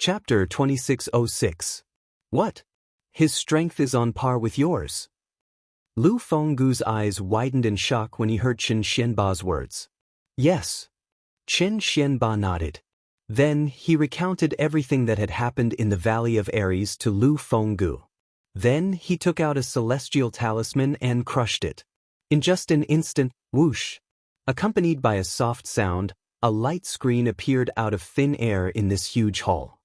Chapter 2606. What? His strength is on par with yours. Lu Fenggu's eyes widened in shock when he heard Qin Xianba's words. Yes. Qin Xianba nodded. Then he recounted everything that had happened in the Valley of Ares to Lu Fenggu. Then he took out a celestial talisman and crushed it. In just an instant, whoosh! Accompanied by a soft sound, a light screen appeared out of thin air in this huge hall.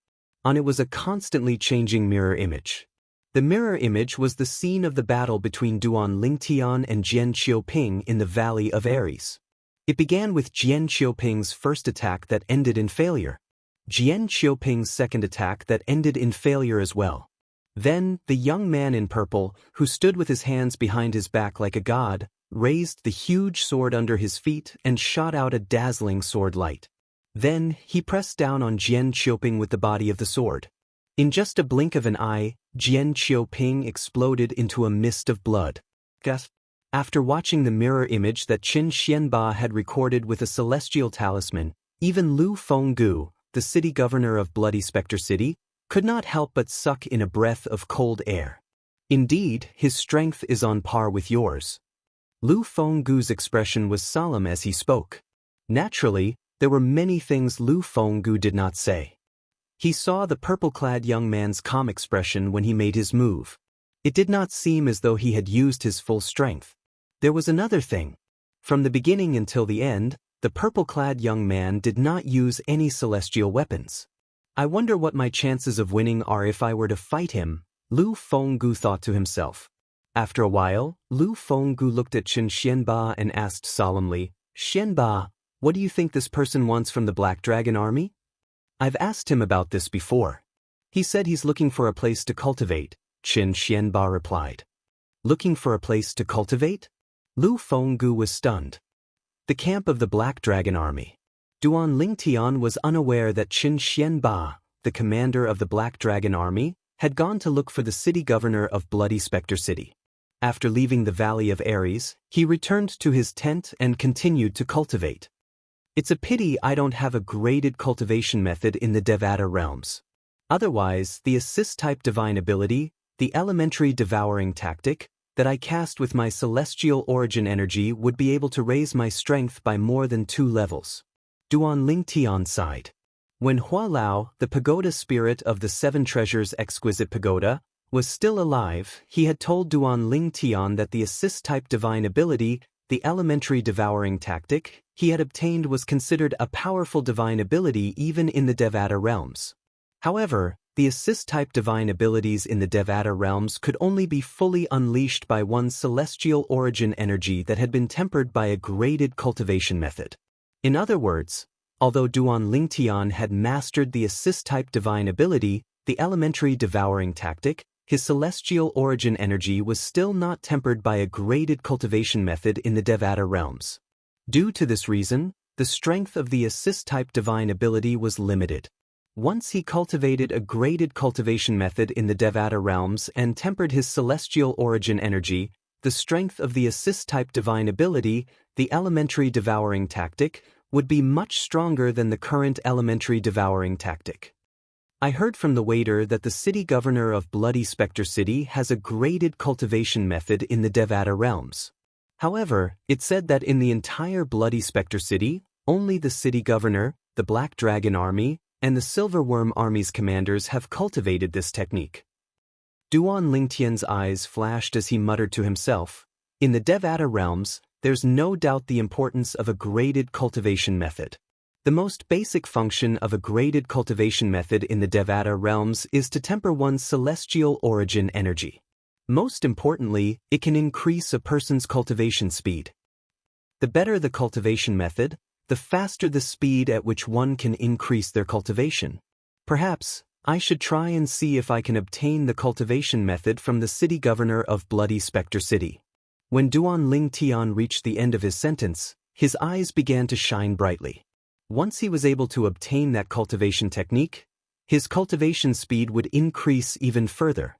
On it was a constantly changing mirror image. The mirror image was the scene of the battle between Duan Lingtian and Jian Qiuping in the Valley of Ares. It began with Jian Qiuping's first attack that ended in failure. Jian Qiuping's second attack that ended in failure as well. Then, the young man in purple, who stood with his hands behind his back like a god, raised the huge sword under his feet and shot out a dazzling sword light. Then, he pressed down on Jian Qiuping with the body of the sword. In just a blink of an eye, Jian Qiuping exploded into a mist of blood. Gasp! After watching the mirror image that Qin Xianba had recorded with a celestial talisman, even Lu Fenggu, the city governor of Bloody Spectre City, could not help but suck in a breath of cold air. Indeed, his strength is on par with yours. Lu Fenggu's expression was solemn as he spoke. Naturally, there were many things Lu Fenggu did not say. He saw the purple-clad young man's calm expression when he made his move. It did not seem as though he had used his full strength. There was another thing. From the beginning until the end, the purple-clad young man did not use any celestial weapons. I wonder what my chances of winning are if I were to fight him, Lu Fenggu thought to himself. After a while, Lu Fenggu looked at Qin Xianba and asked solemnly, Xianba, what do you think this person wants from the Black Dragon Army? I've asked him about this before. He said he's looking for a place to cultivate, Qin Xianba replied. Looking for a place to cultivate? Lu Fenggu was stunned. The camp of the Black Dragon Army. Duan Lingtian was unaware that Qin Xianba, the commander of the Black Dragon Army, had gone to look for the city governor of Bloody Spectre City. After leaving the Valley of Ares, he returned to his tent and continued to cultivate. It's a pity I don't have a graded cultivation method in the Devata realms. Otherwise, the assist-type divine ability, the elementary devouring tactic, that I cast with my celestial origin energy would be able to raise my strength by more than 2 levels. Duan Lingtian sighed. When Hualao, the pagoda spirit of the 7 treasures exquisite pagoda, was still alive, he had told Duan Lingtian that the assist-type divine ability, the elementary devouring tactic, he had obtained was considered a powerful divine ability even in the Devata realms. However, the assist-type divine abilities in the Devata realms could only be fully unleashed by one's celestial origin energy that had been tempered by a graded cultivation method. In other words, although Duan Lingtian had mastered the assist-type divine ability, the elementary devouring tactic, his celestial origin energy was still not tempered by a graded cultivation method in the Devata realms. Due to this reason, the strength of the assist-type divine ability was limited. Once he cultivated a graded cultivation method in the Devata realms and tempered his celestial origin energy, the strength of the assist-type divine ability, the elementary devouring tactic, would be much stronger than the current elementary devouring tactic. I heard from the waiter that the city governor of Bloody Spectre City has a graded cultivation method in the Devata realms. However, it said that in the entire Bloody Spectre City, only the city governor, the Black Dragon Army, and the Silverworm Army's commanders have cultivated this technique. Duan Lingtian's eyes flashed as he muttered to himself, in the Devata realms, there's no doubt the importance of a graded cultivation method. The most basic function of a graded cultivation method in the Devata realms is to temper one's celestial origin energy. Most importantly, it can increase a person's cultivation speed. The better the cultivation method, the faster the speed at which one can increase their cultivation. Perhaps, I should try and see if I can obtain the cultivation method from the city governor of Bloody Spectre City. When Duan Lingtian reached the end of his sentence, his eyes began to shine brightly. Once he was able to obtain that cultivation technique, his cultivation speed would increase even further.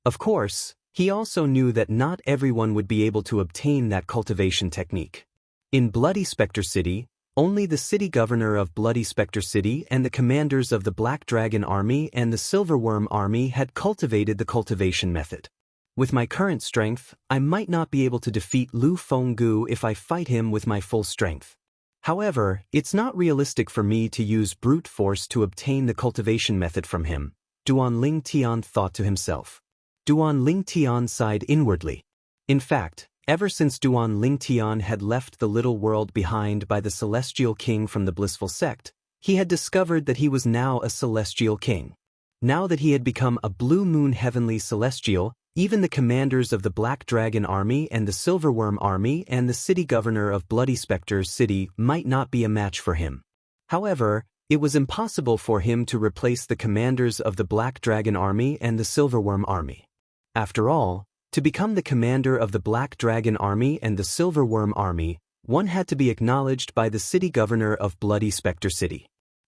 Of course, he also knew that not everyone would be able to obtain that cultivation technique. In Bloody Spectre City, Only the city governor of Bloody Spectre City and the commanders of the Black Dragon Army and the Silverworm Army had cultivated the cultivation method. With my current strength, I might not be able to defeat Lu Fenggu if I fight him with my full strength. However, it's not realistic for me to use brute force to obtain the cultivation method from him, Duan Ling Tian thought to himself. Duan Ling Tian sighed inwardly. In fact, ever since Duan Ling Tian had left the little world behind by the celestial king from the blissful sect, he had discovered that he was now a celestial king. Now that he had become a blue moon heavenly celestial, even the commanders of the Black Dragon Army and the Silverworm Army and the city governor of Bloody Spectre City might not be a match for him. However, it was impossible for him to replace the commanders of the Black Dragon Army and the Silverworm Army. After all, to become the commander of the Black Dragon Army and the Silverworm Army, one had to be acknowledged by the city governor of Bloody Spectre City.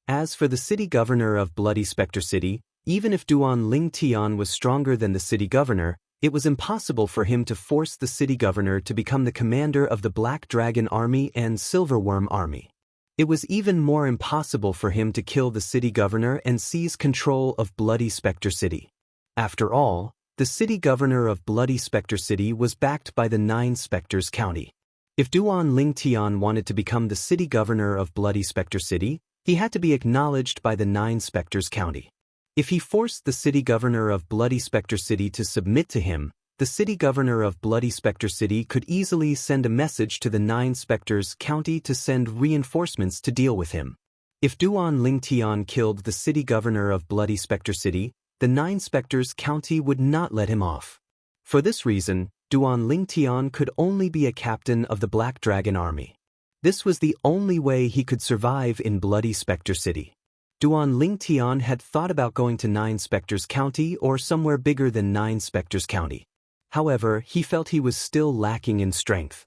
As for the city governor of Bloody Spectre City, even if Duan Ling Tian was stronger than the city governor, it was impossible for him to force the city governor to become the commander of the Black Dragon Army and Silverworm Army. It was even more impossible for him to kill the city governor and seize control of Bloody Spectre City. After all, the city governor of Bloody Spectre City was backed by the 9 Spectres County. If Duan Ling Tian wanted to become the city governor of Bloody Spectre City, he had to be acknowledged by the 9 Spectres County. If he forced the city governor of Bloody Spectre City to submit to him, the city governor of Bloody Spectre City could easily send a message to the 9 Spectres County to send reinforcements to deal with him. If Duan Ling Tian killed the city governor of Bloody Spectre City, the 9 Spectres County would not let him off. For this reason, Duan Ling Tian could only be a captain of the Black Dragon Army. This was the only way he could survive in Bloody Spectre City. Duan Ling Tian had thought about going to 9 Spectres County or somewhere bigger than 9 Spectres County. However, he felt he was still lacking in strength.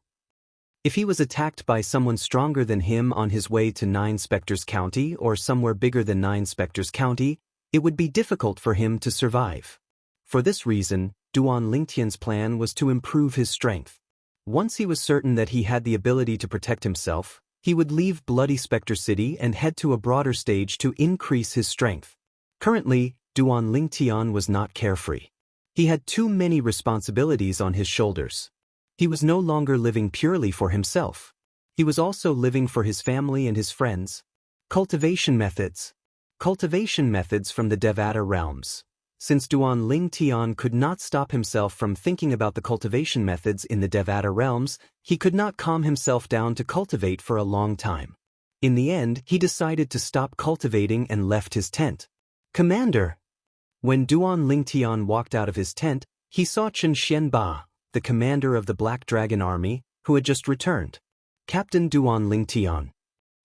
If he was attacked by someone stronger than him on his way to 9 Spectres County or somewhere bigger than 9 Spectres County, it would be difficult for him to survive. For this reason, Duan Ling Tian's plan was to improve his strength. Once he was certain that he had the ability to protect himself, he would leave Bloody Spectre City and head to a broader stage to increase his strength. Currently, Duan Ling Tian was not carefree. He had too many responsibilities on his shoulders. He was no longer living purely for himself. He was also living for his family and his friends. Cultivation methods. Cultivation methods from the Devata realms. Since Duan Ling Tian could not stop himself from thinking about the cultivation methods in the Devata realms, he could not calm himself down to cultivate for a long time. In the end, he decided to stop cultivating and left his tent. Commander! When Duan Ling Tian walked out of his tent, he saw Chen Xianba, the commander of the Black Dragon Army, who had just returned. Captain Duan Ling Tian.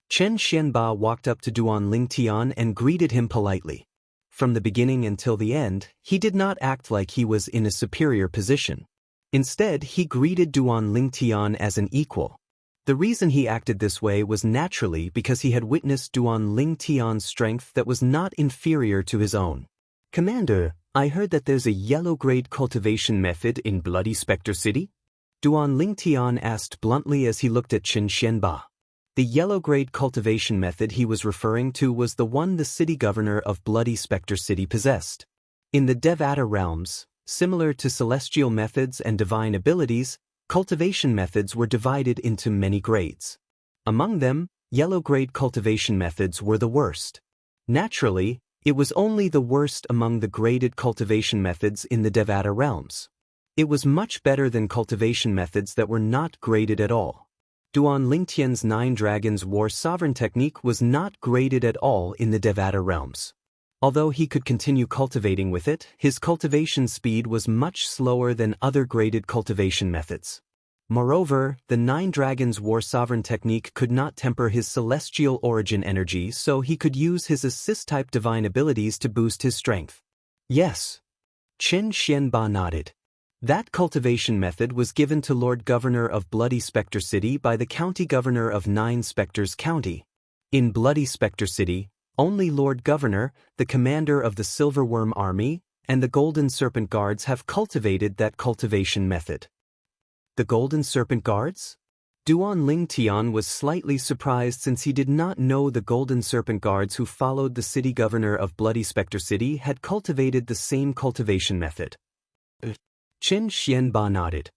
Chen Xianba walked up to Duan Ling Tian and greeted him politely. From the beginning until the end, he did not act like he was in a superior position. Instead, he greeted Duan Ling Tian as an equal. The reason he acted this way was naturally because he had witnessed Duan Ling Tian's strength that was not inferior to his own. Commander, I heard that there's a yellow-grade cultivation method in Bloody Spectre City? Duan Ling Tian asked bluntly as he looked at Chen Xianba. The yellow-grade cultivation method he was referring to was the one the city governor of Bloody Spectre City possessed. In the Devata realms, similar to celestial methods and divine abilities, cultivation methods were divided into many grades. Among them, yellow-grade cultivation methods were the worst. Naturally, it was only the worst among the graded cultivation methods in the Devata realms. It was much better than cultivation methods that were not graded at all. Duan Ling Tian's 9 Dragons War Sovereign technique was not graded at all in the Devata realms. Although he could continue cultivating with it, his cultivation speed was much slower than other graded cultivation methods. Moreover, the 9 Dragons War Sovereign technique could not temper his celestial origin energy, so he could use his assist-type divine abilities to boost his strength. Yes. Chen Xianba nodded. That cultivation method was given to Lord Governor of Bloody Spectre City by the County Governor of 9 Spectres County. In Bloody Spectre City, only Lord Governor, the commander of the Silverworm Army, and the Golden Serpent Guards have cultivated that cultivation method. The Golden Serpent Guards? Duan Ling Tian was slightly surprised since he did not know the Golden Serpent Guards who followed the city governor of Bloody Spectre City had cultivated the same cultivation method. Qin Xianba nodded.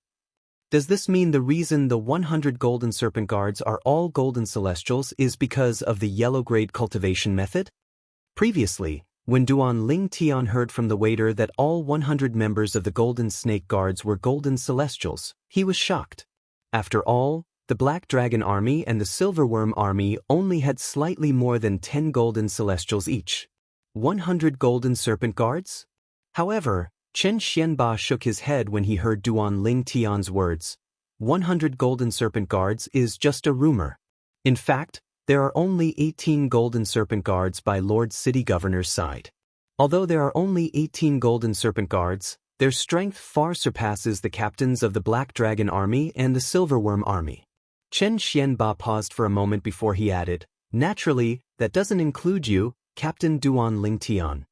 Does this mean the reason the 100 Golden Serpent Guards are all Golden Celestials is because of the yellow grade cultivation method? Previously, when Duan Ling Tian heard from the waiter that all 100 members of the Golden Snake Guards were Golden Celestials, he was shocked. After all, the Black Dragon Army and the Silverworm Army only had slightly more than 10 Golden Celestials each. 100 Golden Serpent Guards? However, Chen Xianba shook his head when he heard Duan Ling Tian's words. 100 Golden Serpent Guards is just a rumor. In fact, there are only 18 Golden Serpent Guards by Lord City Governor's side. Although there are only 18 Golden Serpent Guards, their strength far surpasses the captains of the Black Dragon Army and the Silverworm Army. Chen Xianba paused for a moment before he added, naturally, that doesn't include you, Captain Duan Ling Tian.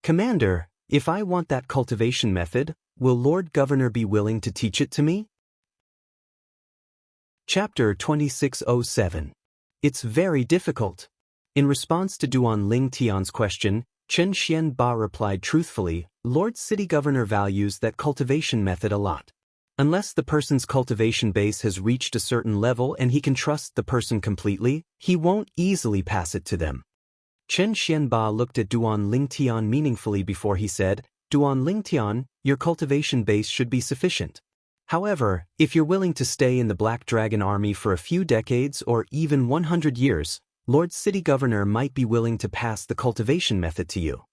Commander, if I want that cultivation method, will Lord Governor be willing to teach it to me? Chapter 2607. It's very difficult. In response to Duan Ling Tian's question, Chen Xianba replied truthfully, Lord City Governor values that cultivation method a lot. Unless the person's cultivation base has reached a certain level and he can trust the person completely, he won't easily pass it to them. Chen Xianba looked at Duan Ling Tian meaningfully before he said, Duan Ling Tian, your cultivation base should be sufficient. However, if you're willing to stay in the Black Dragon Army for a few decades or even 100 years, Lord City Governor might be willing to pass the cultivation method to you.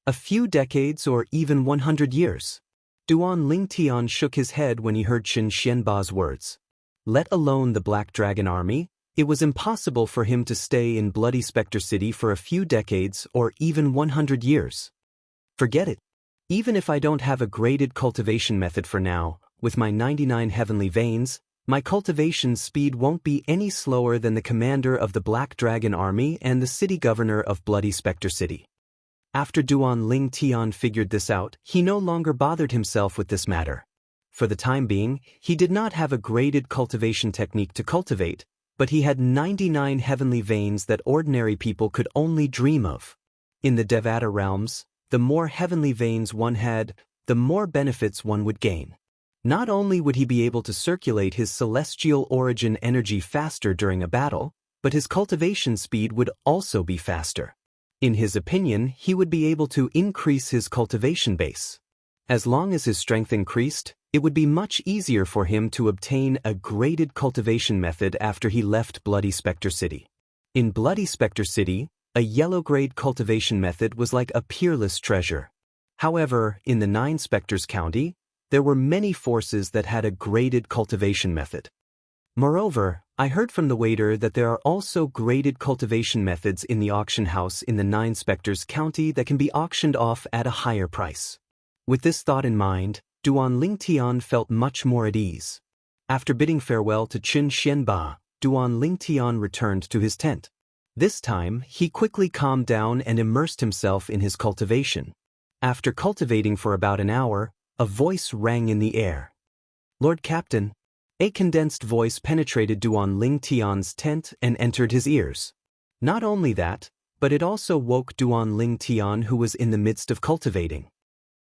A few decades or even 100 years. Duan Ling Tian shook his head when he heard Chen Xianba's words. Let alone the Black Dragon Army, it was impossible for him to stay in Bloody Spectre City for a few decades or even 100 years. Forget it. Even if I don't have a graded cultivation method for now, with my 99 heavenly veins, my cultivation speed won't be any slower than the commander of the Black Dragon Army and the city governor of Bloody Spectre City. After Duan Ling Tian figured this out, he no longer bothered himself with this matter. For the time being, he did not have a graded cultivation technique to cultivate, but he had 99 heavenly veins that ordinary people could only dream of. In the Devata realms, the more heavenly veins one had, the more benefits one would gain. Not only would he be able to circulate his celestial origin energy faster during a battle, but his cultivation speed would also be faster. In his opinion, he would be able to increase his cultivation base. As long as his strength increased, it would be much easier for him to obtain a graded cultivation method after he left Bloody Spectre City. In Bloody Spectre City, a yellow-grade cultivation method was like a peerless treasure. However, in the 9 Spectres County, there were many forces that had a graded cultivation method. Moreover, I heard from the waiter that there are also graded cultivation methods in the auction house in the 9 Spectres County that can be auctioned off at a higher price. With this thought in mind, Duan Ling Tian felt much more at ease. After bidding farewell to Chen Xianba, Duan Ling Tian returned to his tent. This time, he quickly calmed down and immersed himself in his cultivation. After cultivating for about an hour, a voice rang in the air. Lord Captain. A condensed voice penetrated Duan Ling Tian's tent and entered his ears. Not only that, but it also woke Duan Ling Tian, who was in the midst of cultivating.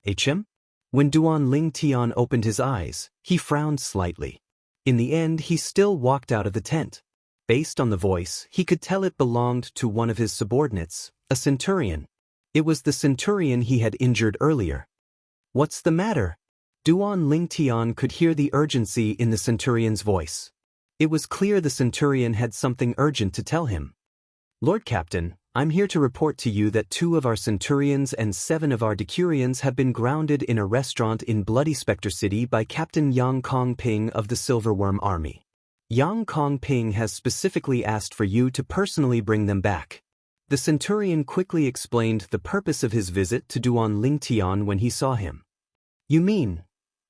HM? When Duan Ling Tian opened his eyes, he frowned slightly. In the end, he still walked out of the tent. Based on the voice, he could tell it belonged to one of his subordinates, a centurion. It was the centurion he had injured earlier. What's the matter? Duan Ling Tian could hear the urgency in the centurion's voice. It was clear the centurion had something urgent to tell him. Lord Captain, I'm here to report to you that 2 of our centurions and 7 of our decurions have been grounded in a restaurant in Bloody Spectre City by Captain Yang Kongping of the Silverworm Army. Yang Kongping has specifically asked for you to personally bring them back. The centurion quickly explained the purpose of his visit to Duan Ling Tian when he saw him. You mean,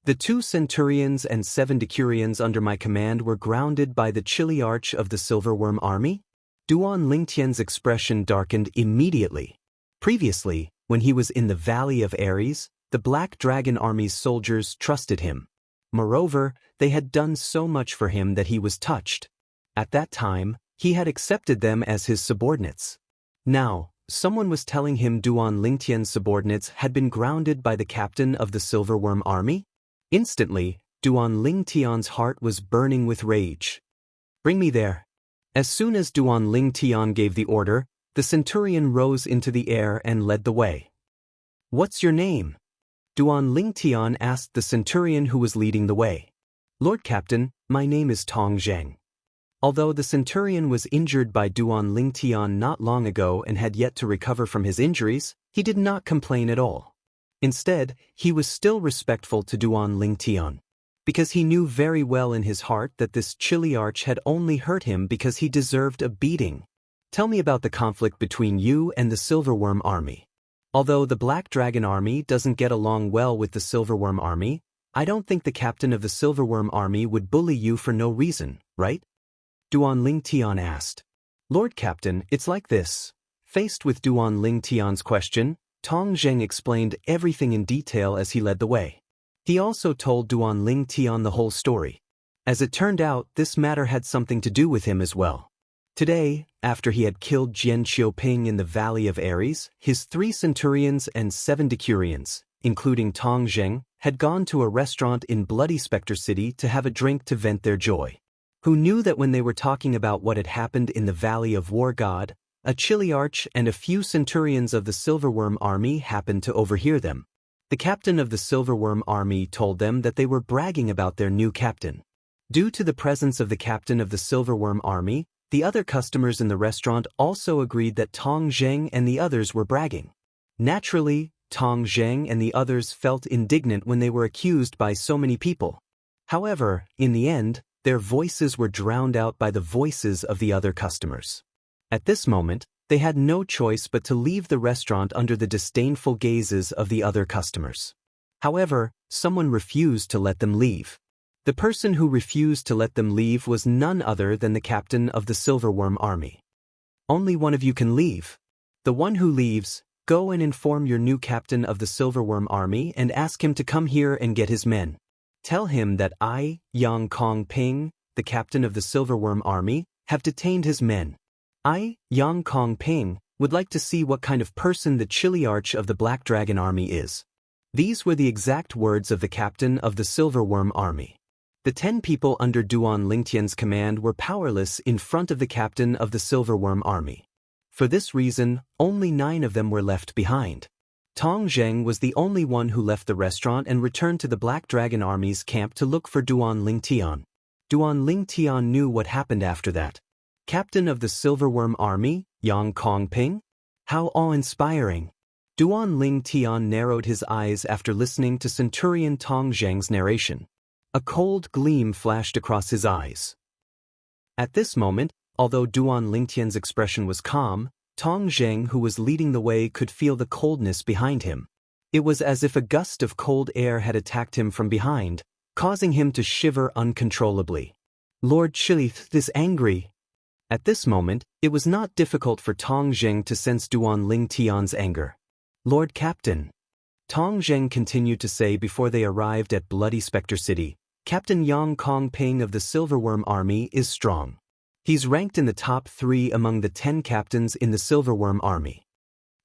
the 2 centurions and 7 decurions under my command were grounded by the chilly arch of the Silverworm Army? Duan Ling Tian's expression darkened immediately. Previously, when he was in the Valley of Ares, the Black Dragon Army's soldiers trusted him. Moreover, they had done so much for him that he was touched. At that time, he had accepted them as his subordinates. Now, someone was telling him Duan Lingtian's subordinates had been grounded by the captain of the Silverworm army? Instantly, Duan Lingtian's heart was burning with rage. Bring me there. As soon as Duan Lingtian gave the order, the centurion rose into the air and led the way. What's your name? Duan Lingtian asked the centurion who was leading the way. Lord Captain, my name is Tong Zheng. Although the centurion was injured by Duan Lingtian not long ago and had yet to recover from his injuries, he did not complain at all. Instead, he was still respectful to Duan Lingtian, because he knew very well in his heart that this chiliarch had only hurt him because he deserved a beating. Tell me about the conflict between you and the Silverworm army. Although the Black Dragon army doesn't get along well with the Silverworm army, I don't think the captain of the Silverworm army would bully you for no reason, right? Duan Lingtian asked. Lord Captain, it's like this. Faced with Duan Lingtian's question, Tong Zheng explained everything in detail as he led the way. He also told Duan Lingtian the whole story. As it turned out, this matter had something to do with him as well. Today, after he had killed Jian Xiaoping in the Valley of Ares, his 3 centurions and 7 decurions, including Tong Zheng, had gone to a restaurant in Bloody Spectre City to have a drink to vent their joy. Who knew that when they were talking about what had happened in the Valley of War God, a chiliarch and a few centurions of the Silverworm army happened to overhear them. The captain of the Silverworm army told them that they were bragging about their new captain. Due to the presence of the captain of the Silverworm army, the other customers in the restaurant also agreed that Tong Zheng and the others were bragging. Naturally, Tong Zheng and the others felt indignant when they were accused by so many people. However, in the end, their voices were drowned out by the voices of the other customers. At this moment, they had no choice but to leave the restaurant under the disdainful gazes of the other customers. However, someone refused to let them leave. The person who refused to let them leave was none other than the captain of the Silverworm army. Only one of you can leave. The one who leaves, go and inform your new captain of the Silverworm army and ask him to come here and get his men. Tell him that I, Yang Kong Ping, the captain of the Silverworm army, have detained his men. I, Yang Kong Ping, would like to see what kind of person the chiliarch of the Black Dragon army is. These were the exact words of the captain of the Silverworm army. The 10 people under Duan Lingtian's command were powerless in front of the captain of the Silverworm army. For this reason, only 9 of them were left behind. Tong Zheng was the only one who left the restaurant and returned to the Black Dragon army's camp to look for Duan Lingtian. Duan Lingtian knew what happened after that. Captain of the Silverworm army, Yang Kong Ping? How awe-inspiring! Duan Lingtian narrowed his eyes after listening to Centurion Tong Zheng's narration. A cold gleam flashed across his eyes. At this moment, although Duan Lingtian's expression was calm, Tong Zheng, who was leading the way, could feel the coldness behind him. It was as if a gust of cold air had attacked him from behind, causing him to shiver uncontrollably. Lord Chilith is angry. At this moment, it was not difficult for Tong Zheng to sense Duan Lingtian's anger. Lord Captain. Tong Zheng continued to say before they arrived at Bloody Spectre City, Captain Yang Kong Ping of the Silverworm army is strong. He's ranked in the top 3 among the 10 captains in the Silverworm army.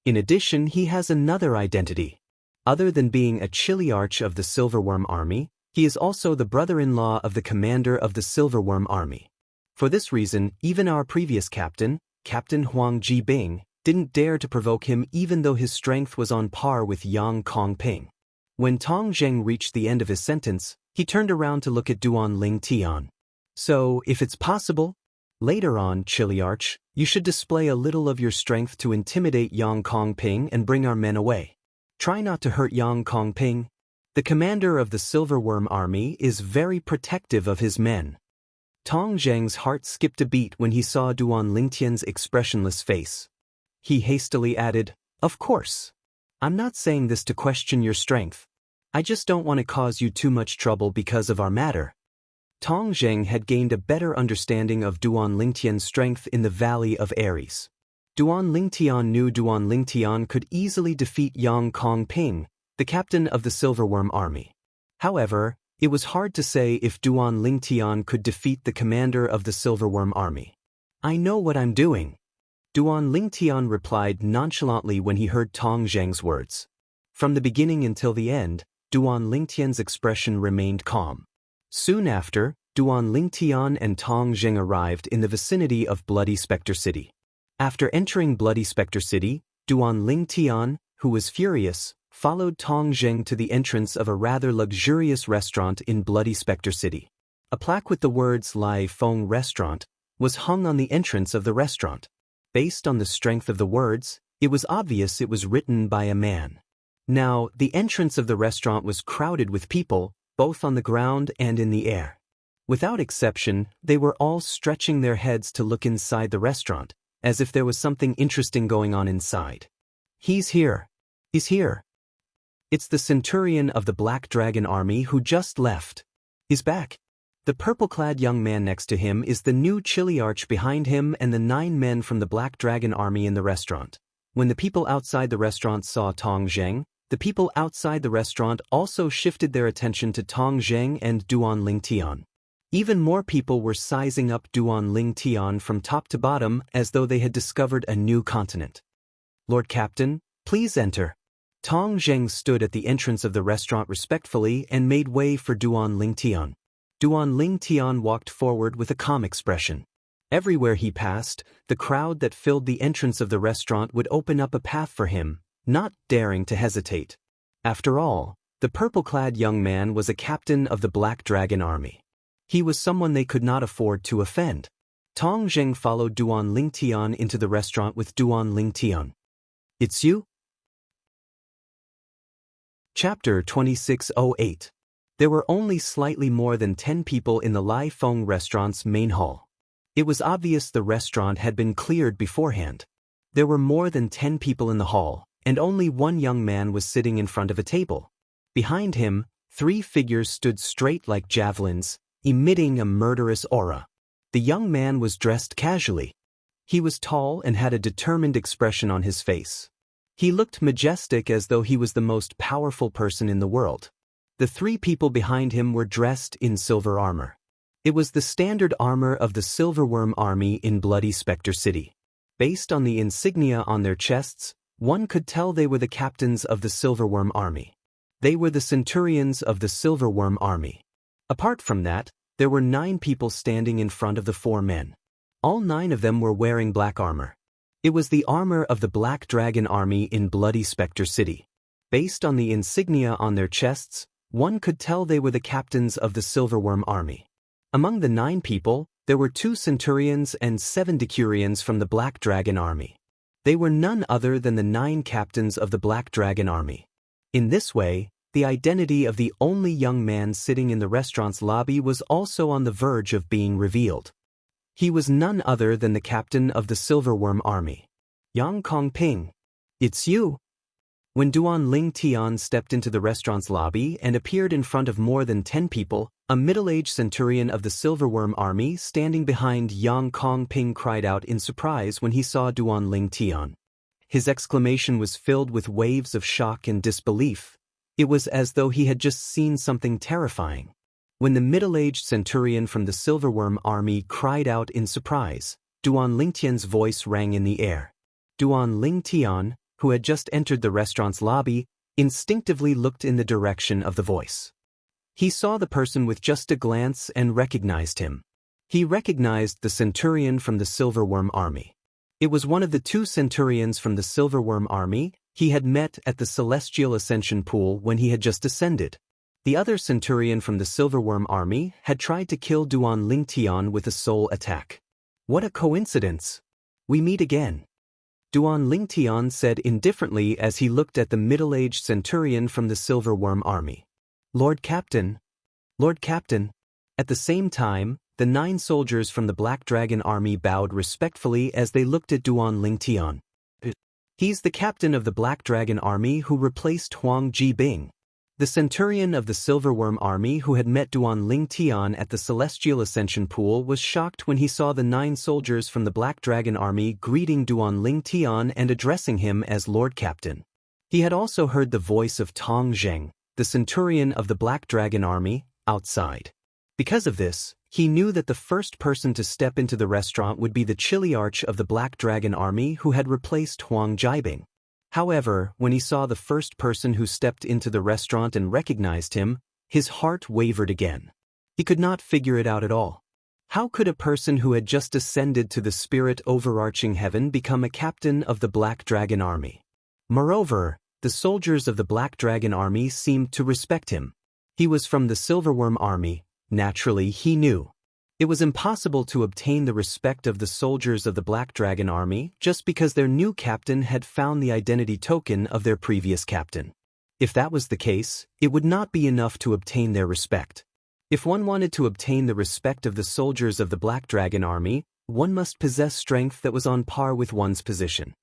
In addition, he has another identity. Other than being a chiliarch of the Silverworm army, he is also the brother-in-law of the commander of the Silverworm army. For this reason, even our previous captain, Captain Huang Jibing, didn't dare to provoke him even though his strength was on par with Yang Kong Ping. When Tong Zheng reached the end of his sentence, he turned around to look at Duan Lingtian. So, if it's possible, later on, chiliarch, you should display a little of your strength to intimidate Yang Kong Ping and bring our men away. Try not to hurt Yang Kong Ping. The commander of the Silverworm army is very protective of his men. Tong Zheng's heart skipped a beat when he saw Duan Lingtian's expressionless face. He hastily added, Of course. I'm not saying this to question your strength. I just don't want to cause you too much trouble because of our matter. Tong Zheng had gained a better understanding of Duan Lingtian's strength in the Valley of Ares. Duan Lingtian knew Duan Lingtian could easily defeat Yang Kong Ping, the captain of the Silverworm army. However, It was hard to say if Duan Lingtian could defeat the commander of the Silverworm army. "I know what I'm doing," Duan Lingtian replied nonchalantly when he heard Tong Zheng's words. From the beginning until the end, Duan Lingtian's expression remained calm. Soon after, Duan Lingtian and Tong Zheng arrived in the vicinity of Bloody Spectre City. After entering Bloody Spectre City, Duan Lingtian, who was furious, followed Tong Zheng to the entrance of a rather luxurious restaurant in Bloody Spectre City. A plaque with the words Lai Feng Restaurant was hung on the entrance of the restaurant. Based on the strength of the words, it was obvious it was written by a man. Now, the entrance of the restaurant was crowded with people, both on the ground and in the air. Without exception, they were all stretching their heads to look inside the restaurant, as if there was something interesting going on inside. "He's here. He's here. It's the centurion of the Black Dragon army who just left. He's back." The purple-clad young man next to him is the new Chiliarch behind him and the 9 men from the Black Dragon army in the restaurant. When the people outside the restaurant saw Tong Zheng, the people outside the restaurant also shifted their attention to Tong Zheng and Duan Lingtian. Even more people were sizing up Duan Lingtian from top to bottom as though they had discovered a new continent. "Lord Captain, please enter." Tong Zheng stood at the entrance of the restaurant respectfully and made way for Duan Lingtian. Duan Lingtian walked forward with a calm expression. Everywhere he passed, the crowd that filled the entrance of the restaurant would open up a path for him, not daring to hesitate. After all, the purple-clad young man was a captain of the Black Dragon army. He was someone they could not afford to offend. Tong Zheng followed Duan Lingtian into the restaurant with Duan Lingtian. "It's you?" Chapter 2608. There were only slightly more than 10 people in the Lai Feng restaurant's main hall. It was obvious the restaurant had been cleared beforehand. There were more than 10 people in the hall, and only one young man was sitting in front of a table. Behind him, 3 figures stood straight like javelins, emitting a murderous aura. The young man was dressed casually. He was tall and had a determined expression on his face. He looked majestic as though he was the most powerful person in the world. The 3 people behind him were dressed in silver armor. It was the standard armor of the Silverworm army in Bloody Spectre City. Based on the insignia on their chests, one could tell they were the captains of the Silverworm army. They were the centurions of the Silverworm army. Apart from that, there were 9 people standing in front of the 4 men. All 9 of them were wearing black armor. It was the armor of the Black Dragon army in Bloody Spectre City. Based on the insignia on their chests, one could tell they were the captains of the Silverworm army. Among the 9 people, there were 2 centurions and 7 decurions from the Black Dragon army. They were none other than the 9 captains of the Black Dragon army. In this way, the identity of the only young man sitting in the restaurant's lobby was also on the verge of being revealed. He was none other than the captain of the Silverworm army. "Yang Kongping, it's you." When Duan Lingtian stepped into the restaurant's lobby and appeared in front of more than 10 people, a middle-aged centurion of the Silverworm army standing behind Yang Kongping cried out in surprise when he saw Duan Lingtian. His exclamation was filled with waves of shock and disbelief. It was as though he had just seen something terrifying. When the middle-aged centurion from the Silverworm army cried out in surprise, Duan Lingtian's voice rang in the air. Duan Lingtian, who had just entered the restaurant's lobby, instinctively looked in the direction of the voice. He saw the person with just a glance and recognized him. He recognized the centurion from the Silverworm army. It was one of the 2 centurions from the Silverworm army he had met at the Celestial Ascension Pool when he had just ascended. The other centurion from the Silverworm army had tried to kill Duan Lingtian with a soul attack. "What a coincidence! We meet again," Duan Lingtian said indifferently as he looked at the middle-aged centurion from the Silverworm army. "Lord Captain, Lord Captain." At the same time, the 9 soldiers from the Black Dragon army bowed respectfully as they looked at Duan Lingtian. "He's the captain of the Black Dragon army who replaced Huang Jibing." The centurion of the Silverworm army who had met Duan Lingtian at the Celestial Ascension Pool was shocked when he saw the 9 soldiers from the Black Dragon army greeting Duan Lingtian and addressing him as Lord Captain. He had also heard the voice of Tong Zheng, the centurion of the Black Dragon army, outside. Because of this, he knew that the first person to step into the restaurant would be the chilly arch of the Black Dragon Army who had replaced Huang Jiabing. However, when he saw the first person who stepped into the restaurant and recognized him, his heart wavered again. He could not figure it out at all. How could a person who had just ascended to the spirit overarching heaven become a captain of the Black Dragon Army? Moreover, the soldiers of the Black Dragon Army seemed to respect him. He was from the Silverworm Army. Naturally, he knew. It was impossible to obtain the respect of the soldiers of the Black Dragon Army just because their new captain had found the identity token of their previous captain. If that was the case, it would not be enough to obtain their respect. If one wanted to obtain the respect of the soldiers of the Black Dragon Army, one must possess strength that was on par with one's position.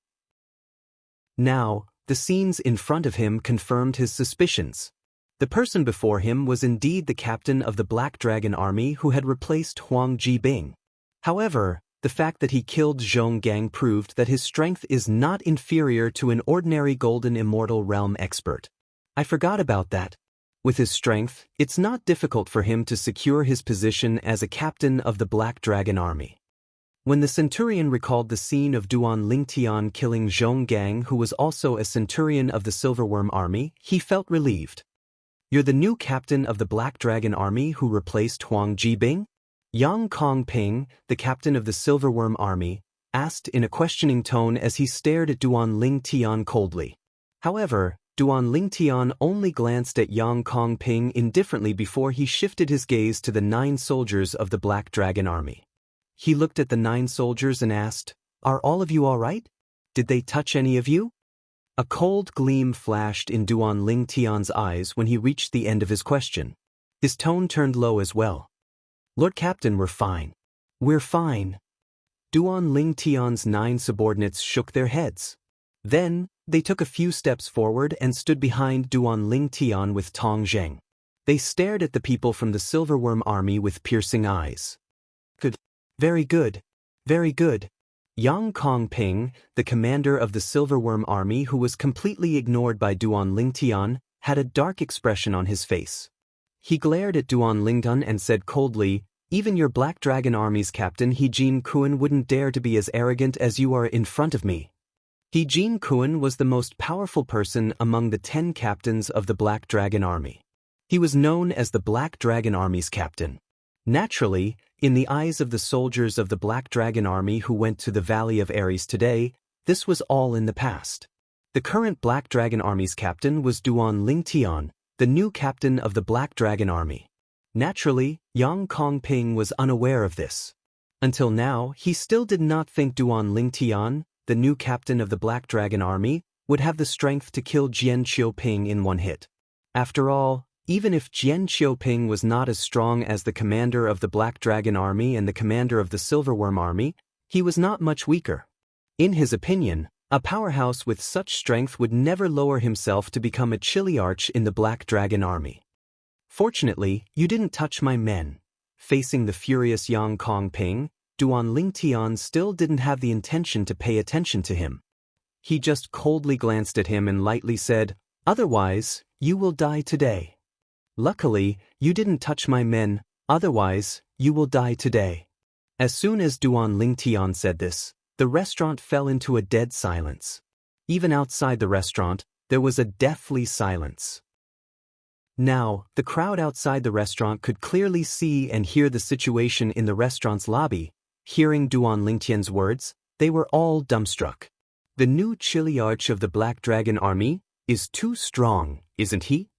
Now, the scenes in front of him confirmed his suspicions. The person before him was indeed the captain of the Black Dragon Army who had replaced Huang Jibing. However, the fact that he killed Zhong Gang proved that his strength is not inferior to an ordinary Golden Immortal Realm expert. I forgot about that. With his strength, it's not difficult for him to secure his position as a captain of the Black Dragon Army. When the centurion recalled the scene of Duan Lingtian killing Zhong Gang, who was also a centurion of the Silverworm Army, he felt relieved. "You're the new captain of the Black Dragon Army who replaced Huang Jibing?" Yang Kongping, the captain of the Silverworm Army, asked in a questioning tone as he stared at Duan Lingtian coldly. However, Duan Lingtian only glanced at Yang Kongping indifferently before he shifted his gaze to the 9 soldiers of the Black Dragon Army. He looked at the 9 soldiers and asked, "Are all of you all right? Did they touch any of you?" A cold gleam flashed in Duan Lingtian's eyes when he reached the end of his question. His tone turned low as well. "Lord Captain, we're fine. We're fine." Duan Lingtian's 9 subordinates shook their heads. Then, they took a few steps forward and stood behind Duan Lingtian with Tong Zheng. They stared at the people from the Silverworm Army with piercing eyes. "Good. Very good. Very good." Yang Kongping, the commander of the Silverworm Army who was completely ignored by Duan Lingtian, had a dark expression on his face. He glared at Duan Lingtian and said coldly, "Even your Black Dragon Army's captain He Jin Kuan wouldn't dare to be as arrogant as you are in front of me." He Jin Kuan was the most powerful person among the 10 captains of the Black Dragon Army. He was known as the Black Dragon Army's captain. Naturally, in the eyes of the soldiers of the Black Dragon Army who went to the Valley of Ares today, this was all in the past. The current Black Dragon Army's captain was Duan Lingtian, the new captain of the Black Dragon Army. Naturally, Yang Kongping was unaware of this. Until now, he still did not think Duan Lingtian, the new captain of the Black Dragon Army, would have the strength to kill Jian Qiuping in one hit. After all, even if Jian Qiuping was not as strong as the commander of the Black Dragon Army and the commander of the Silverworm Army, he was not much weaker. In his opinion, a powerhouse with such strength would never lower himself to become a chilly arch in the Black Dragon Army. "Fortunately, you didn't touch my men." Facing the furious Yang Kongping, Duan Lingtian still didn't have the intention to pay attention to him. He just coldly glanced at him and lightly said, "Otherwise, you will die today. Luckily, you didn't touch my men, otherwise, you will die today." As soon as Duan Lingtian said this, the restaurant fell into a dead silence. Even outside the restaurant, there was a deathly silence. Now, the crowd outside the restaurant could clearly see and hear the situation in the restaurant's lobby. Hearing Duan Lingtian's words, they were all dumbstruck. The new chilly arch of the Black Dragon Army is too strong, isn't he?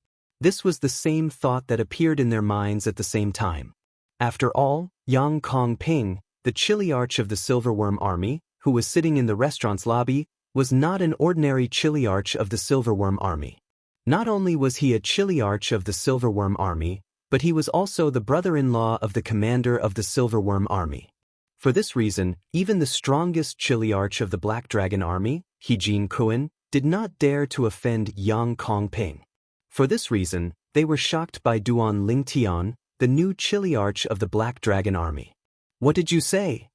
This was the same thought that appeared in their minds at the same time. After all, Yang Kongping, the chilly arch of the Silverworm Army, who was sitting in the restaurant's lobby, was not an ordinary chilly arch of the Silverworm Army. Not only was he a chilly arch of the Silverworm Army, but he was also the brother-in-law of the commander of the Silverworm Army. For this reason, even the strongest chilly arch of the Black Dragon Army, He Jin Kuan, did not dare to offend Yang Kongping. For this reason, they were shocked by Duan Lingtian, the new chilly arch of the Black Dragon Army. "What did you say?"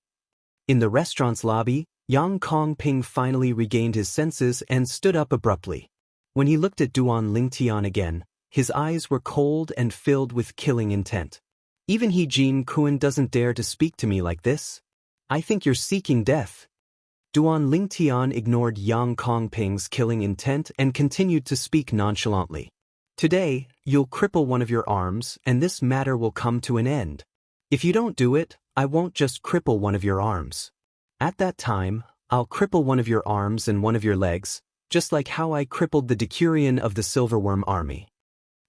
In the restaurant's lobby, Yang Kongping finally regained his senses and stood up abruptly. When he looked at Duan Lingtian again, His eyes were cold and filled with killing intent. Even He Jin Kuan doesn't dare to speak to me like this. I think you're seeking death. Duan Lingtian ignored Yang Kongping's killing intent and continued to speak nonchalantly. Today, you'll cripple one of your arms, and this matter will come to an end. If you don't do it, I won't just cripple one of your arms. At that time, I'll cripple one of your arms and one of your legs, just like how I crippled the Decurion of the Silverworm army.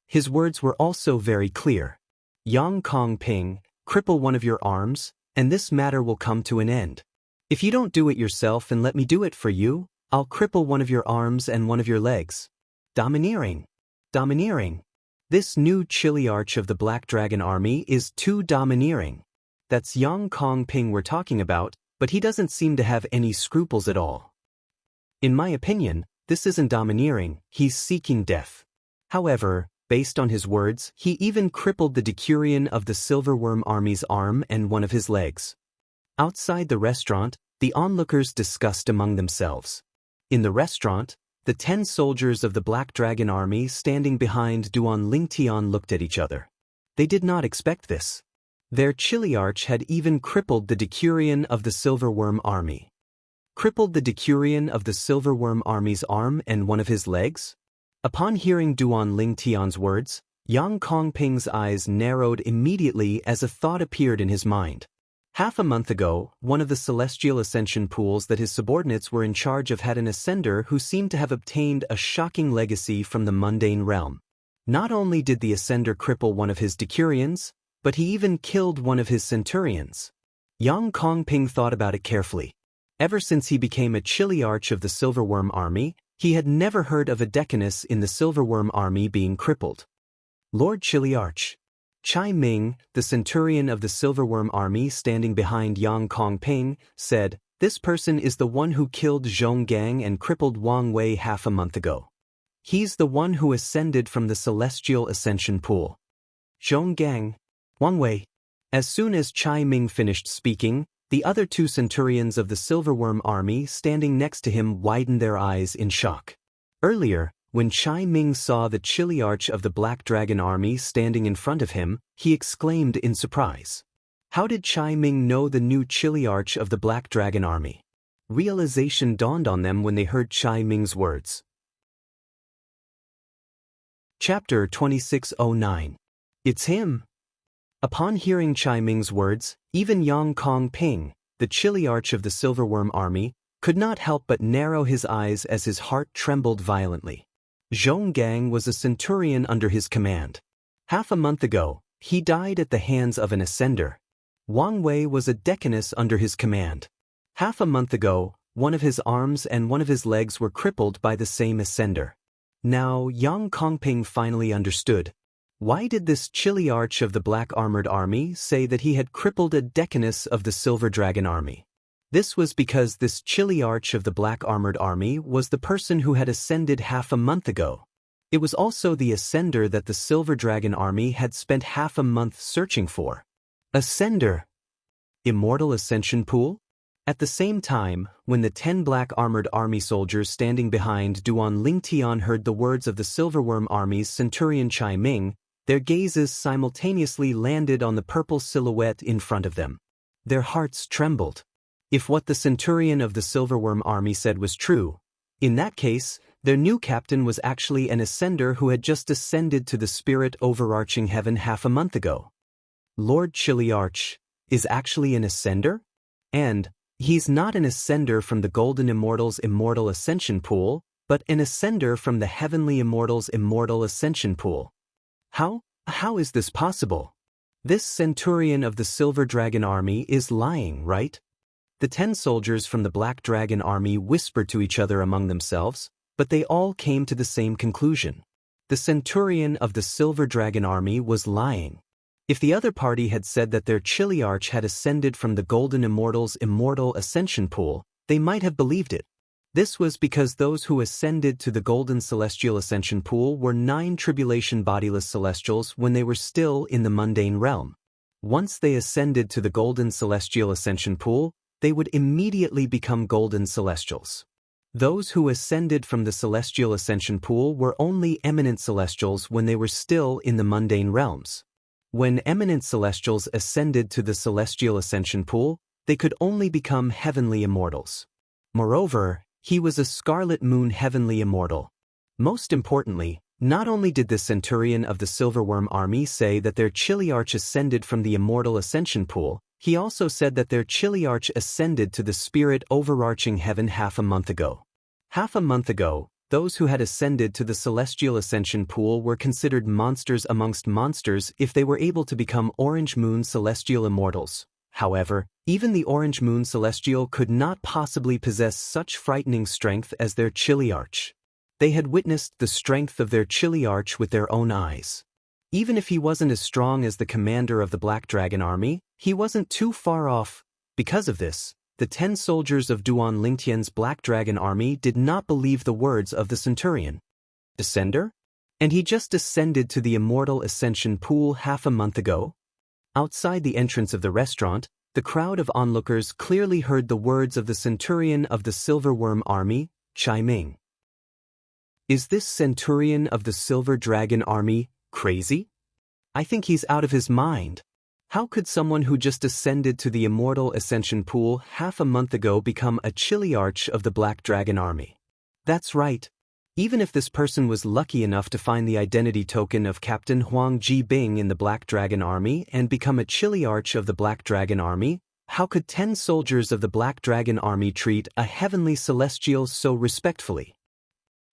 His words were also very clear. Yang Kongping, cripple one of your arms, and this matter will come to an end. If you don't do it yourself and let me do it for you, I'll cripple one of your arms and one of your legs. Domineering. Domineering. This new chiliarch of the Black Dragon army is too domineering. That's Yang Kongping we're talking about, but he doesn't seem to have any scruples at all. In my opinion, this isn't domineering, he's seeking death. However, based on his words, he even crippled the Decurion of the Silverworm army's arm and one of his legs. Outside the restaurant, the onlookers discussed among themselves. In the restaurant, the 10 soldiers of the Black Dragon army standing behind Duan Lingtian looked at each other. They did not expect this. Their chiliarch had even crippled the Decurion of the Silverworm army. Crippled the Decurion of the Silverworm army's arm and one of his legs? Upon hearing Duan Lingtian's words, Yang Kongping's eyes narrowed immediately as a thought appeared in his mind. Half a month ago, one of the celestial ascension pools that his subordinates were in charge of had an ascender who seemed to have obtained a shocking legacy from the mundane realm. Not only did the ascender cripple one of his Decurions, but he even killed one of his centurions. Yang Kongping thought about it carefully. Ever since he became a chiliarch of the Silverworm army, he had never heard of a decanus in the Silverworm army being crippled. Lord Chiliarch. Chai Ming, the centurion of the Silverworm army standing behind Yang Kongping, said, "This person is the one who killed Zhong Gang and crippled Wang Wei half a month ago. He's the one who ascended from the celestial ascension pool." Zhong Gang. Wang Wei. As soon as Chai Ming finished speaking, the other 2 centurions of the Silverworm army standing next to him widened their eyes in shock. Earlier, when Chai Ming saw the chiliarch of the Black Dragon army standing in front of him, he exclaimed in surprise. How did Chai Ming know the new chiliarch of the Black Dragon army? Realization dawned on them when they heard Chai Ming's words. Chapter 2609. It's him. Upon hearing Chai Ming's words, even Yang Kongping, the chiliarch of the Silverworm army, could not help but narrow his eyes as his heart trembled violently. Zhong Gang was a centurion under his command. Half a month ago, he died at the hands of an ascender. Wang Wei was a decanus under his command. Half a month ago, one of his arms and one of his legs were crippled by the same ascender. Now Yang Kongping finally understood. Why did this chiliarch of the Black Armored Army say that he had crippled a decanus of the Silver Dragon Army? This was because this chiliarch of the Black Armored Army was the person who had ascended half a month ago. It was also the ascender that the Silver Dragon Army had spent half a month searching for. Ascender. Immortal Ascension Pool? At the same time, when the 10 Black Armored Army soldiers standing behind Duan Lingtian heard the words of the Silverworm Army's centurion Chai Ming, their gazes simultaneously landed on the purple silhouette in front of them. Their hearts trembled. If what the centurion of the Silverworm army said was true, in that case, their new captain was actually an ascender who had just ascended to the spirit overarching heaven half a month ago. Lord Chiliarch is actually an ascender? And he's not an ascender from the Golden Immortals' Immortal Ascension Pool, but an ascender from the Heavenly Immortals' Immortal Ascension Pool. How is this possible? This centurion of the Silver Dragon Army is lying, right? The 10 soldiers from the Black Dragon Army whispered to each other among themselves, but they all came to the same conclusion. The centurion of the Silver Dragon Army was lying. If the other party had said that their chiliarch had ascended from the Golden Immortals' Immortal Ascension Pool, they might have believed it. This was because those who ascended to the Golden Celestial Ascension Pool were 9 tribulation bodiless celestials when they were still in the mundane realm. Once they ascended to the Golden Celestial Ascension Pool, they would immediately become Golden Celestials. Those who ascended from the celestial ascension pool were only eminent celestials when they were still in the mundane realms. When eminent celestials ascended to the celestial ascension pool, they could only become heavenly immortals. Moreover, he was a scarlet moon heavenly immortal. Most importantly, not only did the centurion of the Silverworm army say that their Chiliarch ascended from the immortal ascension pool, he also said that their Chiliarch ascended to the spirit overarching heaven half a month ago. Half a month ago, those who had ascended to the celestial ascension pool were considered monsters amongst monsters if they were able to become Orange Moon celestial immortals. However, even the Orange Moon celestial could not possibly possess such frightening strength as their Chiliarch. They had witnessed the strength of their Chiliarch with their own eyes. Even if he wasn't as strong as the commander of the Black Dragon army, he wasn't too far off. Because of this, the 10 soldiers of Duan Lingtian's Black Dragon army did not believe the words of the centurion. Descender? And he just ascended to the immortal ascension pool half a month ago? Outside the entrance of the restaurant, the crowd of onlookers clearly heard the words of the centurion of the Silverworm army, Chai Ming. Is this centurion of the Silver Dragon army crazy? I think he's out of his mind. How could someone who just ascended to the immortal ascension pool half a month ago become a Chiliarch of the Black Dragon army? That's right. Even if this person was lucky enough to find the identity token of Captain Huang Jibing in the Black Dragon army and become a Chiliarch of the Black Dragon army, how could 10 soldiers of the Black Dragon army treat a heavenly celestial so respectfully?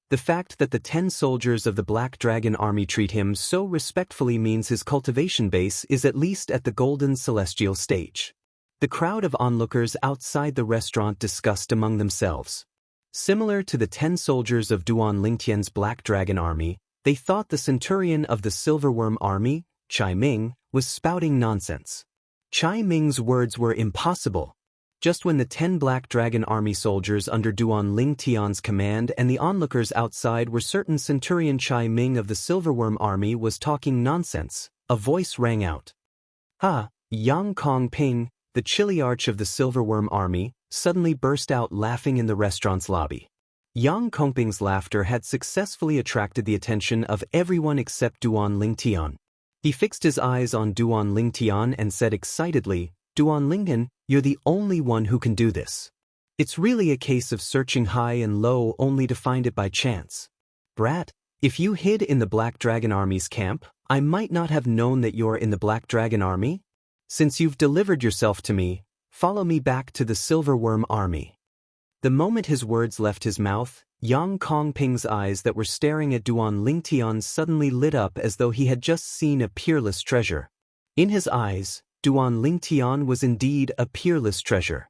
The fact that the 10 soldiers of the Black Dragon army treat him so respectfully means his cultivation base is at least at the golden celestial stage. The crowd of onlookers outside the restaurant discussed among themselves. Similar to the 10 soldiers of Duan Lingtian's Black Dragon army, they thought the centurion of the Silverworm army, Chai Ming, was spouting nonsense. Chai Ming's words were impossible. Just when the 10 Black Dragon army soldiers under Duan Lingtian's command and the onlookers outside were certain Centurion Chai Ming of the Silverworm army was talking nonsense, a voice rang out. Yang Kong Ping, the Chiliarch of the Silverworm army, suddenly burst out laughing in the restaurant's lobby. Yang Kongping's laughter had successfully attracted the attention of everyone except Duan Lingtian. He fixed his eyes on Duan Lingtian and said excitedly, Duan Lingtian, you're the only one who can do this. It's really a case of searching high and low only to find it by chance. Brat, if you hid in the Black Dragon army's camp, I might not have known that you're in the Black Dragon army. Since you've delivered yourself to me, follow me back to the Silverworm army. The moment his words left his mouth, Yang Kongping's eyes that were staring at Duan Lingtian suddenly lit up as though he had just seen a peerless treasure. In his eyes, Duan Lingtian was indeed a peerless treasure.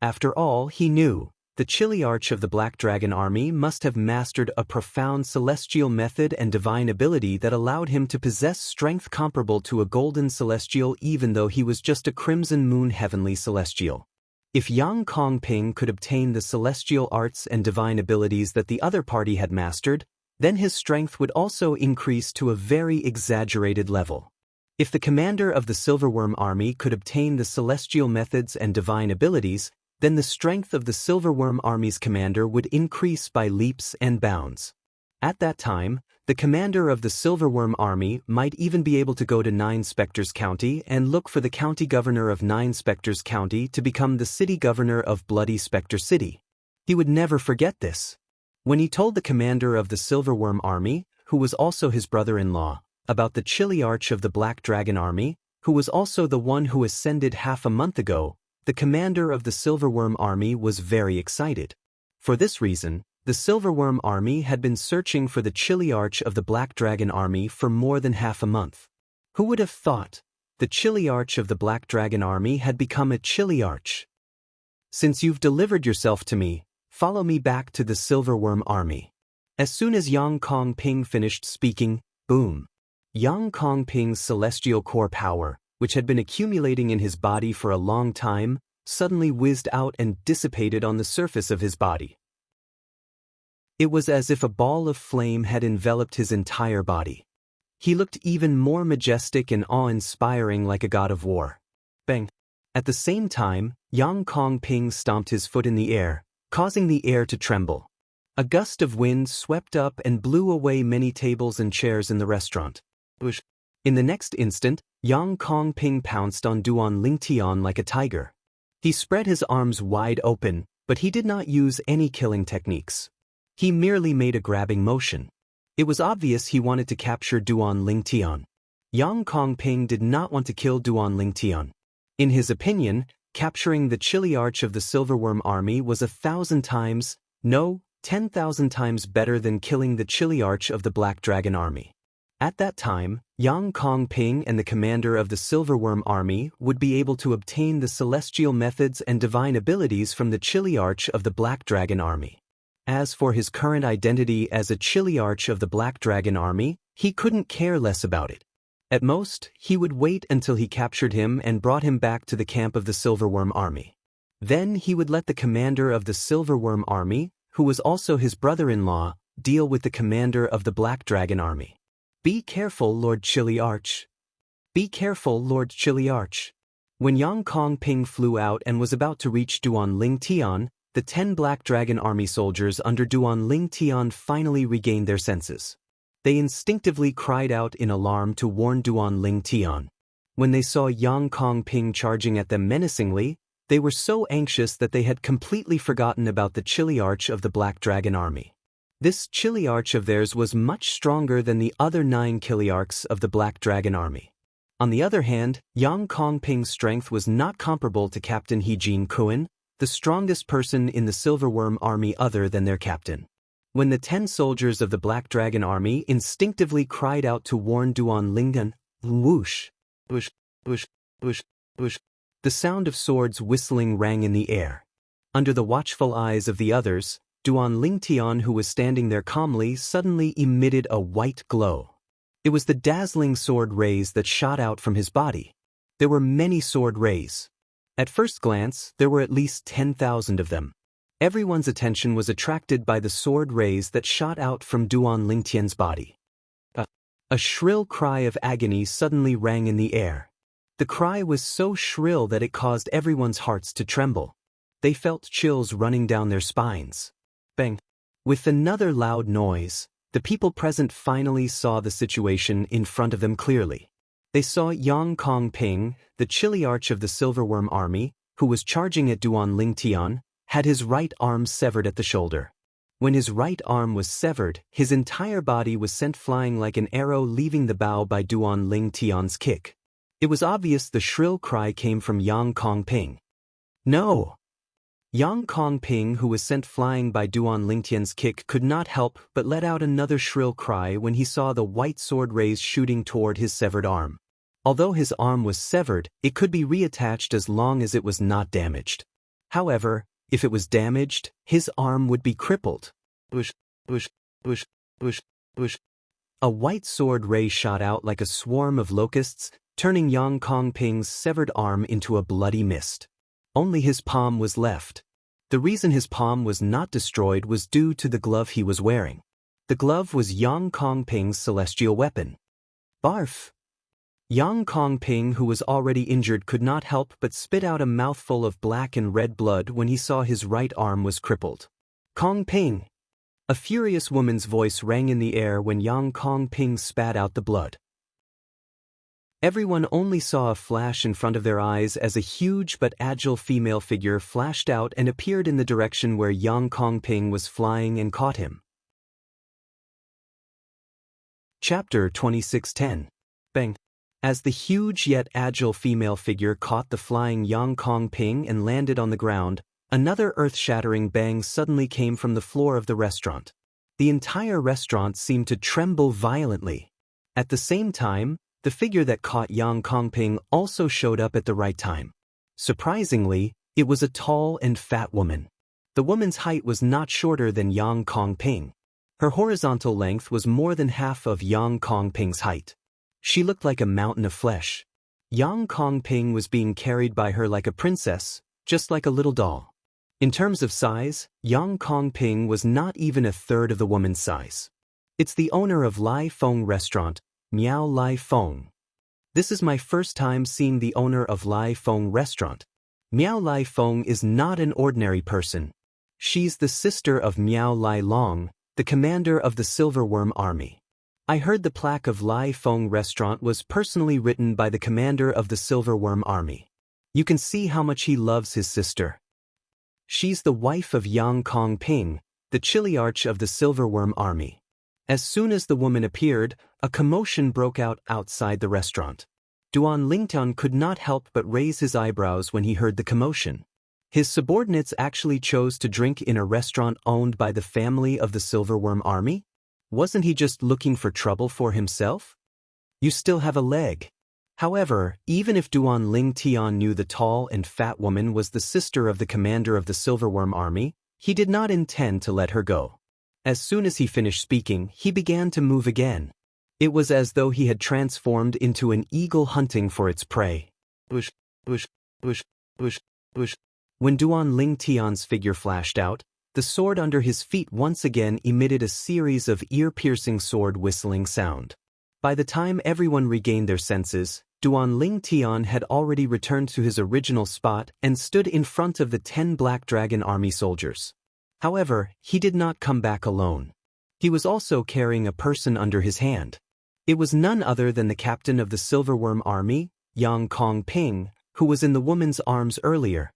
After all, he knew, the Chiliarch of the Black Dragon army must have mastered a profound celestial method and divine ability that allowed him to possess strength comparable to a golden celestial even though he was just a crimson moon heavenly celestial. If Yang Kongping could obtain the celestial arts and divine abilities that the other party had mastered, then his strength would also increase to a very exaggerated level. If the commander of the Silverworm army could obtain the celestial methods and divine abilities, then the strength of the Silverworm army's commander would increase by leaps and bounds. At that time, the commander of the Silverworm army might even be able to go to Nine Spectres County and look for the county governor of Nine Spectres County to become the city governor of Bloody Spectre City. He would never forget this. When he told the commander of the Silverworm army, who was also his brother-in-law, about the Chiliarch of the Black Dragon army, who was also the one who ascended half a month ago, the commander of the Silverworm army was very excited. For this reason, the Silverworm army had been searching for the Chiliarch of the Black Dragon army for more than half a month. Who would have thought? The Chiliarch of the Black Dragon army had become a Chiliarch. Since you've delivered yourself to me, follow me back to the Silverworm army. As soon as Yang Kongping finished speaking, boom. Yang Kongping's celestial core power, which had been accumulating in his body for a long time, suddenly whizzed out and dissipated on the surface of his body. It was as if a ball of flame had enveloped his entire body. He looked even more majestic and awe-inspiring like a god of war. Bang! At the same time, Yang Kongping stomped his foot in the air, causing the air to tremble. A gust of wind swept up and blew away many tables and chairs in the restaurant. In the next instant, Yang Kongping pounced on Duan Lingtian like a tiger. He spread his arms wide open, but he did not use any killing techniques. He merely made a grabbing motion. It was obvious he wanted to capture Duan Lingtian. Yang Kongping did not want to kill Duan Lingtian. In his opinion, capturing the Chili Arch of the Silverworm army was 1,000 times, no, 10,000 times better than killing the Chili Arch of the Black Dragon army. At that time, Yang Kongping and the commander of the Silverworm army would be able to obtain the celestial methods and divine abilities from the Chili Arch of the Black Dragon army. As for his current identity as a Chili Arch of the Black Dragon army, he couldn't care less about it. At most, he would wait until he captured him and brought him back to the camp of the Silverworm army. Then he would let the commander of the Silverworm army, who was also his brother-in-law, deal with the commander of the Black Dragon army. Be careful, Lord Chili Arch. Be careful, Lord Chili Arch. When Yang Kongping flew out and was about to reach Duan Lingtian, the 10 Black Dragon army soldiers under Duan Lingtian finally regained their senses. They instinctively cried out in alarm to warn Duan Lingtian. When they saw Yang Kongping charging at them menacingly, they were so anxious that they had completely forgotten about the Chili Arch of the Black Dragon army. This Chili Arch of theirs was much stronger than the other 9 Chiliarchs of the Black Dragon army. On the other hand, Yang Kongping's strength was not comparable to Captain He Jin Kuan, the strongest person in the Silverworm army other than their captain. When the 10 soldiers of the Black Dragon army instinctively cried out to warn Duan Lingtian, whoosh, whoosh, whoosh, whoosh, whoosh, the sound of swords whistling rang in the air. Under the watchful eyes of the others, Duan Lingtian, who was standing there calmly, suddenly emitted a white glow. It was the dazzling sword rays that shot out from his body. There were many sword rays. At first glance, there were at least 10,000 of them. Everyone's attention was attracted by the sword rays that shot out from Duan Lingtian's body. A shrill cry of agony suddenly rang in the air. The cry was so shrill that it caused everyone's hearts to tremble. They felt chills running down their spines. Bang! With another loud noise, the people present finally saw the situation in front of them clearly. They saw Yang Kongping, the Chili Arch of the Silverworm army, who was charging at Duan Lingtian, had his right arm severed at the shoulder. When his right arm was severed, his entire body was sent flying like an arrow leaving the bow by Duan Lingtian's kick. It was obvious the shrill cry came from Yang Kongping. No! Yang Kongping, who was sent flying by Duan Lingtian's kick, could not help but let out another shrill cry when he saw the white sword rays shooting toward his severed arm. Although his arm was severed, it could be reattached as long as it was not damaged. However, if it was damaged, his arm would be crippled. Whoosh, whoosh, whoosh, whoosh, whoosh. A white sword ray shot out like a swarm of locusts, turning Yang Kongping's severed arm into a bloody mist. Only his palm was left. The reason his palm was not destroyed was due to the glove he was wearing. The glove was Yang Kongping's celestial weapon. Barf! Yang Kongping, who was already injured, could not help but spit out a mouthful of black and red blood when he saw his right arm was crippled. Kongping! A furious woman's voice rang in the air when Yang Kongping spat out the blood. Everyone only saw a flash in front of their eyes as a huge but agile female figure flashed out and appeared in the direction where Yang Kongping was flying and caught him. Chapter 2610. Bang! As the huge yet agile female figure caught the flying Yang Kongping and landed on the ground, another earth-shattering bang suddenly came from the floor of the restaurant. The entire restaurant seemed to tremble violently. At the same time, the figure that caught Yang Kongping also showed up at the right time. Surprisingly, it was a tall and fat woman. The woman's height was not shorter than Yang Kongping. Her horizontal length was more than half of Yang Kongping's height. She looked like a mountain of flesh. Yang Kongping was being carried by her like a princess, just like a little doll. In terms of size, Yang Kongping was not even a third of the woman's size. It's the owner of Lai Feng Restaurant, Miao Lai Feng. This is my first time seeing the owner of Lai Feng Restaurant. Miao Lai Feng is not an ordinary person. She's the sister of Miao Lai Long, the commander of the Silverworm Army. I heard the plaque of Lai Feng Restaurant was personally written by the commander of the Silverworm Army. You can see how much he loves his sister. She's the wife of Yang Kong Ping, the chiliarch of the Silverworm Army. As soon as the woman appeared, a commotion broke out outside the restaurant. Duan Lingtian could not help but raise his eyebrows when he heard the commotion. His subordinates actually chose to drink in a restaurant owned by the family of the Silverworm Army? Wasn't he just looking for trouble for himself? You still have a leg. However, even if Duan Lingtian knew the tall and fat woman was the sister of the commander of the Silverworm Army, he did not intend to let her go. As soon as he finished speaking, he began to move again. It was as though he had transformed into an eagle hunting for its prey. Bush, bush, bush, bush, bush. When Duan Lingtian's figure flashed out, the sword under his feet once again emitted a series of ear-piercing sword whistling sound. By the time everyone regained their senses, Duan Lingtian had already returned to his original spot and stood in front of the 10 Black Dragon Army soldiers. However, he did not come back alone. He was also carrying a person under his hand. It was none other than the captain of the Silverworm Army, Yang Kong Ping, who was in the woman's arms earlier.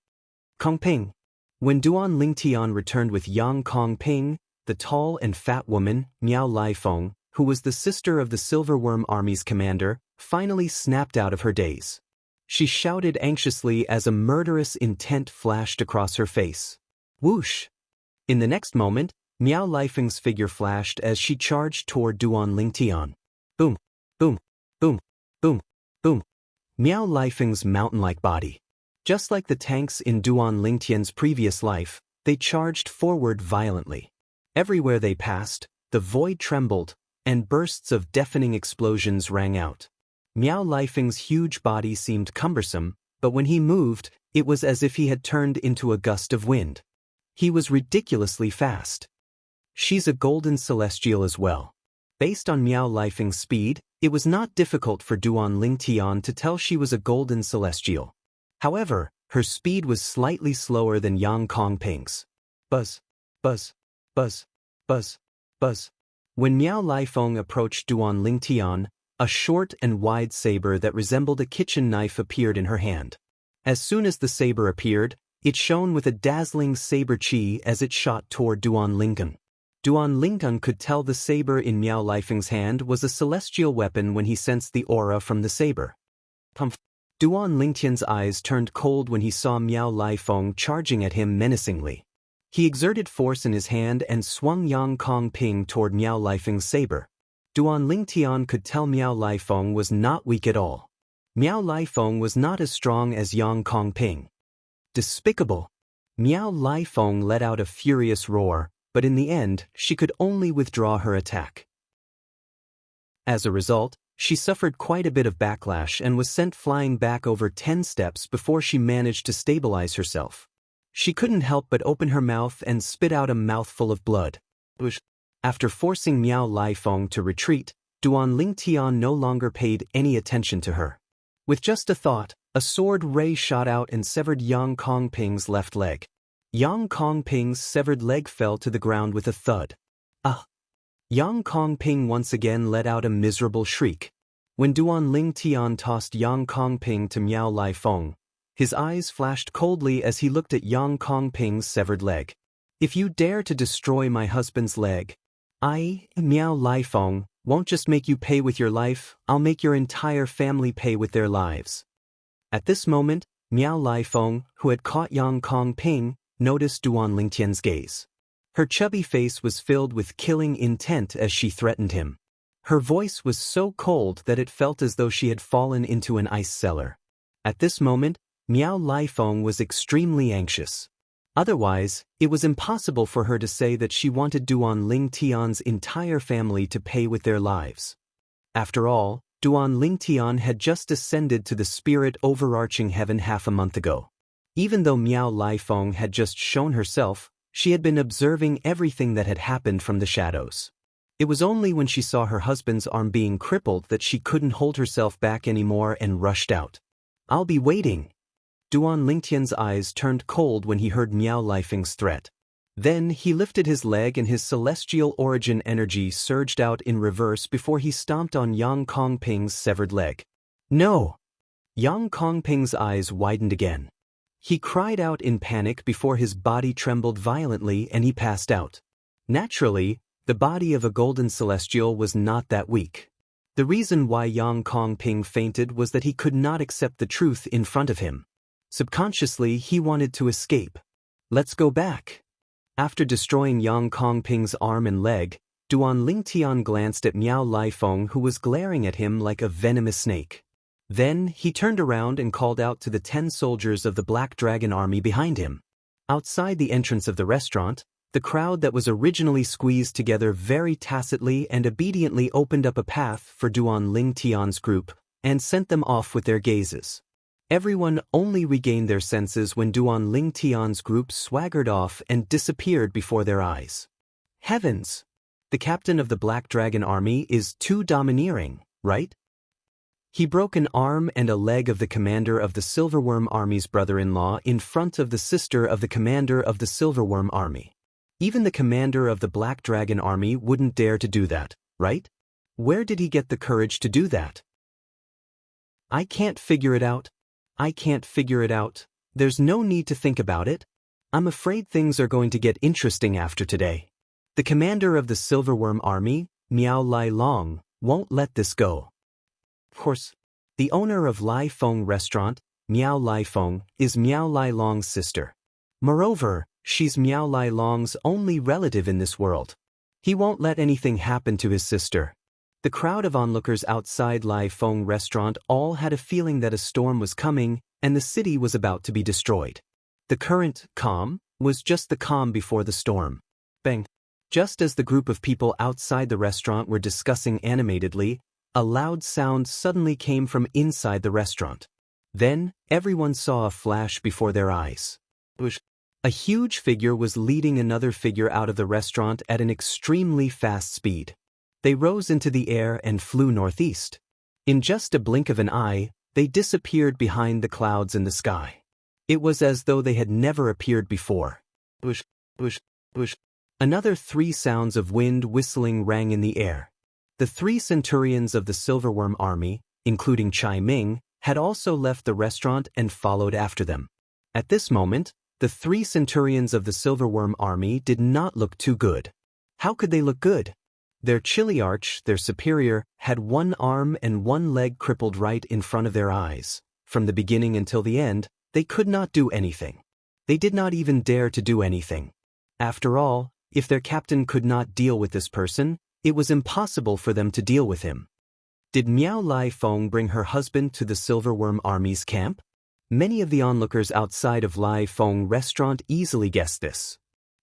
Kong Ping. When Duan Lingtian returned with Yang Kong Ping, the tall and fat woman, Miao Lai Feng, who was the sister of the Silverworm Army's commander, finally snapped out of her daze. She shouted anxiously as a murderous intent flashed across her face. Whoosh! In the next moment, Miao Lai Feng's figure flashed as she charged toward Duan Lingtian. Boom! Boom! Boom! Boom! Boom! Miao Lai Feng's mountain-like body. Just like the tanks in Duan Lingtian's previous life, they charged forward violently. Everywhere they passed, the void trembled, and bursts of deafening explosions rang out. Miao Lai Feng's huge body seemed cumbersome, but when he moved, it was as if he had turned into a gust of wind. He was ridiculously fast. She's a golden celestial as well. Based on Miao Lai Feng's speed, it was not difficult for Duan Lingtian to tell she was a golden celestial. However, her speed was slightly slower than Yang Kong Ping's. Buzz, buzz, buzz, buzz, buzz. When Miao Lai Feng approached Duan Lingtian, a short and wide saber that resembled a kitchen knife appeared in her hand. As soon as the saber appeared, it shone with a dazzling saber chi as it shot toward Duan Lingtian. Duan Lingtian could tell the saber in Miao Lai Feng's hand was a celestial weapon when he sensed the aura from the saber. Pumph! Duan Lingtian's eyes turned cold when he saw Miao Lai Feng charging at him menacingly. He exerted force in his hand and swung Yang Kong Ping toward Miao Lai Feng's saber. Duan Lingtian could tell Miao Lai Feng was not weak at all. Miao Lai Feng was not as strong as Yang Kong Ping. Despicable! Miao Lai Feng let out a furious roar, but in the end, she could only withdraw her attack. As a result, she suffered quite a bit of backlash and was sent flying back over 10 steps before she managed to stabilize herself. She couldn't help but open her mouth and spit out a mouthful of blood. After forcing Miao Lai Feng to retreat, Duan Lingtian no longer paid any attention to her. With just a thought, a sword ray shot out and severed Yang Kong Ping's left leg. Yang Kong Ping's severed leg fell to the ground with a thud. Ah! Yang Kong Ping once again let out a miserable shriek. When Duan Lingtian tossed Yang Kong Ping to Miao Lai Feng, his eyes flashed coldly as he looked at Yang Kong Ping's severed leg. If you dare to destroy my husband's leg, I, Miao Lai Feng, won't just make you pay with your life, I'll make your entire family pay with their lives. At this moment, Miao Lai Feng, who had caught Yang Kong Ping, noticed Duan Lingtian's gaze. Her chubby face was filled with killing intent as she threatened him. Her voice was so cold that it felt as though she had fallen into an ice cellar. At this moment, Miao Lai Feng was extremely anxious. Otherwise, it was impossible for her to say that she wanted Duan Lingtian's entire family to pay with their lives. After all, Duan Lingtian had just ascended to the spirit overarching heaven half a month ago. Even though Miao Lai Feng had just shown herself, she had been observing everything that had happened from the shadows. It was only when she saw her husband's arm being crippled that she couldn't hold herself back anymore and rushed out. I'll be waiting. Duan Lingtian's eyes turned cold when he heard Miao Lai Feng's threat. Then he lifted his leg and his celestial origin energy surged out in reverse before he stomped on Yang Kongping's severed leg. No! Yang Kongping's eyes widened again. He cried out in panic before his body trembled violently and he passed out. Naturally, the body of a golden celestial was not that weak. The reason why Yang Kongping fainted was that he could not accept the truth in front of him. Subconsciously, he wanted to escape. Let's go back. After destroying Yang Kongping's arm and leg, Duan Lingtian glanced at Miao Laifeng, who was glaring at him like a venomous snake. Then, he turned around and called out to the 10 soldiers of the Black Dragon Army behind him. Outside the entrance of the restaurant, the crowd that was originally squeezed together very tacitly and obediently opened up a path for Duan Lingtian's group and sent them off with their gazes. Everyone only regained their senses when Duan Lingtian's group swaggered off and disappeared before their eyes. Heavens! The captain of the Black Dragon Army is too domineering, right? He broke an arm and a leg of the commander of the Silverworm Army's brother-in-law in front of the sister of the commander of the Silverworm Army. Even the commander of the Black Dragon Army wouldn't dare to do that, right? Where did he get the courage to do that? I can't figure it out. I can't figure it out. There's no need to think about it. I'm afraid things are going to get interesting after today. The commander of the Silverworm Army, Miao Lai Long, won't let this go. Of course, the owner of Lai Feng Restaurant, Miao Lai Feng, is Miao Lai Long's sister. Moreover, she's Miao Lai Long's only relative in this world. He won't let anything happen to his sister. The crowd of onlookers outside Lai Feng Restaurant all had a feeling that a storm was coming and the city was about to be destroyed. The current calm was just the calm before the storm. Bang! Just as the group of people outside the restaurant were discussing animatedly, a loud sound suddenly came from inside the restaurant. Then, everyone saw a flash before their eyes. A huge figure was leading another figure out of the restaurant at an extremely fast speed. They rose into the air and flew northeast. In just a blink of an eye, they disappeared behind the clouds in the sky. It was as though they had never appeared before. Bush, bush, bush. Another 3 sounds of wind whistling rang in the air. The 3 centurions of the Silverworm Army, including Chai Ming, had also left the restaurant and followed after them. At this moment, the 3 centurions of the Silverworm Army did not look too good. How could they look good? Their chiliarch, their superior, had 1 arm and 1 leg crippled right in front of their eyes. From the beginning until the end, they could not do anything. They did not even dare to do anything. After all, if their captain could not deal with this person, it was impossible for them to deal with him. Did Miao Lai Feng bring her husband to the Silverworm Army's camp? Many of the onlookers outside of Lai Feng Restaurant easily guessed this.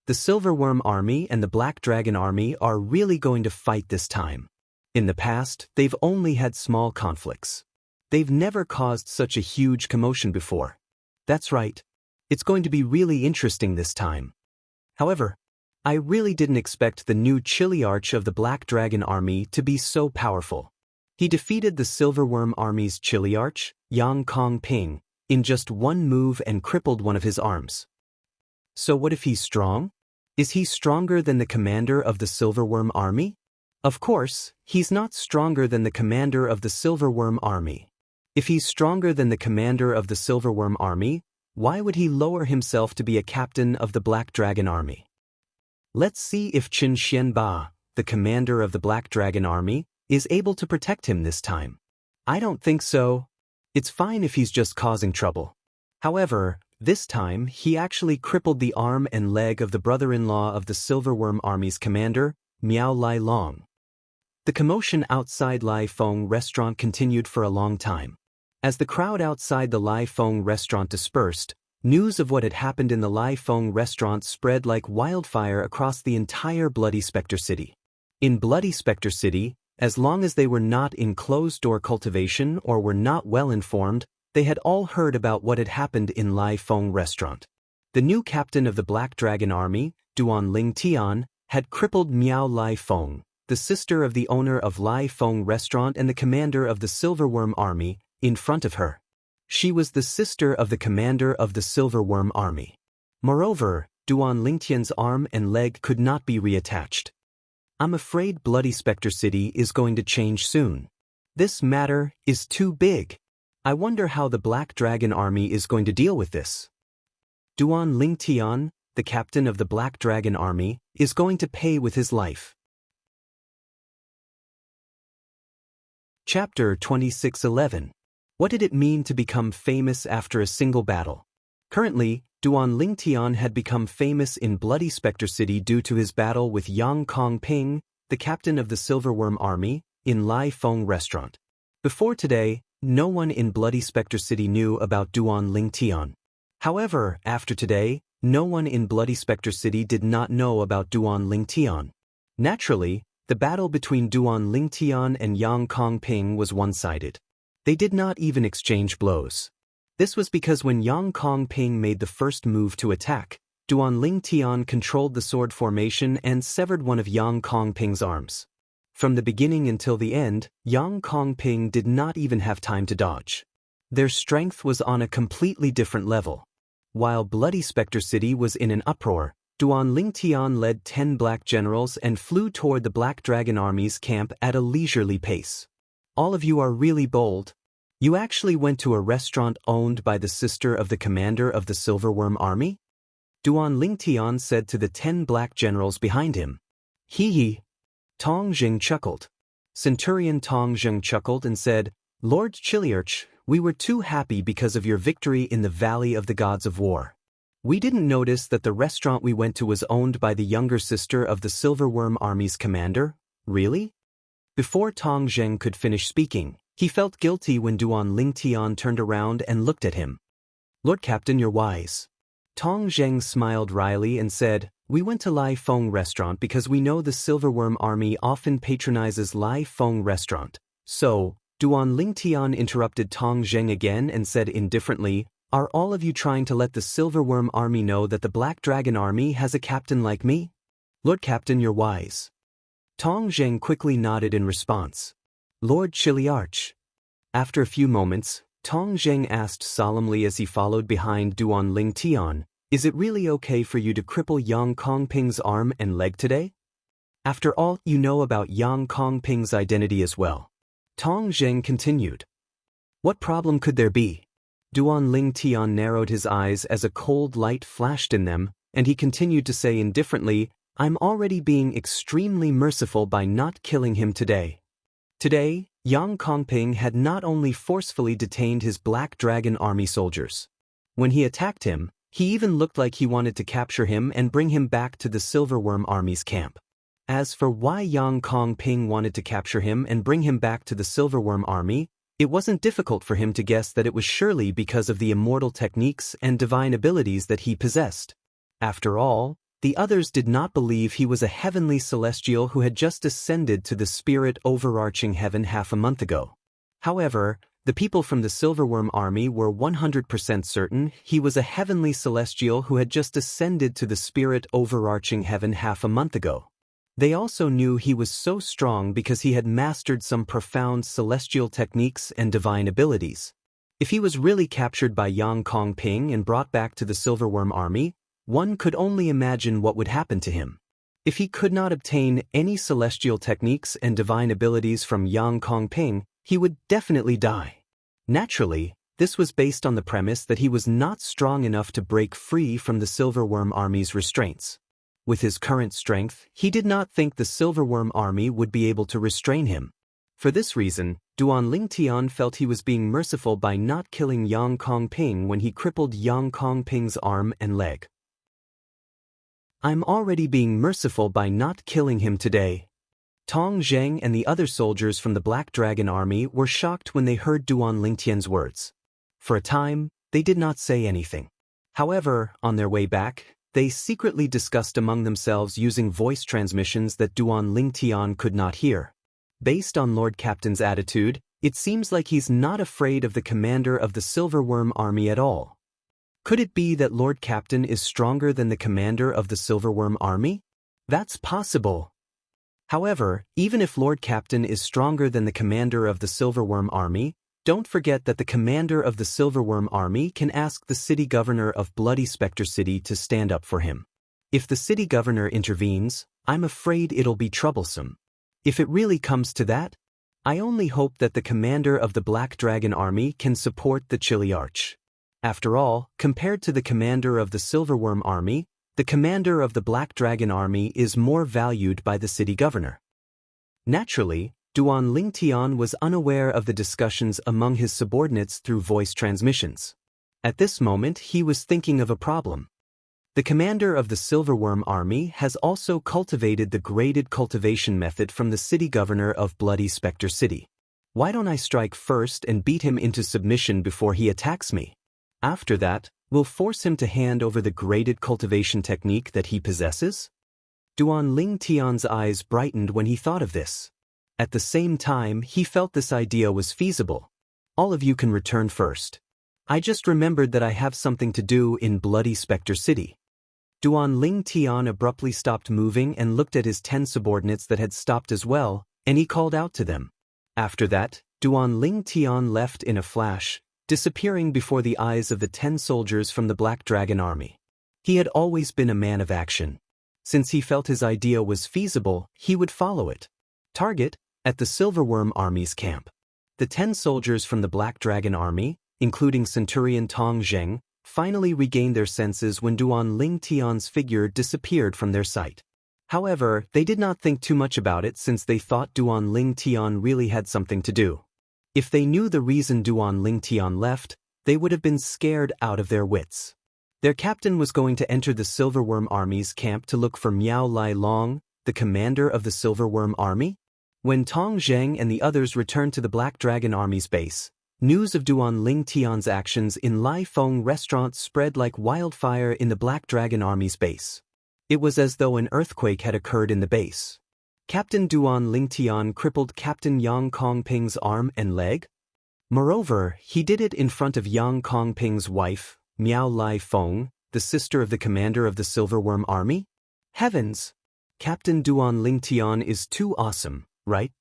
The Silverworm Army and the Black Dragon Army are really going to fight this time. In the past, they've only had small conflicts. They've never caused such a huge commotion before. That's right. It's going to be really interesting this time. However, I really didn't expect the new chiliarch of the Black Dragon Army to be so powerful. He defeated the Silverworm Army's chiliarch, Yang Kongping, in just 1 move and crippled one of his arms. So what if he's strong? Is he stronger than the commander of the Silverworm Army? Of course, he's not stronger than the commander of the Silverworm Army. If he's stronger than the commander of the Silverworm Army, why would he lower himself to be a captain of the Black Dragon Army? Let's see if Qin Xianba, the commander of the Black Dragon Army, is able to protect him this time. I don't think so. It's fine if he's just causing trouble. However, this time he actually crippled the arm and leg of the brother-in-law of the Silverworm Army's commander, Miao Lai Long. The commotion outside Lai Feng Restaurant continued for a long time. As the crowd outside the Lai Feng Restaurant dispersed, news of what had happened in the Lai Feng Restaurant spread like wildfire across the entire Bloody Spectre City. In Bloody Spectre City, as long as they were not in closed-door cultivation or were not well informed, they had all heard about what had happened in Lai Feng Restaurant. The new captain of the Black Dragon Army, Duan Lingtian, had crippled Miao Lai Feng, the sister of the owner of Lai Feng Restaurant and the commander of the Silverworm Army, in front of her. She was the sister of the commander of the Silverworm Army. Moreover, Duan Lingtian's arm and leg could not be reattached. I'm afraid Bloody Spectre City is going to change soon. This matter is too big. I wonder how the Black Dragon Army is going to deal with this. Duan Lingtian, the captain of the Black Dragon Army, is going to pay with his life. Chapter 2611. What did it mean to become famous after a single battle? Currently, Duan Lingtian had become famous in Bloody Spectre City due to his battle with Yang Kongping, the captain of the Silverworm Army, in Lai Feng Restaurant. Before today, no one in Bloody Spectre City knew about Duan Lingtian. However, after today, no one in Bloody Spectre City did not know about Duan Lingtian. Naturally, the battle between Duan Lingtian and Yang Kongping was one-sided. They did not even exchange blows. This was because when Yang Kongping made the first move to attack, Duan Lingtian controlled the sword formation and severed one of Yang Kongping's arms. From the beginning until the end, Yang Kongping did not even have time to dodge. Their strength was on a completely different level. While Bloody Spectre City was in an uproar, Duan Lingtian led 10 black generals and flew toward the Black Dragon Army's camp at a leisurely pace. All of you are really bold. You actually went to a restaurant owned by the sister of the commander of the Silverworm Army? Duan Lingtian said to the 10 black generals behind him. Hee hee. Tong Jing chuckled. Centurion Tong Jing chuckled and said, Lord Chiliarch, we were too happy because of your victory in the Valley of the Gods of War. We didn't notice that the restaurant we went to was owned by the younger sister of the Silverworm Army's commander. Really? Before Tong Zheng could finish speaking, he felt guilty when Duan Lingtian turned around and looked at him. Lord Captain, you're wise. Tong Zheng smiled wryly and said, We went to Lai Feng Restaurant because we know the Silverworm Army often patronizes Lai Feng Restaurant. So, Duan Lingtian interrupted Tong Zheng again and said indifferently, Are all of you trying to let the Silverworm Army know that the Black Dragon Army has a captain like me? Lord Captain, you're wise. Tong Zheng quickly nodded in response. Lord Chiliarch. After a few moments, Tong Zheng asked solemnly as he followed behind Duan Lingtian, Is it really okay for you to cripple Yang Kongping's arm and leg today? After all, you know about Yang Kongping's identity as well. Tong Zheng continued. What problem could there be? Duan Lingtian narrowed his eyes as a cold light flashed in them, and he continued to say indifferently, I'm already being extremely merciful by not killing him today. Today, Yang Kongping had not only forcefully detained his Black Dragon Army soldiers. When he attacked him, he even looked like he wanted to capture him and bring him back to the Silverworm Army's camp. As for why Yang Kongping wanted to capture him and bring him back to the Silverworm Army, it wasn't difficult for him to guess that it was surely because of the immortal techniques and divine abilities that he possessed. After all, the others did not believe he was a heavenly celestial who had just ascended to the spirit overarching heaven half a month ago. However, the people from the Silverworm Army were 100% certain he was a heavenly celestial who had just ascended to the spirit overarching heaven half a month ago. They also knew he was so strong because he had mastered some profound celestial techniques and divine abilities. If he was really captured by Yang Kongping and brought back to the Silverworm Army, one could only imagine what would happen to him. If he could not obtain any celestial techniques and divine abilities from Yang Kongping, he would definitely die. Naturally, this was based on the premise that he was not strong enough to break free from the Silverworm Army's restraints. With his current strength, he did not think the Silverworm Army would be able to restrain him. For this reason, Duan Lingtian felt he was being merciful by not killing Yang Kongping when he crippled Yang Kongping's arm and leg. I'm already being merciful by not killing him today. Tong Zheng and the other soldiers from the Black Dragon Army were shocked when they heard Duan Lingtian's words. For a time, they did not say anything. However, on their way back, they secretly discussed among themselves using voice transmissions that Duan Lingtian could not hear. Based on Lord Captain's attitude, it seems like he's not afraid of the commander of the Silverworm Army at all. Could it be that Lord Captain is stronger than the commander of the Silverworm Army? That's possible. However, even if Lord Captain is stronger than the commander of the Silverworm Army, don't forget that the commander of the Silverworm Army can ask the city governor of Bloody Spectre City to stand up for him. If the city governor intervenes, I'm afraid it'll be troublesome. If it really comes to that, I only hope that the commander of the Black Dragon Army can support the Chili Arch. After all, compared to the commander of the Silverworm Army, the commander of the Black Dragon Army is more valued by the city governor. Naturally, Duan Lingtian was unaware of the discussions among his subordinates through voice transmissions. At this moment he was thinking of a problem. The commander of the Silverworm Army has also cultivated the graded cultivation method from the city governor of Bloody Spectre City. Why don't I strike first and beat him into submission before he attacks me? After that, we'll force him to hand over the graded cultivation technique that he possesses? Duan Lingtian's eyes brightened when he thought of this. At the same time, he felt this idea was feasible. All of you can return first. I just remembered that I have something to do in Bloody Spectre City. Duan Lingtian abruptly stopped moving and looked at his 10 subordinates that had stopped as well, and he called out to them. After that, Duan Lingtian left in a flash, disappearing before the eyes of the 10 soldiers from the Black Dragon Army. He had always been a man of action. Since he felt his idea was feasible, he would follow it. Target, at the Silverworm Army's camp. The 10 soldiers from the Black Dragon Army, including Centurion Tong Zheng, finally regained their senses when Duan Lingtian's figure disappeared from their sight. However, they did not think too much about it since they thought Duan Lingtian really had something to do. If they knew the reason Duan Lingtian left, they would have been scared out of their wits. Their captain was going to enter the Silverworm Army's camp to look for Miao Lai Long, the commander of the Silverworm Army. When Tong Zheng and the others returned to the Black Dragon Army's base, news of Duan Lingtian's actions in Lai Feng restaurant spread like wildfire in the Black Dragon Army's base. It was as though an earthquake had occurred in the base. Captain Duan Lingtian crippled Captain Yang Kongping's arm and leg. Moreover, he did it in front of Yang Kongping's wife, Miao Lai Feng, the sister of the commander of the Silverworm Army. Heavens! Captain Duan Lingtian is too awesome, right?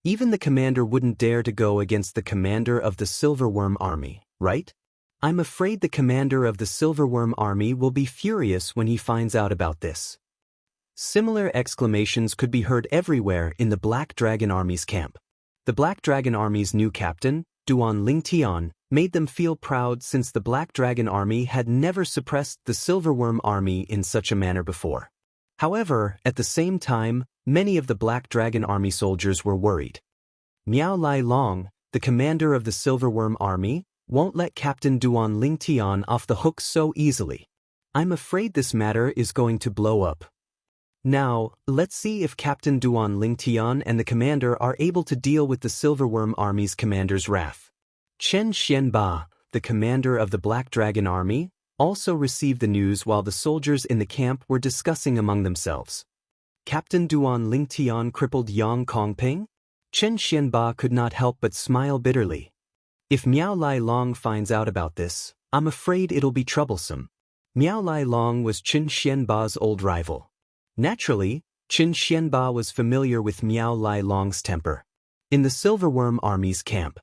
Even the commander wouldn't dare to go against the commander of the Silverworm Army, right? I'm afraid the commander of the Silverworm Army will be furious when he finds out about this. Similar exclamations could be heard everywhere in the Black Dragon Army's camp. The Black Dragon Army's new captain, Duan Lingtian, made them feel proud since the Black Dragon Army had never suppressed the Silverworm Army in such a manner before. However, at the same time, many of the Black Dragon Army soldiers were worried. Miao Lai Long, the commander of the Silverworm Army, won't let Captain Duan Lingtian off the hook so easily. I'm afraid this matter is going to blow up. Now, let's see if Captain Duan Lingtian and the commander are able to deal with the Silverworm Army's commander's wrath. Chen Xianba, the commander of the Black Dragon Army, also received the news while the soldiers in the camp were discussing among themselves. Captain Duan Lingtian crippled Yang Kongping? Chen Xianba could not help but smile bitterly. If Miao Lai Long finds out about this, I'm afraid it'll be troublesome. Miao Lai Long was Chen Xianba's old rival. Naturally, Chen Xianba was familiar with Miao Lai Long's temper. In the Silverworm Army's camp.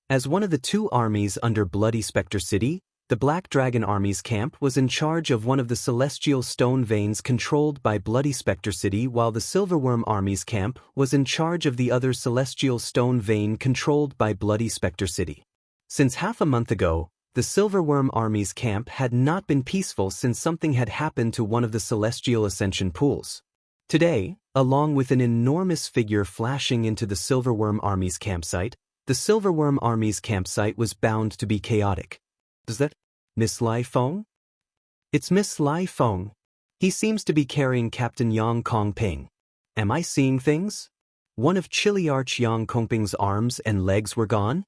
As one of the 2 armies under Bloody Spectre City, the Black Dragon Army's camp was in charge of one of the celestial stone veins controlled by Bloody Spectre City, while the Silverworm Army's camp was in charge of the other celestial stone vein controlled by Bloody Spectre City. Since half a month ago, the Silverworm Army's camp had not been peaceful since something had happened to one of the celestial ascension pools. Today, along with an enormous figure flashing into the Silverworm Army's campsite, the Silverworm Army's campsite was bound to be chaotic. Is that Miss Lai Feng? It's Miss Lai Feng. He seems to be carrying Captain Yang Kongping. Am I seeing things? One of Chili Arch Yang Kongping's arms and legs were gone?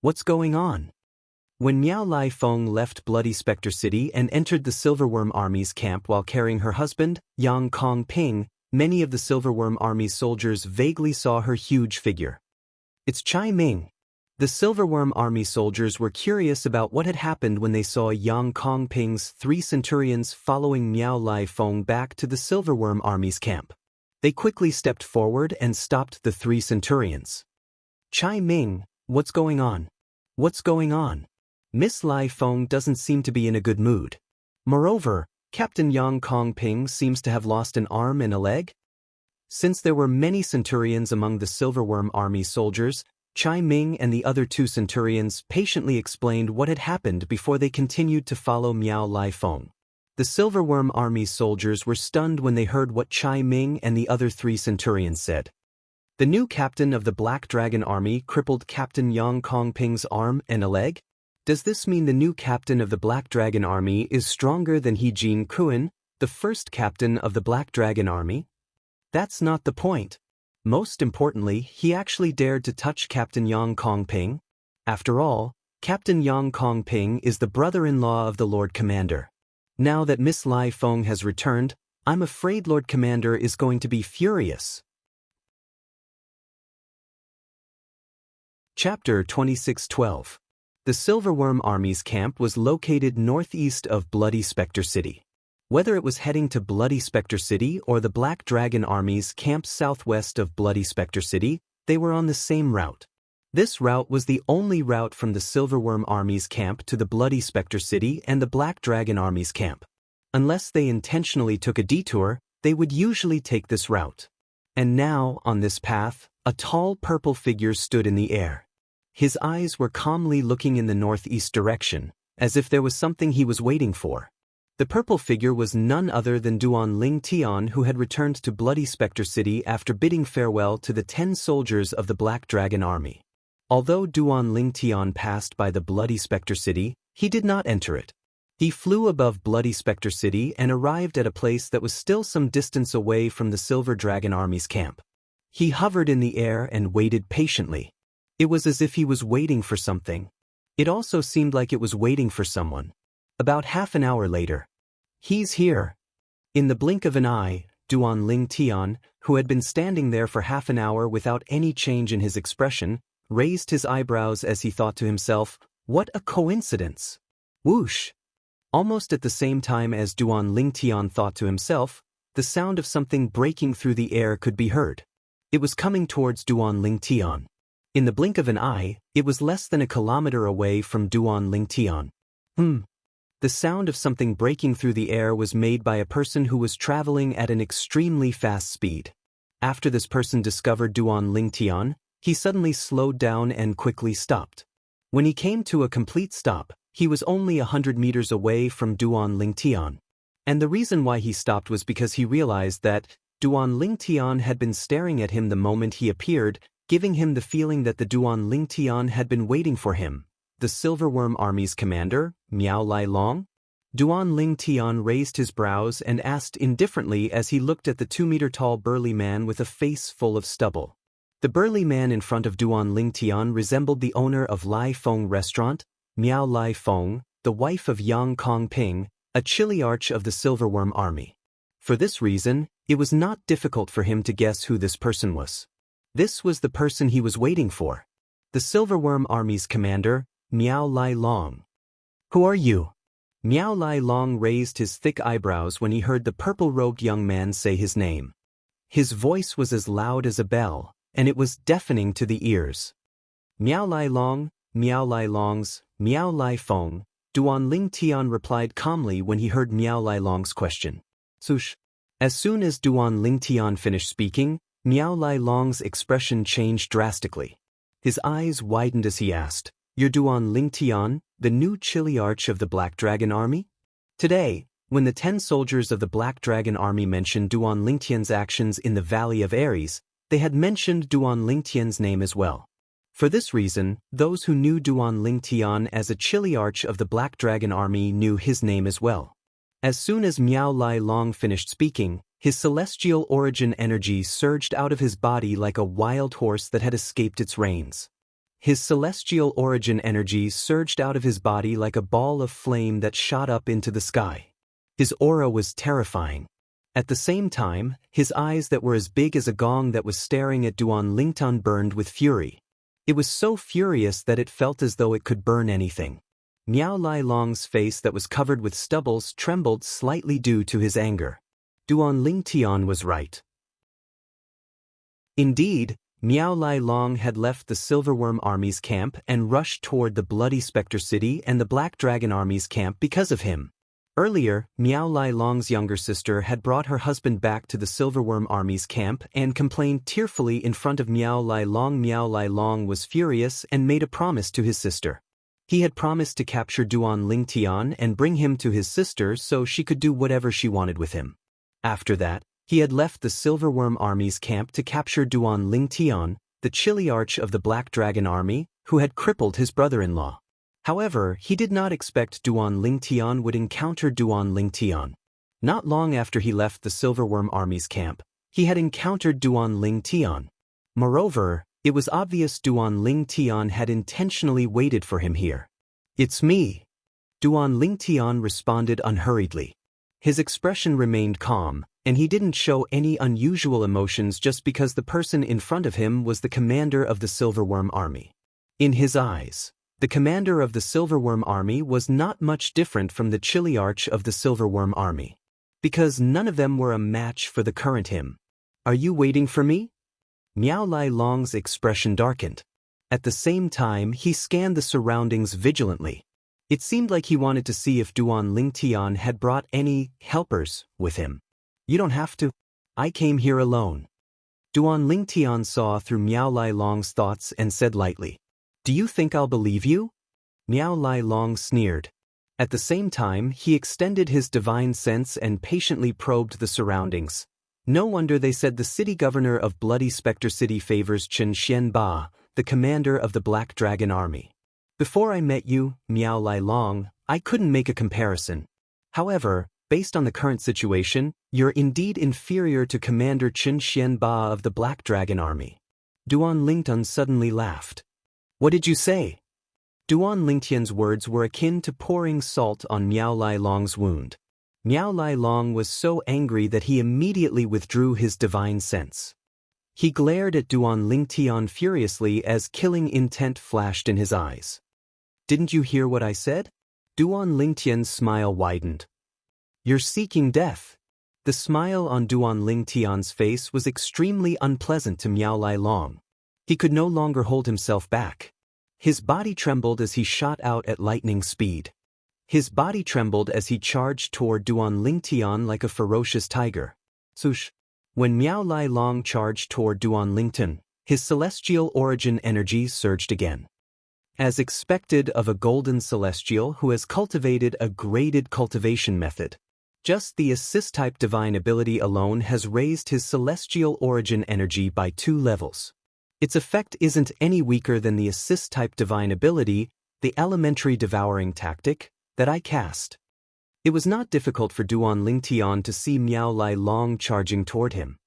What's going on? When Miao Lai Feng left Bloody Spectre City and entered the Silverworm Army's camp while carrying her husband, Yang Kongping, many of the Silverworm Army's soldiers vaguely saw her huge figure. It's Chai Ming. The Silverworm Army soldiers were curious about what had happened when they saw Yang Kongping's 3 centurions following Miao Lai Feng back to the Silverworm Army's camp. They quickly stepped forward and stopped the 3 centurions. Chai Ming, what's going on? What's going on? Miss Lai Feng doesn't seem to be in a good mood. Moreover, Captain Yang Kongping seems to have lost an arm and a leg? Since there were many centurions among the Silverworm Army soldiers, Chai Ming and the other 2 centurions patiently explained what had happened before they continued to follow Miao Lai Feng. The Silverworm Army soldiers were stunned when they heard what Chai Ming and the other 3 centurions said. The new captain of the Black Dragon Army crippled Captain Yang Kongping's arm and a leg? Does this mean the new captain of the Black Dragon Army is stronger than He Jin Kuan, the first captain of the Black Dragon Army? That's not the point. Most importantly, he actually dared to touch Captain Yang Kongping. After all, Captain Yang Kongping is the brother-in-law of the Lord Commander. Now that Miss Lai Feng has returned, I'm afraid Lord Commander is going to be furious. Chapter 26:12. The Silverworm Army's camp was located northeast of Bloody Spectre City. Whether it was heading to Bloody Spectre City or the Black Dragon Army's camp southwest of Bloody Spectre City, they were on the same route. This route was the only route from the Silverworm Army's camp to the Bloody Spectre City and the Black Dragon Army's camp. Unless they intentionally took a detour, they would usually take this route. And now, on this path, a tall purple figure stood in the air. His eyes were calmly looking in the northeast direction, as if there was something he was waiting for. The purple figure was none other than Duan Ling Tian, who had returned to Bloody Spectre City after bidding farewell to the 10 soldiers of the Black Dragon Army. Although Duan Ling Tian passed by the Bloody Spectre City, he did not enter it. He flew above Bloody Spectre City and arrived at a place that was still some distance away from the Silver Dragon Army's camp. He hovered in the air and waited patiently. It was as if he was waiting for something. It also seemed like it was waiting for someone. About half an hour later, "He's here." In the blink of an eye, Duan Ling Tian, who had been standing there for half an hour without any change in his expression, raised his eyebrows as he thought to himself, "What a coincidence!" Whoosh! Almost at the same time as Duan Ling Tian thought to himself, the sound of something breaking through the air could be heard. It was coming towards Duan Ling Tian. In the blink of an eye, it was less than a kilometer away from Duan Ling Tian. The sound of something breaking through the air was made by a person who was traveling at an extremely fast speed. After this person discovered Duan Ling Tian, he suddenly slowed down and quickly stopped. When he came to a complete stop, he was only 100 meters away from Duan Ling Tian. And the reason why he stopped was because he realized that Duan Ling Tian had been staring at him the moment he appeared, giving him the feeling that the Duan Ling Tian had been waiting for him. The Silverworm Army's commander, Miao Lai Long? Duan Ling Tian raised his brows and asked indifferently as he looked at the 2-meter-tall burly man with a face full of stubble. The burly man in front of Duan Ling Tian resembled the owner of Lai Feng Restaurant, Miao Lai Feng, the wife of Yang Kongping, a chiliarch of the Silverworm Army. For this reason, it was not difficult for him to guess who this person was. This was the person he was waiting for. The Silverworm Army's commander, Miao Lai Long. "Who are you?" Miao Lai Long raised his thick eyebrows when he heard the purple-robed young man say his name. His voice was as loud as a bell, and it was deafening to the ears. "Miao Lai Long, Miao Lai Long's, Miao Lai Feng," Duan Ling Tian replied calmly when he heard Miao Lai Long's question. "Sush." As soon as Duan Ling Tian finished speaking, Miao Lai Long's expression changed drastically. His eyes widened as he asked, "You're Duan Ling Tian, the new chiliarch of the Black Dragon Army?" Today, when the 10 soldiers of the Black Dragon Army mentioned Duan Ling Tian's actions in the Valley of Ares, they had mentioned Duan Ling Tian's name as well. For this reason, those who knew Duan Ling Tian as a chiliarch of the Black Dragon Army knew his name as well. As soon as Miao Lai Long finished speaking, his celestial origin energy surged out of his body like a wild horse that had escaped its reins. His celestial origin energy surged out of his body like a ball of flame that shot up into the sky. His aura was terrifying. At the same time, his eyes that were as big as a gong that was staring at Duan Ling Tian burned with fury. It was so furious that it felt as though it could burn anything. Miao Lai Long's face that was covered with stubbles trembled slightly due to his anger. Duan Ling Tian was right. Indeed, Miao Lai Long had left the Silverworm Army's camp and rushed toward the Bloody Spectre City and the Black Dragon Army's camp because of him. Earlier, Miao Lai Long's younger sister had brought her husband back to the Silverworm Army's camp and complained tearfully in front of Miao Lai Long. Miao Lai Long was furious and made a promise to his sister. He had promised to capture Duan Ling Tian and bring him to his sister so she could do whatever she wanted with him. After that, he had left the Silverworm Army's camp to capture Duan Ling Tian, the chiliarch of the Black Dragon Army, who had crippled his brother-in-law. However, he did not expect Duan Ling Tian would encounter Duan Ling Tian. Not long after he left the Silverworm Army's camp, he had encountered Duan Ling Tian. Moreover, it was obvious Duan Ling Tian had intentionally waited for him here. "It's me." Duan Ling Tian responded unhurriedly. His expression remained calm, and he didn't show any unusual emotions just because the person in front of him was the commander of the Silverworm Army. In his eyes, the commander of the Silverworm Army was not much different from the chiliarch of the Silverworm Army, because none of them were a match for the current him. "Are you waiting for me?" Miao Lai Long's expression darkened. At the same time, he scanned the surroundings vigilantly. It seemed like he wanted to see if Duan Ling Tian had brought any helpers with him. "You don't have to. I came here alone." Duan Ling Tian saw through Miao Lai Long's thoughts and said lightly, "Do you think I'll believe you?" Miao Lai Long sneered. At the same time, he extended his divine sense and patiently probed the surroundings. No wonder they said the city governor of Bloody Spectre City favors Chen Xianba, the commander of the Black Dragon Army. Before I met you, Miao Lai Long, I couldn't make a comparison. However, based on the current situation, you're indeed inferior to Commander Chen Xianba of the Black Dragon Army. Duan Lingtian suddenly laughed. "What did you say?" Duan Lingtian's words were akin to pouring salt on Miao Lai Long's wound. Miao Lai Long was so angry that he immediately withdrew his divine sense. He glared at Duan Lingtian furiously as killing intent flashed in his eyes. "Didn't you hear what I said?" Duan Lingtian's smile widened. "You're seeking death." The smile on Duan Lingtian's face was extremely unpleasant to Miao Lai Long. He could no longer hold himself back. His body trembled as he shot out at lightning speed. His body trembled as he charged toward Duan Lingtian like a ferocious tiger. Swoosh! When Miao Lai Long charged toward Duan Lingtian, his celestial origin energy surged again. As expected of a golden celestial who has cultivated a graded cultivation method, just the assist-type divine ability alone has raised his celestial origin energy by 2 levels. Its effect isn't any weaker than the assist-type divine ability, the elementary devouring tactic, that I cast. It was not difficult for Duan Lingtian to see Miao Lai Long charging toward him.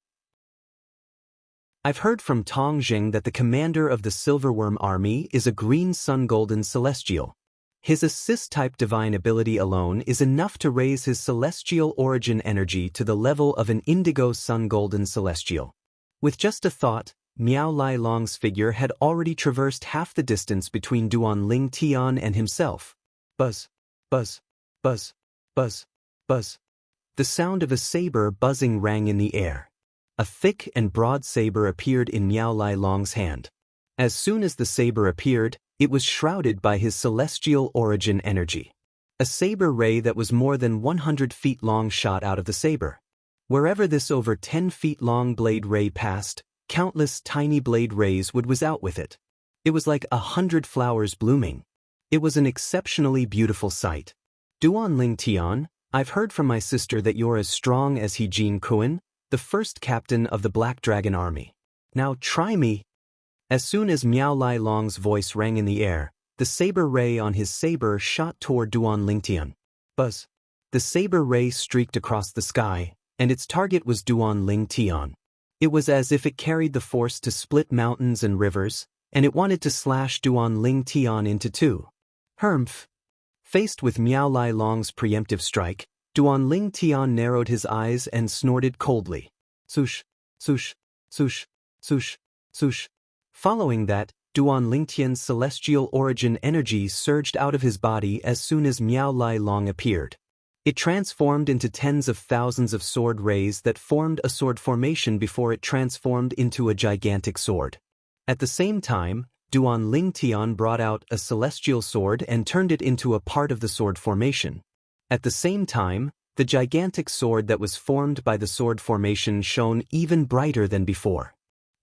"I've heard from Tong Jing that the commander of the Silverworm Army is a green sun golden celestial. His assist-type divine ability alone is enough to raise his celestial origin energy to the level of an indigo sun golden celestial." With just a thought, Miao Lai Long's figure had already traversed half the distance between Duan Ling Tian and himself. Buzz, buzz, buzz, buzz, buzz. The sound of a saber buzzing rang in the air. A thick and broad saber appeared in Miao Lai Long's hand. As soon as the saber appeared, it was shrouded by his celestial origin energy. A saber ray that was more than 100 feet long shot out of the saber. Wherever this over 10 feet long blade ray passed, countless tiny blade rays would whiz out with it. It was like 100 flowers blooming. It was an exceptionally beautiful sight. "Duan Ling Tian, I've heard from my sister that you're as strong as He Jin Kuan, the first captain of the Black Dragon Army. Now try me." As soon as Miao Lai Long's voice rang in the air, the saber ray on his saber shot toward Duan Ling Tian. Buzz! The saber ray streaked across the sky, and its target was Duan Ling Tian. It was as if it carried the force to split mountains and rivers, and it wanted to slash Duan Ling Tian into 2. Humph! Faced with Miao Lai Long's preemptive strike, Duan Ling Tian narrowed his eyes and snorted coldly. Swoosh, swoosh, swoosh, swoosh, swoosh. Following that, Duan Ling Tian's celestial origin energy surged out of his body as soon as Miao Lai Long appeared. It transformed into tens of thousands of sword rays that formed a sword formation before it transformed into a gigantic sword. At the same time, Duan Ling Tian brought out a celestial sword and turned it into a part of the sword formation. At the same time, the gigantic sword that was formed by the sword formation shone even brighter than before.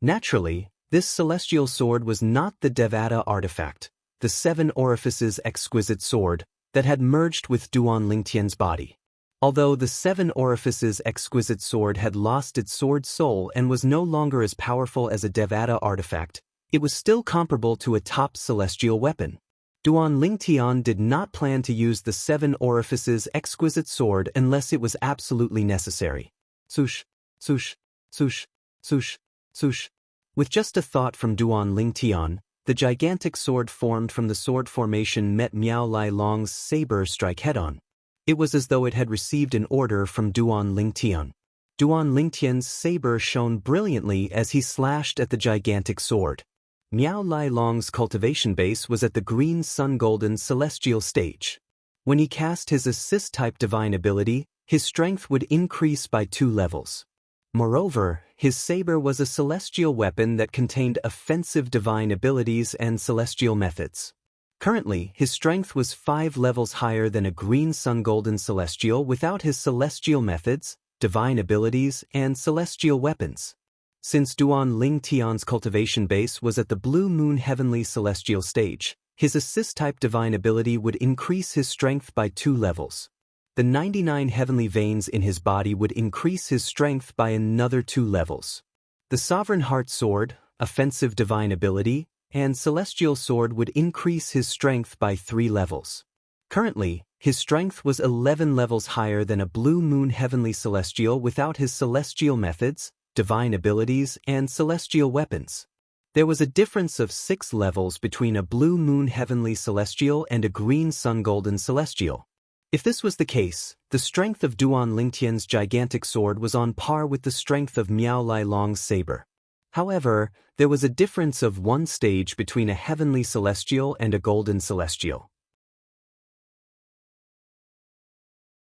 Naturally, this celestial sword was not the Devata artifact, the seven orifices exquisite sword, that had merged with Duan Lingtian's body. Although the seven orifices exquisite sword had lost its sword soul and was no longer as powerful as a Devata artifact, it was still comparable to a top celestial weapon. Duan Lingtian did not plan to use the seven orifices exquisite sword unless it was absolutely necessary. Swoosh, swoosh, swoosh, swoosh, swoosh. With just a thought from Duan Lingtian, the gigantic sword formed from the sword formation met Miao Lai Long's saber strike head-on. It was as though it had received an order from Duan Lingtian. Duan Lingtian's saber shone brilliantly as he slashed at the gigantic sword. Miao Lai Long's cultivation base was at the green sun-golden celestial stage. When he cast his assist-type divine ability, his strength would increase by 2 levels. Moreover, his saber was a celestial weapon that contained offensive divine abilities and celestial methods. Currently, his strength was 5 levels higher than a green sun-golden celestial without his celestial methods, divine abilities, and celestial weapons. Since Duan Lingtian's cultivation base was at the blue moon heavenly celestial stage, his assist-type divine ability would increase his strength by 2 levels. The 99 heavenly veins in his body would increase his strength by another 2 levels. The Sovereign Heart Sword, offensive divine ability, and celestial sword would increase his strength by 3 levels. Currently, his strength was 11 levels higher than a blue moon heavenly celestial without his celestial methods, divine abilities, and celestial weapons. There was a difference of 6 levels between a blue moon heavenly celestial and a green sun golden celestial. If this was the case, the strength of Duan Lingtian's gigantic sword was on par with the strength of Miao Lai Long's saber. However, there was a difference of 1 stage between a heavenly celestial and a golden celestial.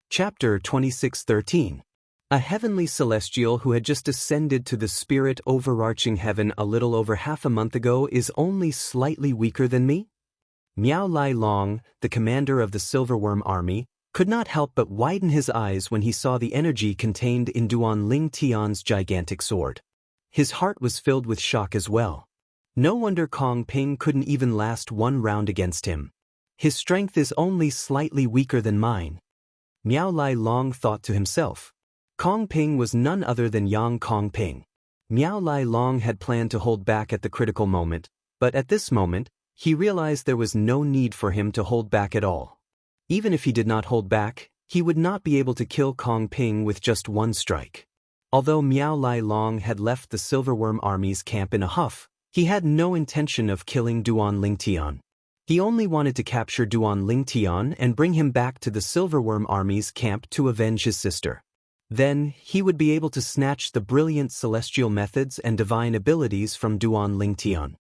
Chapter 26:13. A heavenly celestial who had just ascended to the spirit overarching heaven a little over half a month ago is only slightly weaker than me? Miao Lai Long, the commander of the Silverworm army, could not help but widen his eyes when he saw the energy contained in Duan Lingtian's gigantic sword. His heart was filled with shock as well. No wonder Kong Ping couldn't even last 1 round against him. His strength is only slightly weaker than mine. Miao Lai Long thought to himself. Kong Ping was none other than Yang Kong Ping. Miao Lai Long had planned to hold back at the critical moment, but at this moment, he realized there was no need for him to hold back at all. Even if he did not hold back, he would not be able to kill Kong Ping with just 1 strike. Although Miao Lai Long had left the Silverworm army's camp in a huff, he had no intention of killing Duan Lingtian. He only wanted to capture Duan Lingtian and bring him back to the Silverworm army's camp to avenge his sister. Then, he would be able to snatch the brilliant celestial methods and divine abilities from Duan Lingtian.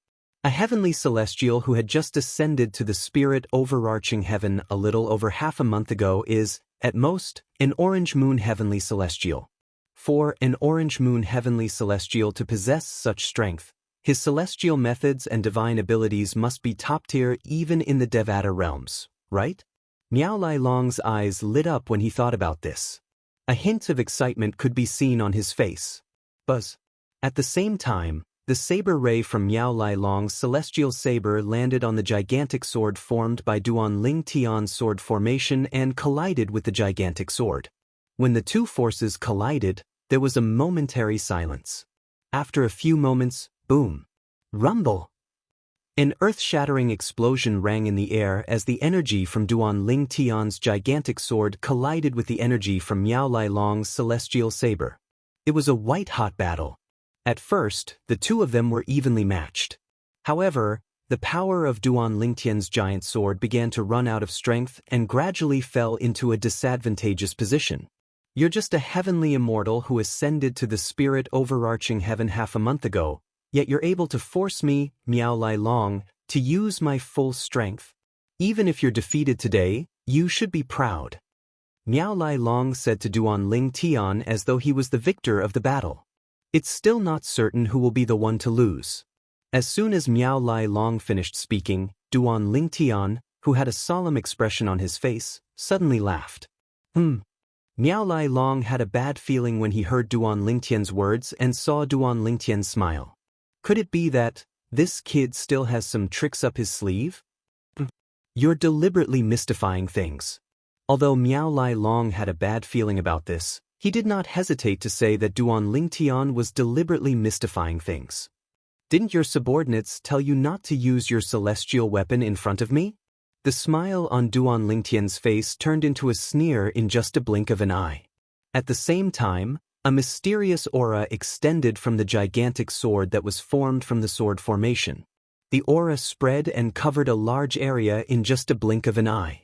A heavenly celestial who had just ascended to the spirit overarching heaven a little over half a month ago is, at most, an orange moon heavenly celestial. For an orange moon heavenly celestial to possess such strength, his celestial methods and divine abilities must be top tier even in the Devata realms, right? Miao Lai Long's eyes lit up when he thought about this. A hint of excitement could be seen on his face. Buzz. At the same time, the saber ray from Miao Lai Long's celestial saber landed on the gigantic sword formed by Duan Lingtian's sword formation and collided with the gigantic sword. When the 2 forces collided, there was a momentary silence. After a few moments, boom. Rumble. An earth-shattering explosion rang in the air as the energy from Duan Lingtian's gigantic sword collided with the energy from Miao Lai Long's celestial saber. It was a white-hot battle. At first, the 2 of them were evenly matched. However, the power of Duan Lingtian's giant sword began to run out of strength and gradually fell into a disadvantageous position. You're just a heavenly immortal who ascended to the spirit overarching heaven half a month ago, yet you're able to force me, Miao Lai Long, to use my full strength. Even if you're defeated today, you should be proud. Miao Lai Long said to Duan Lingtian as though he was the victor of the battle. It's still not certain who will be the one to lose. As soon as Miao Lai Long finished speaking, Duan Lingtian, who had a solemn expression on his face, suddenly laughed. Miao Lai Long had a bad feeling when he heard Duan Lingtian's words and saw Duan Lingtian smile. Could it be that this kid still has some tricks up his sleeve? You're deliberately mystifying things. Although Miao Lai Long had a bad feeling about this, he did not hesitate to say that Duan Lingtian was deliberately mystifying things. Didn't your subordinates tell you not to use your celestial weapon in front of me? The smile on Duan Lingtian's face turned into a sneer in just a blink of an eye. At the same time, a mysterious aura extended from the gigantic sword that was formed from the sword formation. The aura spread and covered a large area in just a blink of an eye.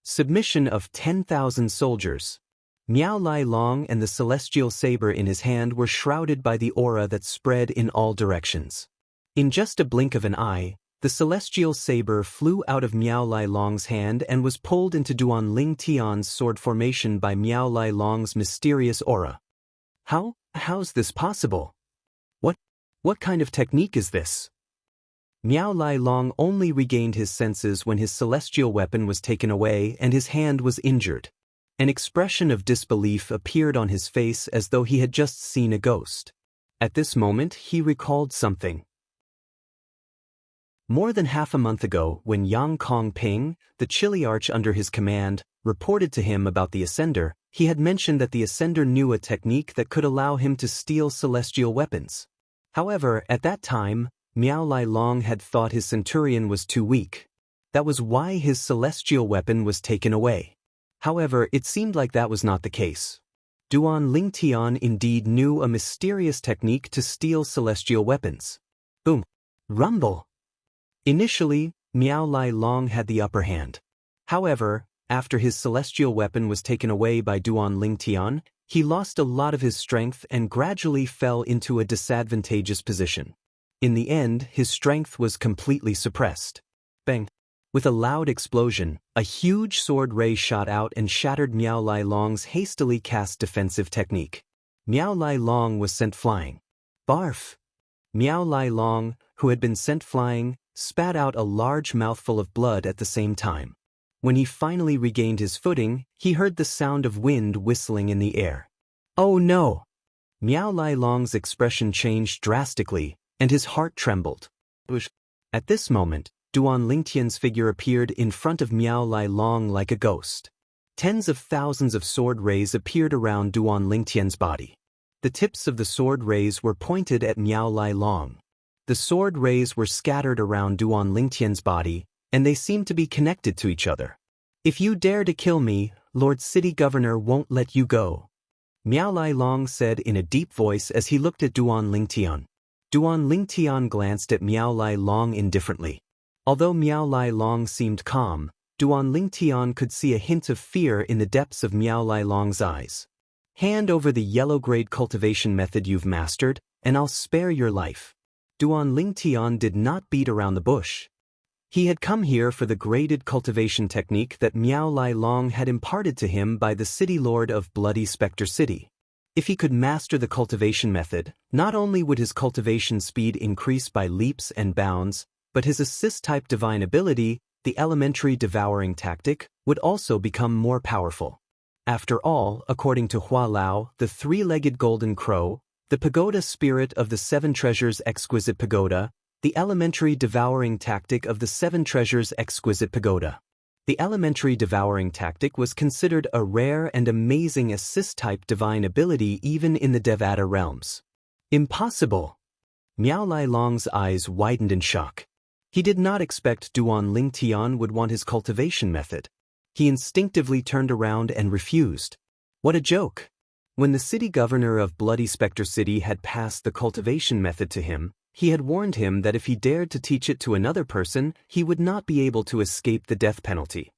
Submission of 10,000 soldiers. Miao Lai Long and the celestial saber in his hand were shrouded by the aura that spread in all directions. In just a blink of an eye, the celestial saber flew out of Miao Lai Long's hand and was pulled into Duan Lingtian's sword formation by Miao Lai Long's mysterious aura. How's this possible? What kind of technique is this? Miao Lai Long only regained his senses when his celestial weapon was taken away and his hand was injured. An expression of disbelief appeared on his face as though he had just seen a ghost. At this moment, he recalled something. More than half a month ago, when Yang Kong Ping, the chiliarch under his command, reported to him about the Ascender, he had mentioned that the Ascender knew a technique that could allow him to steal celestial weapons. However, at that time, Miao Lai Long had thought his centurion was too weak. That was why his celestial weapon was taken away. However, it seemed like that was not the case. Duan Lingtian indeed knew a mysterious technique to steal celestial weapons. Boom! Rumble! Initially, Miao Lai Long had the upper hand. However, after his celestial weapon was taken away by Duan Lingtian, he lost a lot of his strength and gradually fell into a disadvantageous position. In the end, his strength was completely suppressed. Bang! With a loud explosion, a huge sword ray shot out and shattered Miao Lai Long's hastily cast defensive technique. Miao Lai Long was sent flying. Barf! Miao Lai Long, who had been sent flying, spat out a large mouthful of blood at the same time. When he finally regained his footing, he heard the sound of wind whistling in the air. Oh no! Miao Lai Long's expression changed drastically, and his heart trembled. At this moment, Duan Lingtian's figure appeared in front of Miao Lai Long like a ghost. Tens of thousands of sword rays appeared around Duan Lingtian's body. The tips of the sword rays were pointed at Miao Lai Long. The sword rays were scattered around Duan Lingtian's body, and they seemed to be connected to each other. If you dare to kill me, Lord City Governor won't let you go, Miao Lai Long said in a deep voice as he looked at Duan Lingtian. Duan Lingtian glanced at Miao Lai Long indifferently. Although Miao Lai Long seemed calm, Duan Lingtian could see a hint of fear in the depths of Miao Lai Long's eyes. Hand over the yellow-grade cultivation method you've mastered, and I'll spare your life. Duan Lingtian did not beat around the bush. He had come here for the graded cultivation technique that Miao Lai Long had imparted to him by the City Lord of Bloody Spectre City. If he could master the cultivation method, not only would his cultivation speed increase by leaps and bounds, but his assist-type divine ability, the elementary devouring tactic, would also become more powerful. After all, according to Hua Lao, the three-legged golden crow, the pagoda spirit of the seven treasures exquisite pagoda, the elementary devouring tactic of the seven treasures exquisite pagoda. The elementary devouring tactic was considered a rare and amazing assist-type divine ability even in the Devata realms. Impossible! Miao Lai Long's eyes widened in shock. He did not expect Duan Lingtian would want his cultivation method. He instinctively turned around and refused. What a joke! When the city governor of Bloody Spectre City had passed the cultivation method to him, he had warned him that if he dared to teach it to another person, he would not be able to escape the death penalty.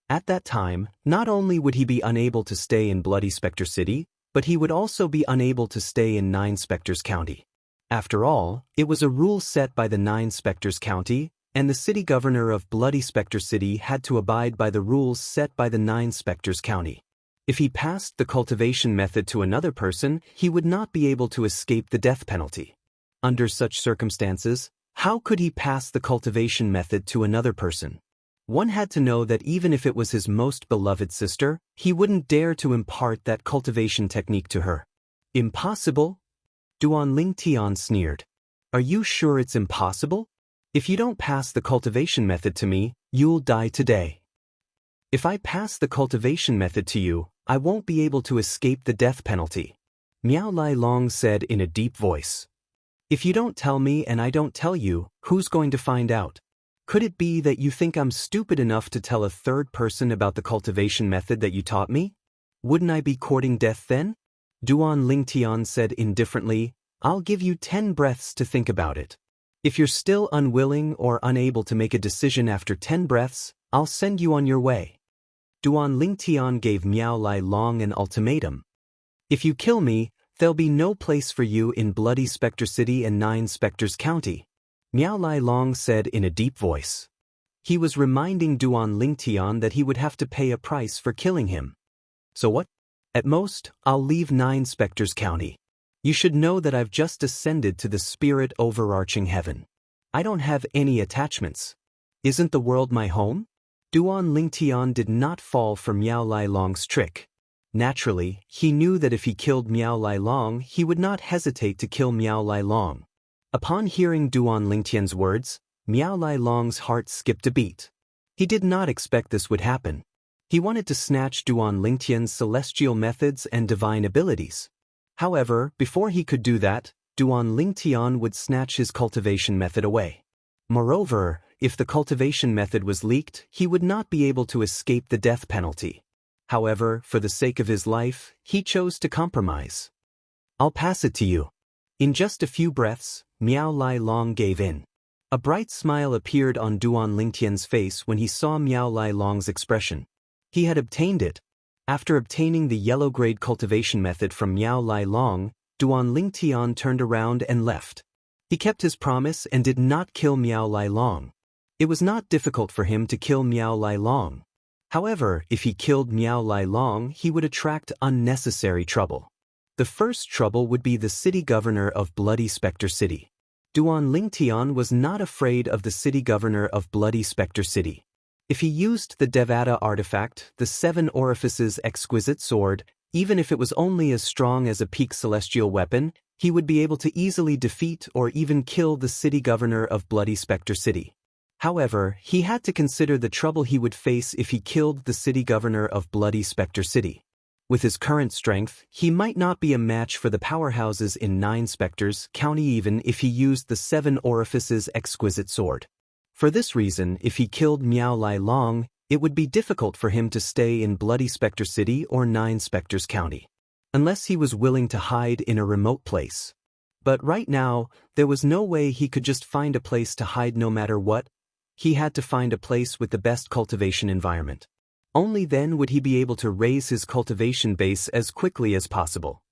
At that time, not only would he be unable to stay in Bloody Spectre City, but he would also be unable to stay in Nine Spectres County. After all, it was a rule set by the Nine Spectres County, and the city governor of Bloody Spectre City had to abide by the rules set by the Nine Spectres County. If he passed the cultivation method to another person, he would not be able to escape the death penalty. Under such circumstances, how could he pass the cultivation method to another person? One had to know that even if it was his most beloved sister, he wouldn't dare to impart that cultivation technique to her. Impossible? Duan Ling Tian sneered. Are you sure it's impossible? If you don't pass the cultivation method to me, you'll die today. If I pass the cultivation method to you, I won't be able to escape the death penalty. Miao Lai Long said in a deep voice. If you don't tell me and I don't tell you, who's going to find out? Could it be that you think I'm stupid enough to tell a third person about the cultivation method that you taught me? Wouldn't I be courting death then? Duan Ling Tian said indifferently, I'll give you 10 breaths to think about it. If you're still unwilling or unable to make a decision after 10 breaths, I'll send you on your way. Duan Ling Tian gave Miao Lai Long an ultimatum. If you kill me, there'll be no place for you in Bloody Spectre City and 9 Spectres County. Miao Lai Long said in a deep voice. He was reminding Duan Ling Tian that he would have to pay a price for killing him. So what? At most, I'll leave 9 Spectres County. You should know that I've just ascended to the spirit overarching heaven. I don't have any attachments. Isn't the world my home? Duan Ling Tian did not fall for Miao Lai Long's trick. Naturally, he knew that if he killed Miao Lai Long, he would not hesitate to kill Miao Lai Long. Upon hearing Duan Ling Tian's words, Miao Lai Long's heart skipped a beat. He did not expect this would happen. He wanted to snatch Duan Ling Tian's celestial methods and divine abilities. However, before he could do that, Duan Ling Tian would snatch his cultivation method away. Moreover, if the cultivation method was leaked, he would not be able to escape the death penalty. However, for the sake of his life, he chose to compromise. I'll pass it to you. In just a few breaths, Miao Lai Long gave in. A bright smile appeared on Duan Ling Tian's face when he saw Miao Lai Long's expression. He had obtained it. After obtaining the yellow-grade cultivation method from Miao Lai Long, Duan Ling Tian turned around and left. He kept his promise and did not kill Miao Lai Long. It was not difficult for him to kill Miao Lai Long. However, if he killed Miao Lai Long, he would attract unnecessary trouble. The first trouble would be the city governor of Bloody Spectre City. Duan Ling Tian was not afraid of the city governor of Bloody Spectre City. If he used the Devata artifact, the 7 Orifices exquisite sword, even if it was only as strong as a peak celestial weapon, he would be able to easily defeat or even kill the city governor of Bloody Spectre City. However, he had to consider the trouble he would face if he killed the city governor of Bloody Spectre City. With his current strength, he might not be a match for the powerhouses in 9 Spectres County even if he used the 7 Orifices exquisite sword. For this reason, if he killed Miao Lai Long, it would be difficult for him to stay in Bloody Spectre City or 9 Spectres County, unless he was willing to hide in a remote place. But right now, there was no way he could just find a place to hide no matter what. He had to find a place with the best cultivation environment. Only then would he be able to raise his cultivation base as quickly as possible.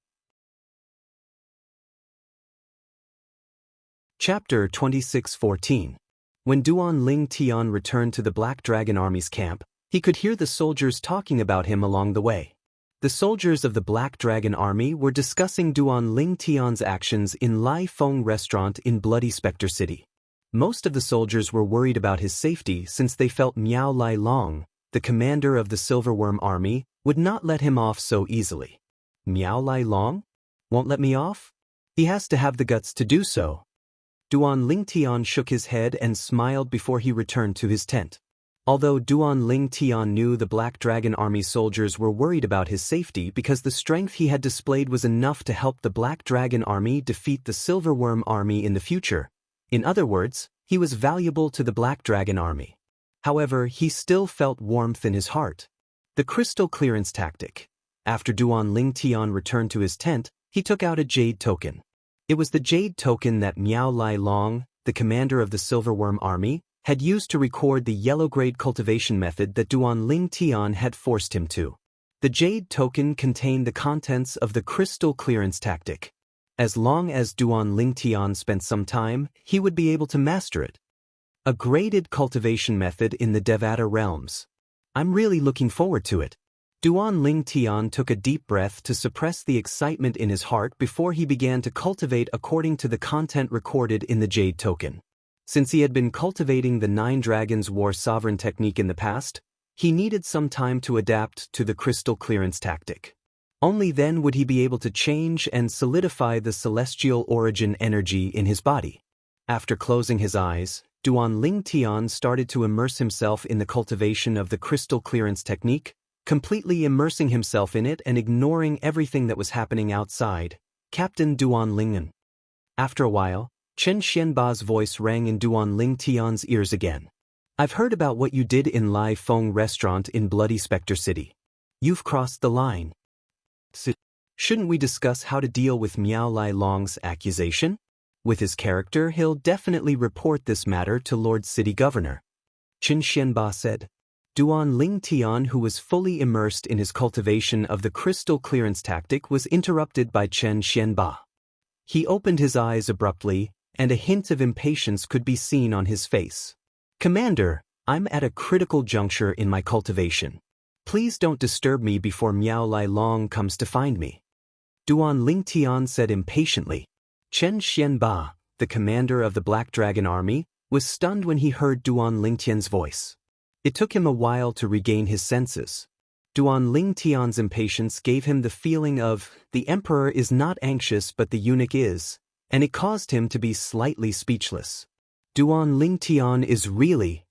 Chapter 26:14. When Duan Ling Tian returned to the Black Dragon Army's camp, he could hear the soldiers talking about him along the way. The soldiers of the Black Dragon Army were discussing Duan Ling Tian's actions in Lai Feng Restaurant in Bloody Spectre City. Most of the soldiers were worried about his safety since they felt Miao Lai Long, the commander of the Silverworm Army, would not let him off so easily. Miao Lai Long? Won't let me off? He has to have the guts to do so. Duan Ling Tian shook his head and smiled before he returned to his tent. Although Duan Ling Tian knew the Black Dragon Army soldiers were worried about his safety because the strength he had displayed was enough to help the Black Dragon Army defeat the Silverworm Army in the future. In other words, he was valuable to the Black Dragon Army. However, he still felt warmth in his heart. The crystal clearance tactic. After Duan Ling Tian returned to his tent, he took out a jade token. It was the jade token that Miao Lai Long, the commander of the Silverworm Army, had used to record the yellow-grade cultivation method that Duan Ling Tian had forced him to. The jade token contained the contents of the crystal clearance tactic. As long as Duan Ling Tian spent some time, he would be able to master it. A graded cultivation method in the Devata realms. I'm really looking forward to it. Duan Ling Tian took a deep breath to suppress the excitement in his heart before he began to cultivate according to the content recorded in the jade token. Since he had been cultivating the 9 Dragons War Sovereign technique in the past, he needed some time to adapt to the crystal clearance tactic. Only then would he be able to change and solidify the celestial origin energy in his body. After closing his eyes, Duan Ling Tian started to immerse himself in the cultivation of the crystal clearance technique, completely immersing himself in it and ignoring everything that was happening outside. Captain Duan Lingen. After a while, Chen Xianba's voice rang in Duan Ling Tian's ears again. I've heard about what you did in Lai Feng restaurant in Bloody Spectre City. You've crossed the line. Shouldn't we discuss how to deal with Miao Lai Long's accusation? With his character, he'll definitely report this matter to Lord City Governor. Chen Xianba said. Duan Ling Tian, who was fully immersed in his cultivation of the crystal clearance tactic, was interrupted by Chen Xianba. He opened his eyes abruptly, and a hint of impatience could be seen on his face. Commander, I'm at a critical juncture in my cultivation. Please don't disturb me before Miao Lai Long comes to find me. Duan Ling Tian said impatiently. Chen Xianba, the commander of the Black Dragon Army, was stunned when he heard Duan Ling Tian's voice. It took him a while to regain his senses. Duan Ling Tian's impatience gave him the feeling of, the emperor is not anxious but the eunuch is, and it caused him to be slightly speechless. Duan Ling Tian is really...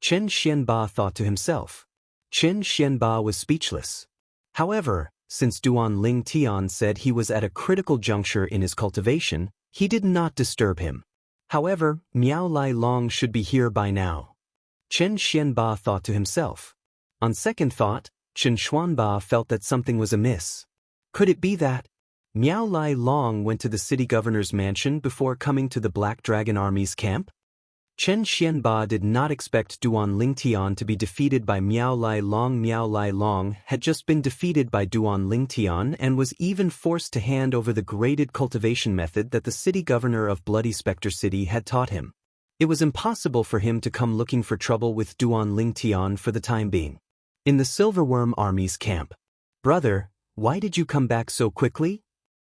Chen Xianba thought to himself. Chen Xianba was speechless. However, since Duan Ling Tian said he was at a critical juncture in his cultivation, he did not disturb him. However, Miao Lai Long should be here by now. Chen Xianba thought to himself. On second thought, Chen Xuanba felt that something was amiss. Could it be that Miao Lai Long went to the city governor's mansion before coming to the Black Dragon Army's camp? Chen Xianba did not expect Duan Ling Tian to be defeated by Miao Lai Long. Miao Lai Long had just been defeated by Duan Ling Tian and was even forced to hand over the graded cultivation method that the city governor of Bloody Spectre City had taught him. It was impossible for him to come looking for trouble with Duan Ling Tian for the time being. In the Silverworm Army's camp. Brother, why did you come back so quickly?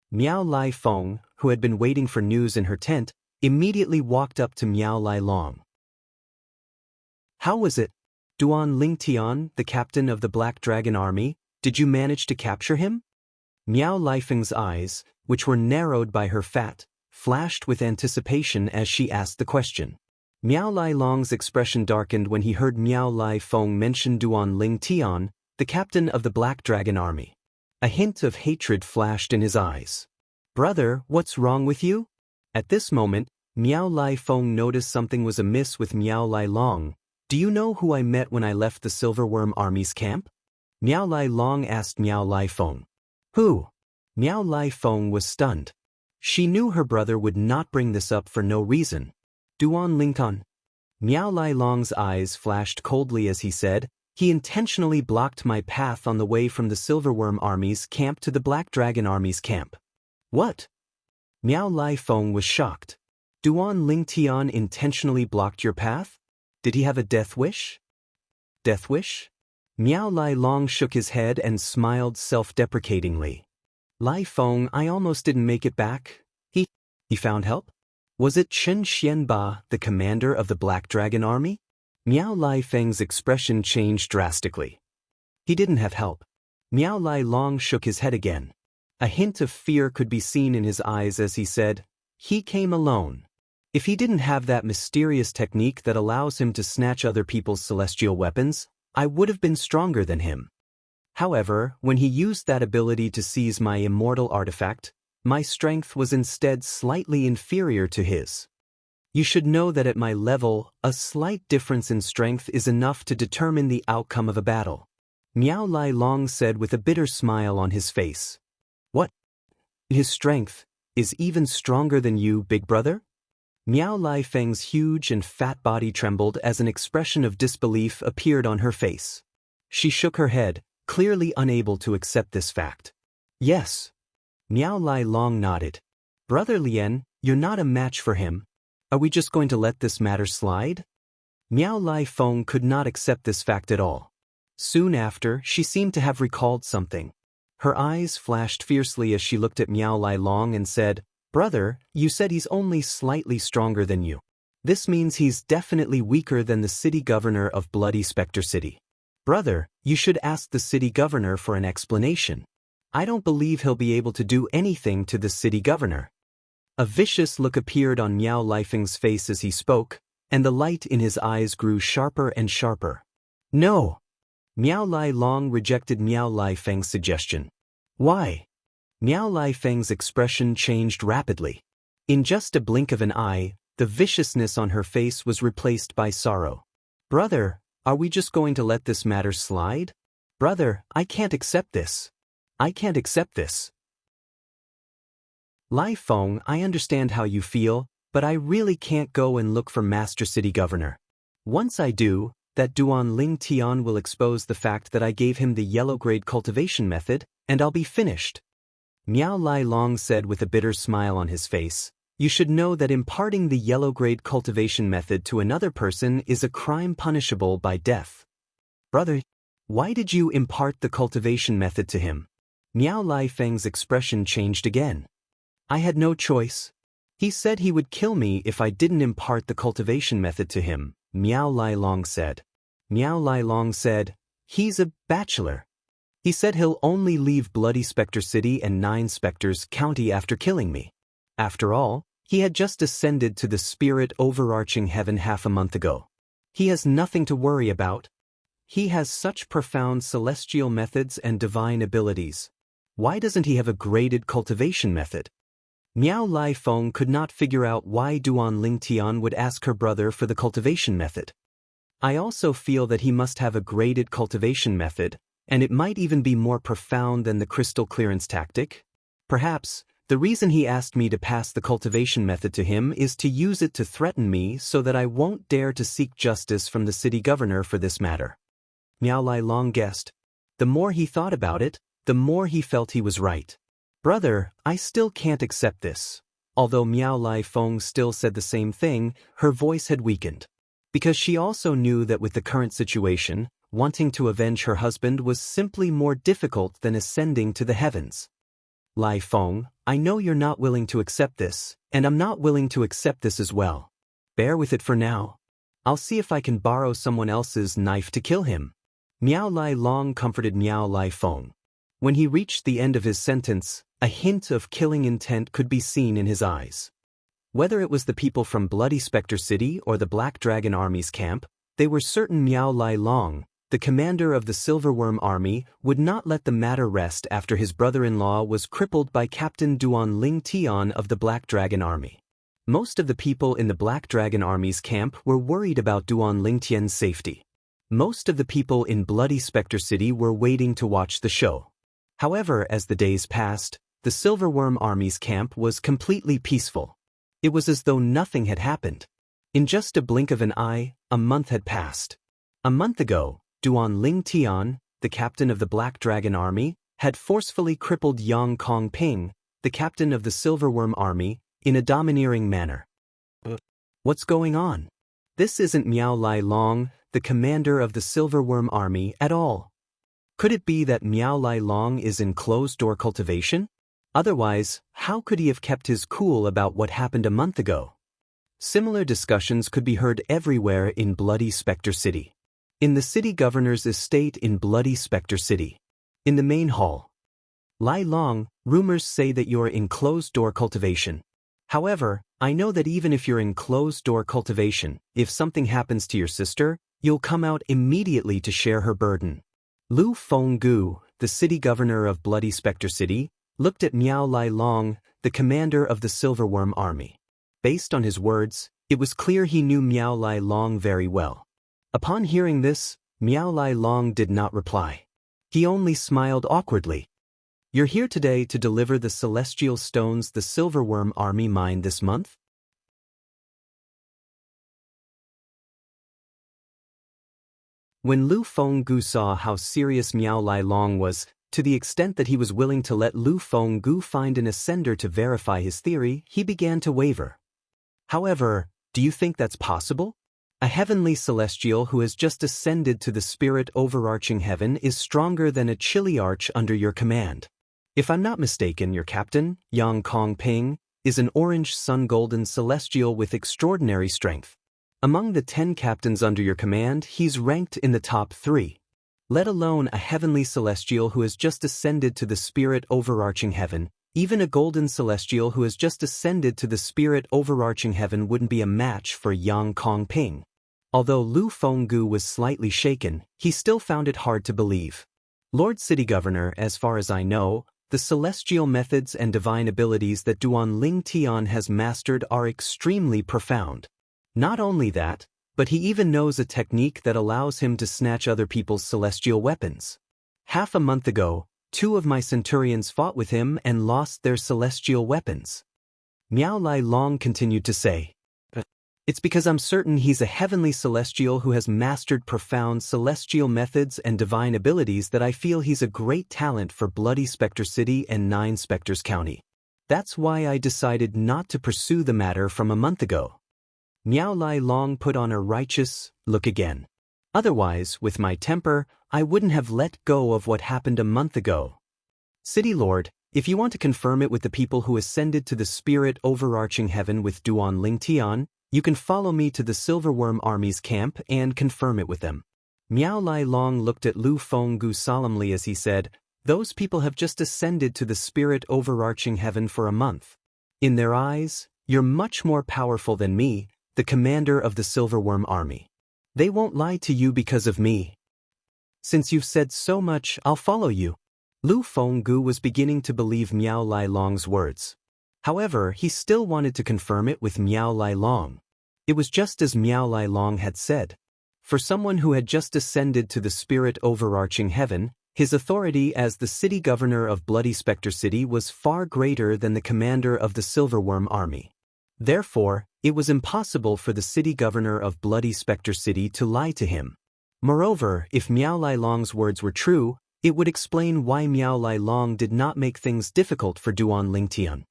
Miao Lai Feng, who had been waiting for news in her tent, immediately walked up to Miao Lai Long. How was it? Duan Ling Tian, the captain of the Black Dragon Army, did you manage to capture him? Miao Lai Feng's eyes, which were narrowed by her fat, flashed with anticipation as she asked the question. Miao Lai Long's expression darkened when he heard Miao Lai Feng mention Duan Ling Tian, the captain of the Black Dragon Army. A hint of hatred flashed in his eyes. Brother, what's wrong with you? At this moment, Miao Lai Feng noticed something was amiss with Miao Lai Long. Do you know who I met when I left the Silverworm Army's camp? Miao Lai Long asked Miao Lai Feng. Who? Miao Lai Feng was stunned. She knew her brother would not bring this up for no reason. Duan Ling Tian. Miao Lai Long's eyes flashed coldly as he said, he intentionally blocked my path on the way from the Silverworm Army's camp to the Black Dragon Army's camp. What? Miao Lai Feng was shocked. Duan Ling Tian intentionally blocked your path? Did he have a death wish? Death wish? Miao Lai Long shook his head and smiled self-deprecatingly. Lai Feng, I almost didn't make it back. He found help? Was it Chen Xianba, the commander of the Black Dragon Army? Miao Lai Feng's expression changed drastically. He didn't have help. Miao Lai Long shook his head again. A hint of fear could be seen in his eyes as he said, he came alone. If he didn't have that mysterious technique that allows him to snatch other people's celestial weapons, I would have been stronger than him. However, when he used that ability to seize my immortal artifact, my strength was instead slightly inferior to his. You should know that at my level, a slight difference in strength is enough to determine the outcome of a battle. Miao Lai Long said with a bitter smile on his face. What? His strength is even stronger than you, big brother? Miao Lai Feng's huge and fat body trembled as an expression of disbelief appeared on her face. She shook her head, clearly unable to accept this fact. Yes. Miao Lai Long nodded. Brother Lien, you're not a match for him. Are we just going to let this matter slide? Miao Lai Feng could not accept this fact at all. Soon after, she seemed to have recalled something. Her eyes flashed fiercely as she looked at Miao Lai Long and said, Brother, you said he's only slightly stronger than you. This means he's definitely weaker than the city governor of Bloody Spectre City. Brother, you should ask the city governor for an explanation. I don't believe he'll be able to do anything to the city governor. A vicious look appeared on Miao Lifeng's face as he spoke, and the light in his eyes grew sharper and sharper. No! Miao Lai Long rejected Miao Lifeng's suggestion. Why? Miao Lifeng's expression changed rapidly. In just a blink of an eye, the viciousness on her face was replaced by sorrow. Brother, are we just going to let this matter slide? Brother, I can't accept this. I can't accept this. Lai Feng, I understand how you feel, but I really can't go and look for Master City Governor. Once I do, that Duan Ling Tian will expose the fact that I gave him the yellow-grade cultivation method, and I'll be finished. Miao Lai Long said with a bitter smile on his face, you should know that imparting the yellow-grade cultivation method to another person is a crime punishable by death. Brother, why did you impart the cultivation method to him? Miao Lifeng's expression changed again. I had no choice. He said he would kill me if I didn't impart the cultivation method to him, Miao Lai Long said. Miao Lai Long said, he's a bachelor. He said he'll only leave Bloody Spectre City and 9 Spectres County after killing me. After all, he had just ascended to the spirit overarching heaven half a month ago. He has nothing to worry about. He has such profound celestial methods and divine abilities. Why doesn't he have a graded cultivation method? Miao Lai Feng could not figure out why Duan Ling Tian would ask her brother for the cultivation method. I also feel that he must have a graded cultivation method, and it might even be more profound than the crystal clearance tactic. Perhaps, the reason he asked me to pass the cultivation method to him is to use it to threaten me so that I won't dare to seek justice from the city governor for this matter. Miao Lai Long guessed. The more he thought about it, the more he felt he was right. Brother, I still can't accept this. Although Miao Lai Feng still said the same thing, her voice had weakened. Because she also knew that with the current situation, wanting to avenge her husband was simply more difficult than ascending to the heavens. Lai Feng, I know you're not willing to accept this, and I'm not willing to accept this as well. Bear with it for now. I'll see if I can borrow someone else's knife to kill him. Miao Lai Long comforted Miao Lai Feng. When he reached the end of his sentence, a hint of killing intent could be seen in his eyes. Whether it was the people from Bloody Spectre City or the Black Dragon Army's camp, they were certain Miao Lai Long, the commander of the Silverworm Army, would not let the matter rest after his brother-in-law was crippled by Captain Duan Ling Tian of the Black Dragon Army. Most of the people in the Black Dragon Army's camp were worried about Duan Ling Tian's safety. Most of the people in Bloody Spectre City were waiting to watch the show. However, as the days passed, the Silverworm Army's camp was completely peaceful. It was as though nothing had happened. In just a blink of an eye, a month had passed. A month ago, Duan Ling Tian, the captain of the Black Dragon Army, had forcefully crippled Yang Kong Ping, the captain of the Silverworm Army, in a domineering manner. What's going on? This isn't Miao Lai Long, the commander of the Silverworm Army, at all. Could it be that Miao Lai Long is in closed-door cultivation? Otherwise, how could he have kept his cool about what happened a month ago? Similar discussions could be heard everywhere in Bloody Spectre City. In the city governor's estate in Bloody Spectre City. In the main hall. Lai Long, rumors say that you're in closed-door cultivation. However, I know that even if you're in closed-door cultivation, if something happens to your sister, you'll come out immediately to share her burden. Lu Fenggu, the city governor of Bloody Spectre City, looked at Miao Lai Long, the commander of the Silverworm Army. Based on his words, it was clear he knew Miao Lai Long very well. Upon hearing this, Miao Lai Long did not reply. He only smiled awkwardly. You're here today to deliver the celestial stones the Silverworm Army mined this month? When Lu Fenggu saw how serious Miao Lai Long was, to the extent that he was willing to let Lu Fenggu find an ascender to verify his theory, he began to waver. However, do you think that's possible? A heavenly celestial who has just ascended to the spirit overarching heaven is stronger than a chiliarch under your command. If I'm not mistaken, your captain, Yang Kong Ping, is an orange sun-golden celestial with extraordinary strength. Among the 10 captains under your command, he's ranked in the top 3. Let alone a heavenly celestial who has just ascended to the spirit overarching heaven. Even a golden celestial who has just ascended to the spirit overarching heaven wouldn't be a match for Yang Kongping. Although Lu Fenggu was slightly shaken, he still found it hard to believe. Lord City Governor, as far as I know, the celestial methods and divine abilities that Duan Ling Tian has mastered are extremely profound. Not only that, but he even knows a technique that allows him to snatch other people's celestial weapons. Half a month ago, 2 of my centurions fought with him and lost their celestial weapons. Miao Lai Long continued to say, "It's because I'm certain he's a heavenly celestial who has mastered profound celestial methods and divine abilities that I feel he's a great talent for Bloody Spectre City and 9 Spectres County. That's why I decided not to pursue the matter from a month ago." Miao Lai Long put on a righteous look again. "Otherwise, with my temper, I wouldn't have let go of what happened a month ago. City Lord, if you want to confirm it with the people who ascended to the spirit overarching heaven with Duan Ling Tian, you can follow me to the Silverworm Army's camp and confirm it with them." Miao Lai Long looked at Lu Fenggu solemnly as he said, "Those people have just ascended to the spirit overarching heaven for a month. In their eyes, you're much more powerful than me, the commander of the Silverworm Army. They won't lie to you because of me. Since you've said so much, I'll follow you." Lu Fenggu was beginning to believe Miao Lai Long's words. However, he still wanted to confirm it with Miao Lai Long. It was just as Miao Lai Long had said. For someone who had just ascended to the spirit overarching heaven, his authority as the city governor of Bloody Spectre City was far greater than the commander of the Silverworm Army. Therefore, it was impossible for the city governor of Bloody Spectre City to lie to him. Moreover, if Miao Lai Long's words were true, it would explain why Miao Lai Long did not make things difficult for Duan Ling Tian.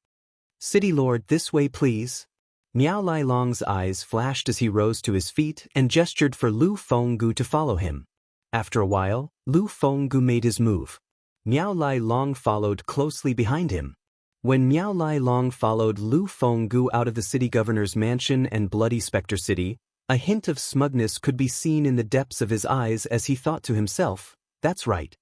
"City Lord, this way please." Miao Lai Long's eyes flashed as he rose to his feet and gestured for Lu Fenggu to follow him. After a while, Lu Fenggu made his move. Miao Lai Long followed closely behind him. When Miao Lai Long followed Lu Fenggu out of the city governor's mansion and Bloody Spectre City, a hint of smugness could be seen in the depths of his eyes as he thought to himself, "That's right."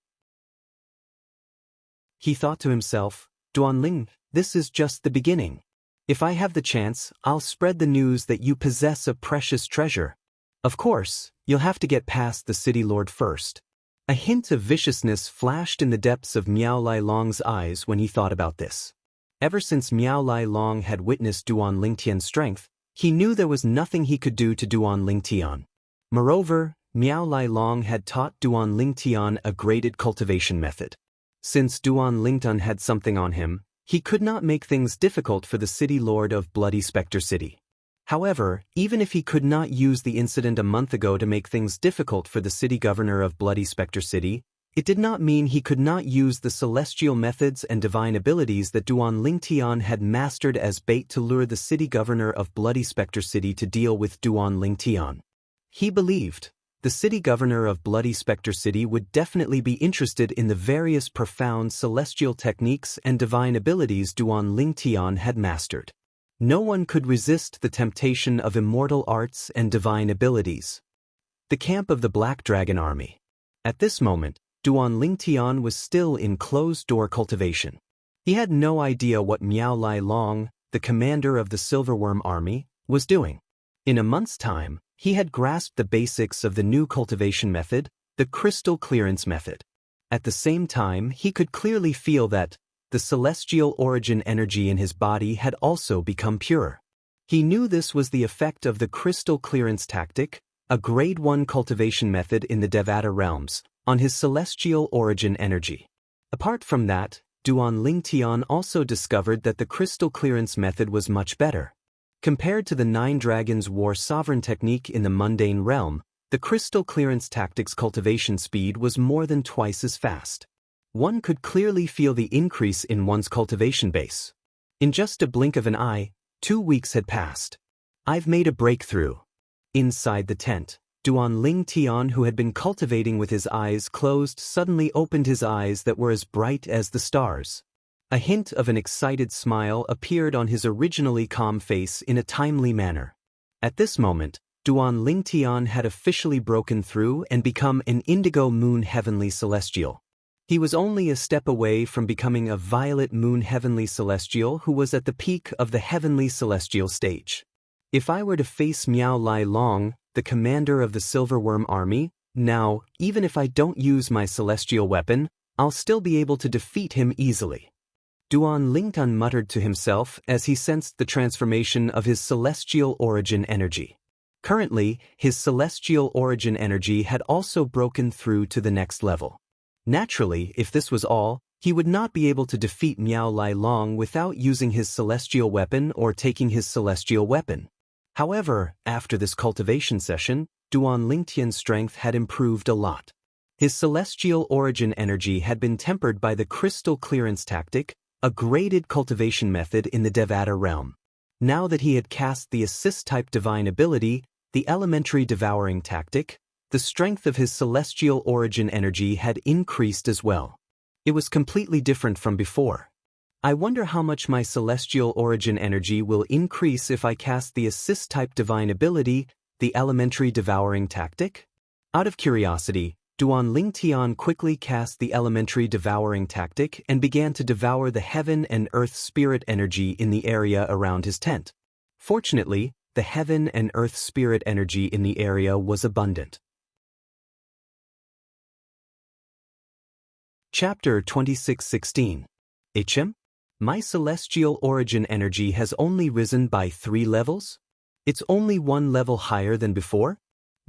He thought to himself, "Duan Ling, this is just the beginning. If I have the chance, I'll spread the news that you possess a precious treasure. Of course, you'll have to get past the city lord first." A hint of viciousness flashed in the depths of Miao Lai Long's eyes when he thought about this. Ever since Miao Lai Long had witnessed Duan Ling Tian's strength, he knew there was nothing he could do to Duan Ling Tian. Moreover, Miao Lai Long had taught Duan Ling Tian a graded cultivation method. Since Duan Ling Tian had something on him, he could not make things difficult for the city lord of Bloody Spectre City. However, even if he could not use the incident a month ago to make things difficult for the city governor of Bloody Spectre City, it did not mean he could not use the celestial methods and divine abilities that Duan Ling Tian had mastered as bait to lure the city governor of Bloody Spectre City to deal with Duan Ling Tian. He believed the city governor of Bloody Spectre City would definitely be interested in the various profound celestial techniques and divine abilities Duan Ling Tian had mastered. No one could resist the temptation of immortal arts and divine abilities. The camp of the Black Dragon Army. At this moment, Duan Ling Tian was still in closed-door cultivation. He had no idea what Miao Lai Long, the commander of the Silverworm Army, was doing. In a month's time, he had grasped the basics of the new cultivation method, the crystal clearance method. At the same time, he could clearly feel that the celestial origin energy in his body had also become pure. He knew this was the effect of the crystal clearance tactic, a grade 1 cultivation method in the Devata realms, on his celestial origin energy. Apart from that, Duan Ling Tian also discovered that the crystal clearance method was much better. Compared to the 9 Dragons War Sovereign technique in the mundane realm, the crystal clearance tactic's cultivation speed was more than twice as fast. One could clearly feel the increase in one's cultivation base. In just a blink of an eye, 2 weeks had passed. "I've made a breakthrough." Inside the tent, Duan Ling Tian, who had been cultivating with his eyes closed, suddenly opened his eyes that were as bright as the stars. A hint of an excited smile appeared on his originally calm face in a timely manner. At this moment, Duan Lingtian had officially broken through and become an indigo moon heavenly celestial. He was only a step away from becoming a violet moon heavenly celestial who was at the peak of the heavenly celestial stage. If I were to face Miao Lai Long, the commander of the Silverworm army, now, even if I don't use my celestial weapon, I'll still be able to defeat him easily. Duan Lingtian muttered to himself as he sensed the transformation of his celestial origin energy. Currently, his celestial origin energy had also broken through to the next level. Naturally, if this was all, he would not be able to defeat Miao Lai Long without using his celestial weapon or taking his celestial weapon. However, after this cultivation session, Duan Lingtian's strength had improved a lot. His celestial origin energy had been tempered by the crystal clearance tactic, a graded cultivation method in the Devata realm. Now that he had cast the assist-type divine ability, the elementary devouring tactic, the strength of his celestial origin energy had increased as well. It was completely different from before. I wonder how much my celestial origin energy will increase if I cast the assist-type divine ability, the elementary devouring tactic? Out of curiosity, Duan Lingtian quickly cast the elementary devouring tactic and began to devour the heaven and earth spirit energy in the area around his tent. Fortunately, the heaven and earth spirit energy in the area was abundant. Chapter 26:16. Ichem? My celestial origin energy has only risen by 3 levels? It's only 1 level higher than before?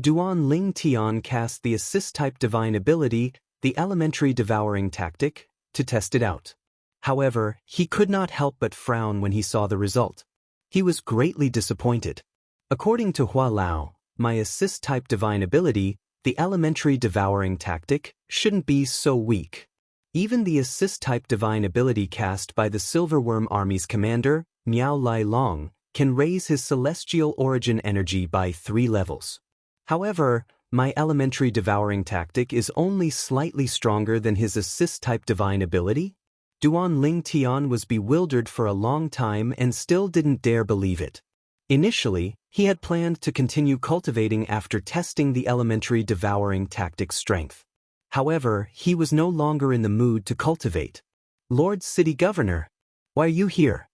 Duan Lingtian cast the assist-type divine ability, the elementary devouring tactic, to test it out. However, he could not help but frown when he saw the result. He was greatly disappointed. According to Hua Lao, my assist-type divine ability, the elementary devouring tactic, shouldn't be so weak. Even the assist-type divine ability cast by the Silverworm Army's commander, Miao Lai Long, can raise his celestial origin energy by 3 levels. However, my elementary devouring tactic is only slightly stronger than his assist-type divine ability? Duan Lingtian was bewildered for a long time and still didn't dare believe it. Initially, he had planned to continue cultivating after testing the elementary devouring tactic's strength. However, he was no longer in the mood to cultivate. Lord City Governor, why are you here?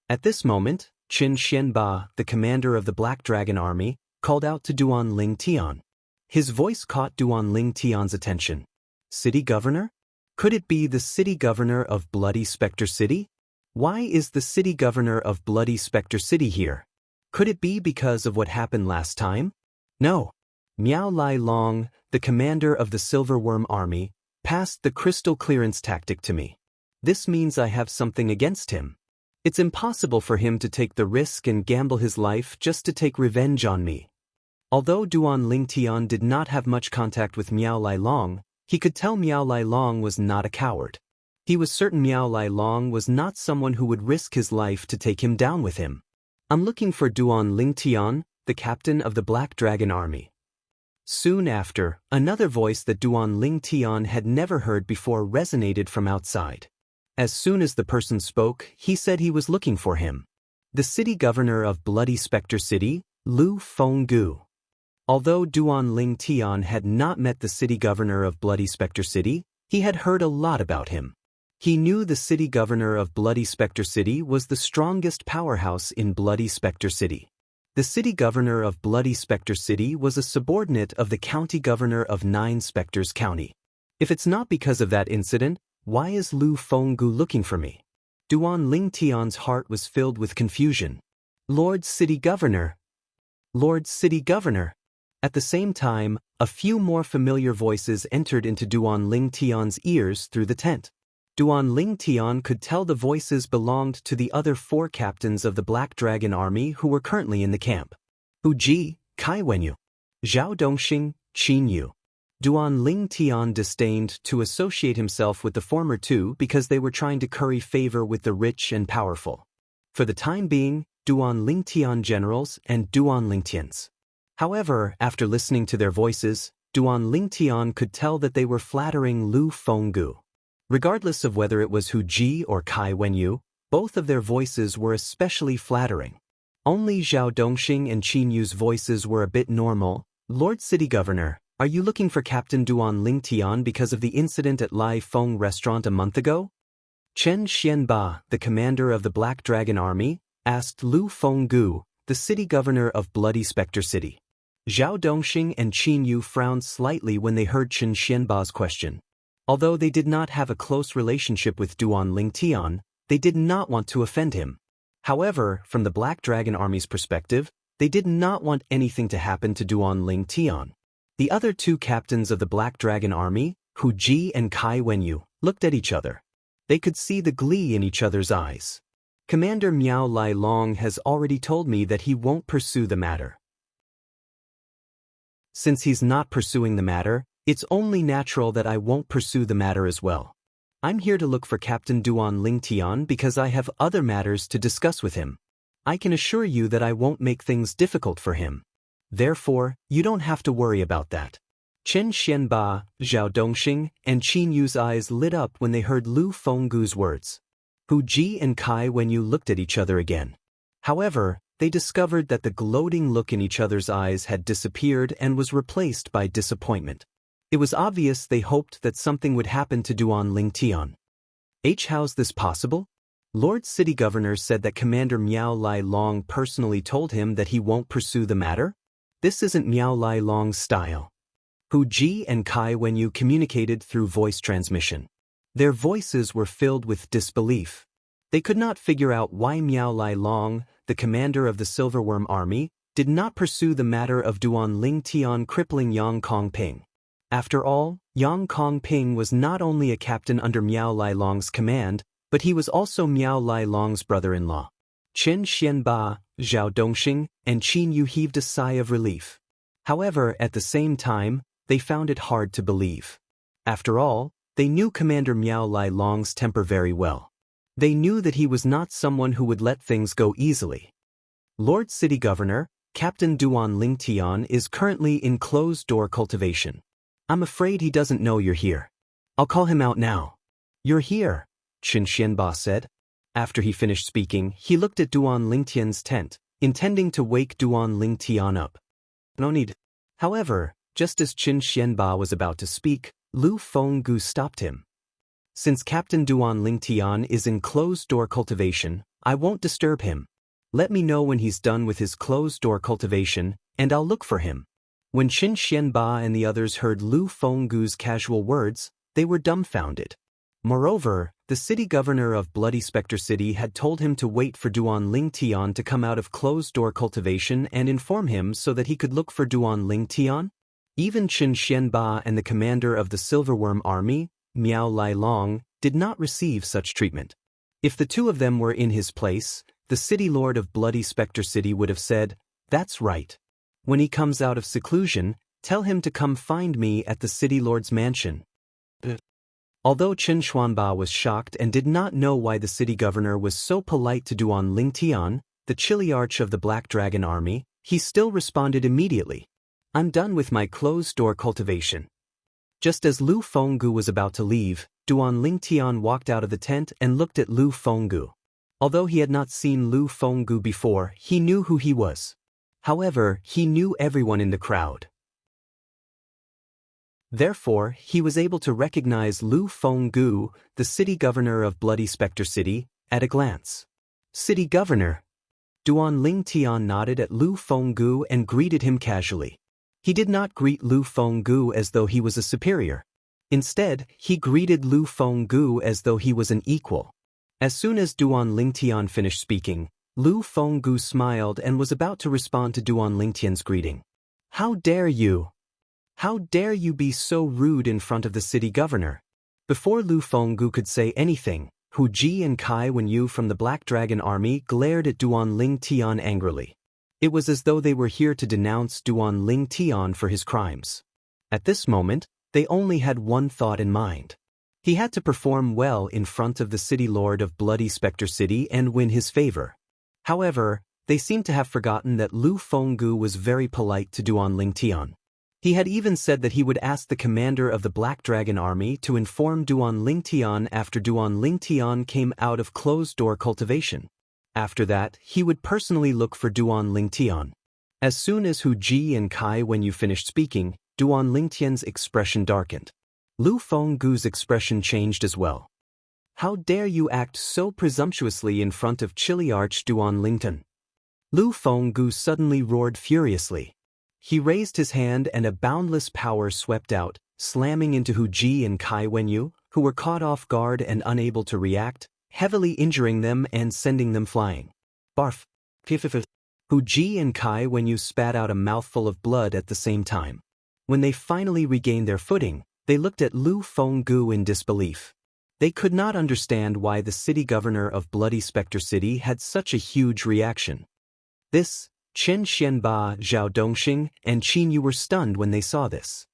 At this moment, Qin Xianba, the commander of the Black Dragon Army, called out to Duan Lingtian. His voice caught Duan Lingtian's attention. City Governor? Could it be the City Governor of Bloody Spectre City? Why is the City Governor of Bloody Spectre City here? Could it be because of what happened last time? No. Miao Lai Long, the commander of the Silverworm Army, passed the crystal clearance tactic to me. This means I have something against him. It's impossible for him to take the risk and gamble his life just to take revenge on me. Although Duan Lingtian did not have much contact with Miao Lai Long, he could tell Miao Lai Long was not a coward. He was certain Miao Lai Long was not someone who would risk his life to take him down with him. I'm looking for Duan Lingtian, the captain of the Black Dragon Army. Soon after, another voice that Duan Lingtian had never heard before resonated from outside. As soon as the person spoke, he said he was looking for him. The city governor of Bloody Spectre City, Lu Fenggu. Although Duan Lingtian had not met the city governor of Bloody Spectre City, he had heard a lot about him. He knew the city governor of Bloody Spectre City was the strongest powerhouse in Bloody Spectre City. The city governor of Bloody Spectre City was a subordinate of the county governor of 9 Spectres County. If it's not because of that incident, why is Lu Fenggu looking for me? Duan Lingtian's heart was filled with confusion. Lord City Governor. Lord City Governor. At the same time, a few more familiar voices entered into Duan Lingtian's ears through the tent. Duan Lingtian could tell the voices belonged to the other 4 captains of the Black Dragon Army who were currently in the camp. Hu Ji, Kai Wenyu, Zhao Dongxing, Qin Yu. Duan Lingtian disdained to associate himself with the former 2 because they were trying to curry favor with the rich and powerful. For the time being, Duan Lingtian generals and Duan Lingtians. However, after listening to their voices, Duan Lingtian could tell that they were flattering Lu Fenggu. Regardless of whether it was Hu Ji or Kai Wenyu, both of their voices were especially flattering. Only Zhao Dongxing and Qin Yu's voices were a bit normal. Lord City Governor, are you looking for Captain Duan Lingtian because of the incident at Lai Feng restaurant a month ago? Chen Xianba, the commander of the Black Dragon Army, asked Lu Fenggu, the city governor of Bloody Spectre City. Zhao Dongxing and Qin Yu frowned slightly when they heard Chen Xianba's question. Although they did not have a close relationship with Duan Lingtian, they did not want to offend him. However, from the Black Dragon Army's perspective, they did not want anything to happen to Duan Lingtian. The other two captains of the Black Dragon Army, Hu Ji and Kai Wenyu, looked at each other. They could see the glee in each other's eyes. Commander Miao Lai Long has already told me that he won't pursue the matter. Since he's not pursuing the matter, it's only natural that I won't pursue the matter as well. I'm here to look for Captain Duan Lingtian because I have other matters to discuss with him. I can assure you that I won't make things difficult for him. Therefore, you don't have to worry about that. Chen Xianba, Zhao Dongxing, and Qin Yu's eyes lit up when they heard Lu Fenggu's words. Hu Ji and Kai Wenyu looked at each other again. However, they discovered that the gloating look in each other's eyes had disappeared and was replaced by disappointment. It was obvious they hoped that something would happen to Duan Lingtian. How's this possible? Lord City Governor said that Commander Miao Lai Long personally told him that he won't pursue the matter? This isn't Miao Lai Long's style. Hu Ji and Kai Wenyu communicated through voice transmission. Their voices were filled with disbelief. They could not figure out why Miao Lai Long, the commander of the Silverworm Army, did not pursue the matter of Duan Lingtian crippling Yang Kongping. After all, Yang Kongping was not only a captain under Miao Lai Long's command, but he was also Miao Lai Long's brother-in-law. Chen Xianba, Zhao Dongxing, and Qin Yu heaved a sigh of relief. However, at the same time, they found it hard to believe. After all, they knew Commander Miao Lai Long's temper very well. They knew that he was not someone who would let things go easily. Lord City Governor, Captain Duan Lingtian is currently in closed-door cultivation. I'm afraid he doesn't know you're here. I'll call him out now. You're here, Chen Xianba said. After he finished speaking, he looked at Duan Lingtian's tent, intending to wake Duan Lingtian up. No need. However, just as Chen Xianba was about to speak, Lu Fenggu stopped him. Since Captain Duan Lingtian is in closed-door cultivation, I won't disturb him. Let me know when he's done with his closed-door cultivation, and I'll look for him. When Chen Xianba and the others heard Lu Fenggu's casual words, they were dumbfounded. Moreover, the city governor of Bloody Spectre City had told him to wait for Duan Lingtian to come out of closed-door cultivation and inform him so that he could look for Duan Lingtian. Even Chen Xianba and the commander of the Silverworm Army, Miao Lai Long, did not receive such treatment. If the two of them were in his place, the city lord of Bloody Spectre City would have said, "That's right. When he comes out of seclusion, tell him to come find me at the city lord's mansion." Although Chen Xuanba was shocked and did not know why the city governor was so polite to Duan Lingtian, the Chiliarch of the Black Dragon Army, he still responded immediately. "I'm done with my closed-door cultivation." Just as Lu Fenggu was about to leave, Duan Lingtian walked out of the tent and looked at Lu Fenggu. Although he had not seen Lu Fenggu before, he knew who he was. However, he knew everyone in the crowd. Therefore, he was able to recognize Lu Fenggu, the city governor of Bloody Spectre City, at a glance. "City governor." Duan Lingtian nodded at Lu Fenggu and greeted him casually. He did not greet Lu Fenggu as though he was a superior. Instead, he greeted Lu Fenggu as though he was an equal. As soon as Duan Lingtian finished speaking, Lu Fenggu smiled and was about to respond to Duan Lingtian's greeting. "How dare you? How dare you be so rude in front of the city governor?" Before Lu Fenggu could say anything, Hu Ji and Kai Wenyu from the Black Dragon Army glared at Duan Lingtian angrily. It was as though they were here to denounce Duan Lingtian for his crimes. At this moment, they only had one thought in mind. He had to perform well in front of the city lord of Bloody Spectre City and win his favor. However, they seemed to have forgotten that Lu Fenggu was very polite to Duan Lingtian. He had even said that he would ask the commander of the Black Dragon Army to inform Duan Lingtian after Duan Lingtian came out of closed-door cultivation. After that, he would personally look for Duan Lingtian. As soon as Hu Ji and Kai Wenyu finished speaking, Duan Lingtian's expression darkened. Lu Fenggu's expression changed as well. How dare you act so presumptuously in front of Chiliarch Duan Lingtian? Lu Fenggu suddenly roared furiously. He raised his hand and a boundless power swept out, slamming into Hu Ji and Kai Wenyu, who were caught off guard and unable to react, heavily injuring them and sending them flying. Barf. Hu Ji and Kai Wenyu spat out a mouthful of blood at the same time. When they finally regained their footing, they looked at Lu Fenggu in disbelief. They could not understand why the city governor of Bloody Spectre City had such a huge reaction. This, Chen Xianba, Zhao Dongxing, and Qin Yu were stunned when they saw this.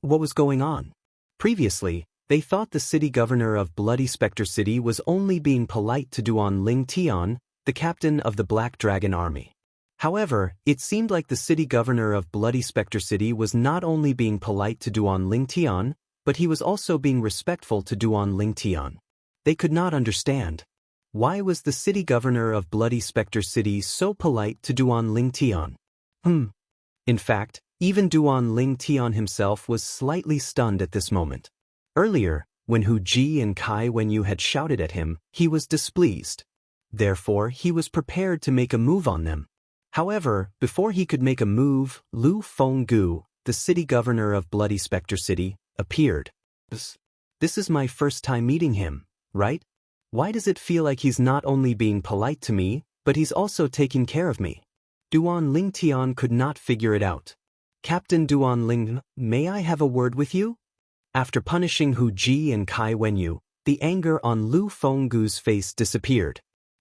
What was going on? Previously, they thought the city governor of Bloody Spectre City was only being polite to Duan Lingtian, the captain of the Black Dragon Army. However, it seemed like the city governor of Bloody Spectre City was not only being polite to Duan Lingtian, but he was also being respectful to Duan Lingtian. They could not understand. Why was the city governor of Bloody Spectre City so polite to Duan Lingtian? In fact, even Duan Lingtian himself was slightly stunned at this moment. Earlier, when Hu Ji and Kai Wenyu had shouted at him, he was displeased. Therefore, he was prepared to make a move on them. However, before he could make a move, Lu Fenggu, the city governor of Bloody Spectre City, appeared. This is my first time meeting him, right? Why does it feel like he's not only being polite to me, but he's also taking care of me? Duan Lingtian could not figure it out. Captain Duan Ling, may I have a word with you? After punishing Hu Ji and Kai Wenyu, the anger on Lu Fenggu's face disappeared.